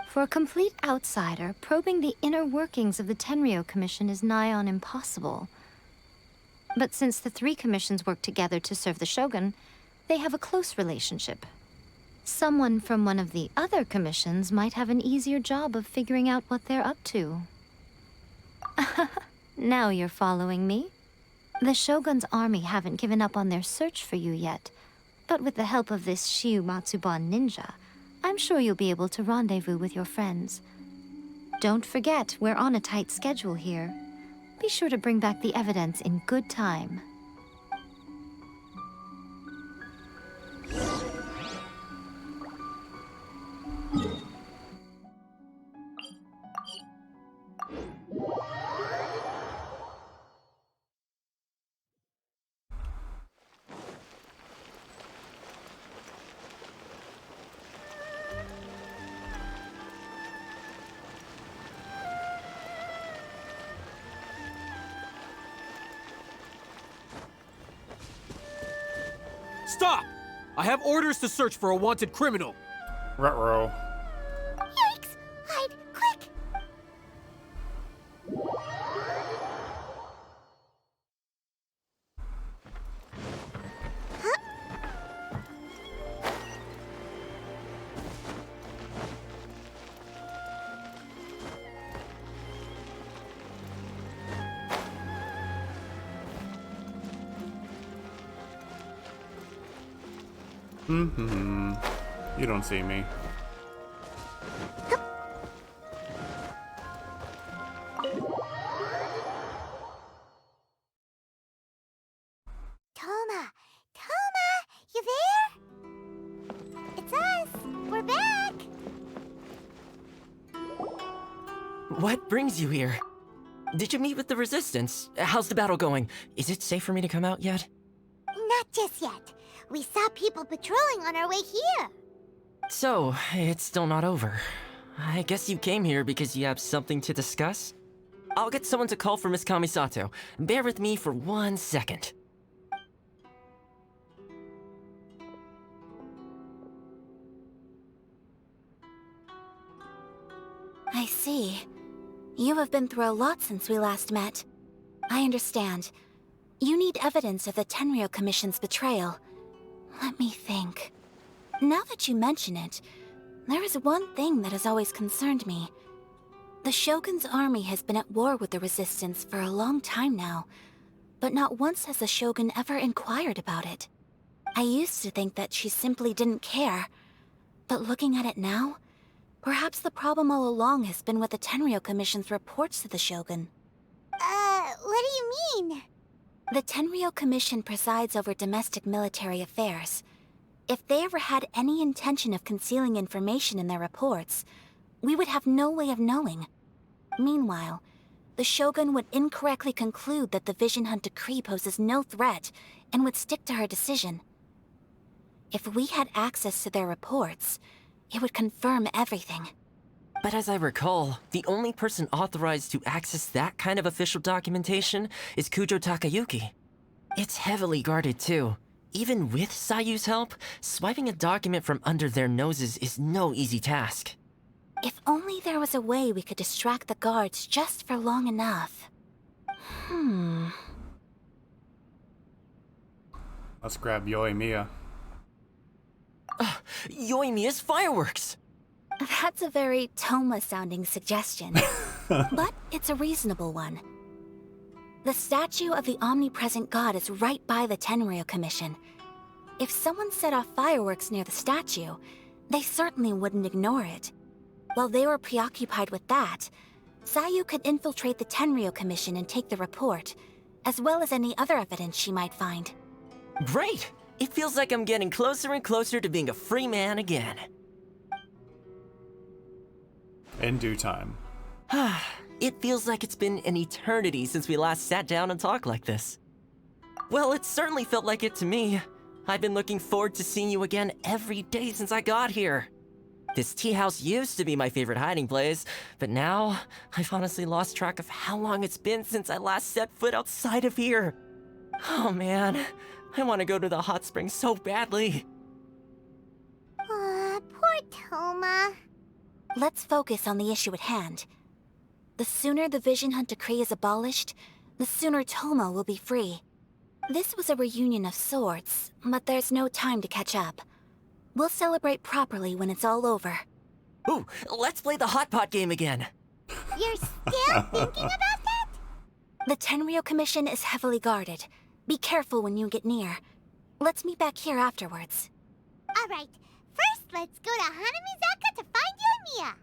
For a complete outsider, probing the inner workings of the Tenryou Commission is nigh on impossible. But since the 3 commissions work together to serve the Shogun, they have a close relationship. Someone from one of the other commissions might have an easier job of figuring out what they're up to. Now you're following me. The Shogun's army haven't given up on their search for you yet, but with the help of this Shiumatsuban ninja, I'm sure you'll be able to rendezvous with your friends. Don't forget, we're on a tight schedule here. Be sure to bring back the evidence in good time. Stop! I have orders to search for a wanted criminal. Ruh-roh. Yikes! Hide, quick! You don't see me. Toma! Toma! You there? It's us! We're back! What brings you here? Did you meet with the Resistance? How's the battle going? Is it safe for me to come out yet? Not just yet. We saw people patrolling on our way here. So, it's still not over. I guess you came here because you have something to discuss? I'll get someone to call for Miss Kamisato. Bear with me for 1 second. I see. You have been through a lot since we last met. I understand. You need evidence of the Tenryou Commission's betrayal. Let me think. Now that you mention it, there is one thing that has always concerned me. The Shogun's army has been at war with the Resistance for a long time now, but not once has the Shogun ever inquired about it. I used to think that she simply didn't care, but looking at it now, perhaps the problem all along has been with the Tenryou Commission's reports to the Shogun. What do you mean? The Tenryou Commission presides over domestic military affairs. If they ever had any intention of concealing information in their reports, we would have no way of knowing. Meanwhile, the Shogun would incorrectly conclude that the Vision Hunt decree poses no threat and would stick to her decision. If we had access to their reports, it would confirm everything. But as I recall, the only person authorized to access that kind of official documentation is Kujo Takayuki. It's heavily guarded too. Even with Sayu's help, swiping a document from under their noses is no easy task. If only there was a way we could distract the guards just for long enough. Let's grab Yoimiya. Yoimiya's fireworks! That's a very Toma-sounding suggestion. But it's a reasonable one. The statue of the omnipresent god is right by the Tenryou Commission. If someone set off fireworks near the statue, they certainly wouldn't ignore it. While they were preoccupied with that, Sayu could infiltrate the Tenryou Commission and take the report, as well as any other evidence she might find. Great! It feels like I'm getting closer and closer to being a free man again. In due time. It feels like it's been an eternity since we last sat down and talked like this. Well, it certainly felt like it to me. I've been looking forward to seeing you again every day since I got here. This tea house used to be my favorite hiding place, but now I've honestly lost track of how long it's been since I last set foot outside of here. Oh man, I want to go to the hot springs so badly. Poor Toma. Let's focus on the issue at hand. The sooner the Vision Hunt decree is abolished, the sooner Toma will be free. This was a reunion of sorts, but there's no time to catch up. We'll celebrate properly when it's all over. Ooh, let's play the hot pot game again. You're still thinking about that? The Tenryou Commission is heavily guarded. Be careful when you get near. Let's meet back here afterwards. All right. First, let's go to Hanamizaka to find Yoimiya.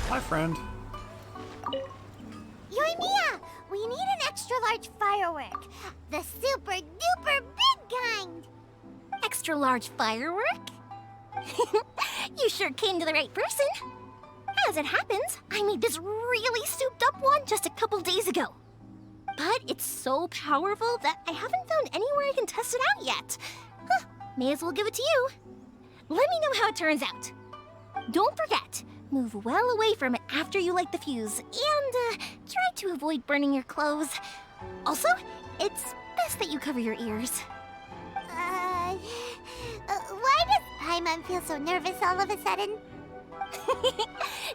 Hi, friend. Yoimiya, we need an large firework. The super duper big kind. Extra large firework? You sure came to the right person. As it happens, I made this really souped up one just a couple days ago. But it's so powerful that I haven't found anywhere I can test it out yet. Huh, may as well give it to you. Let me know how it turns out. Don't forget, move well away from it after you light the fuse, and try to avoid burning your clothes. Also, it's best that you cover your ears. Why does Paimon feel so nervous all of a sudden?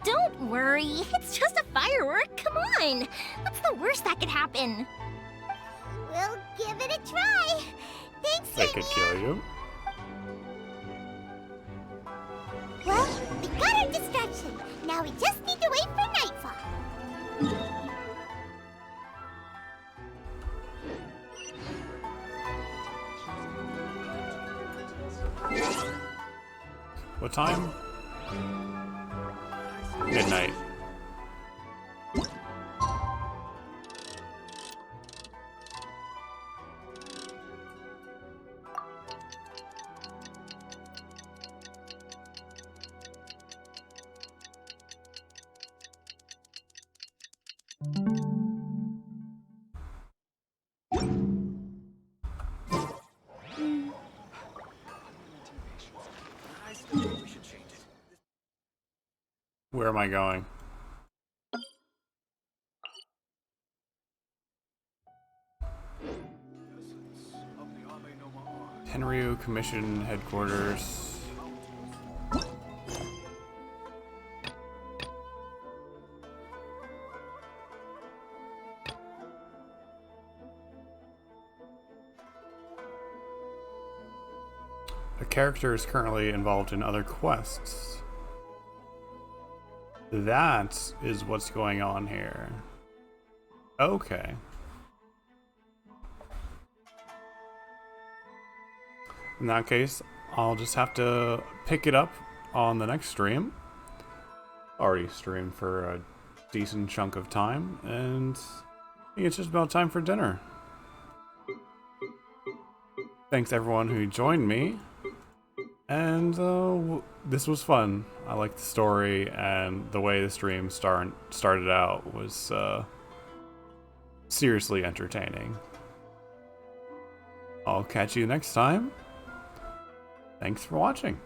Don't worry, it's just a firework. Come on, what's the worst that could happen? We'll give it a try. Thanks, They could kill you. Well, we got our distraction. Now we just need to wait for nightfall. What time? Midnight. Where am I going? Tenryu Commission Headquarters. The character is currently involved in other quests. That is what's going on here. Okay. In that case, I'll just have to pick it up on the next stream. Already streamed for a decent chunk of time, and I think it's just about time for dinner. Thanks everyone who joined me. And this was fun. I liked the story, and the way the stream started out was seriously entertaining. I'll catch you next time. Thanks for watching.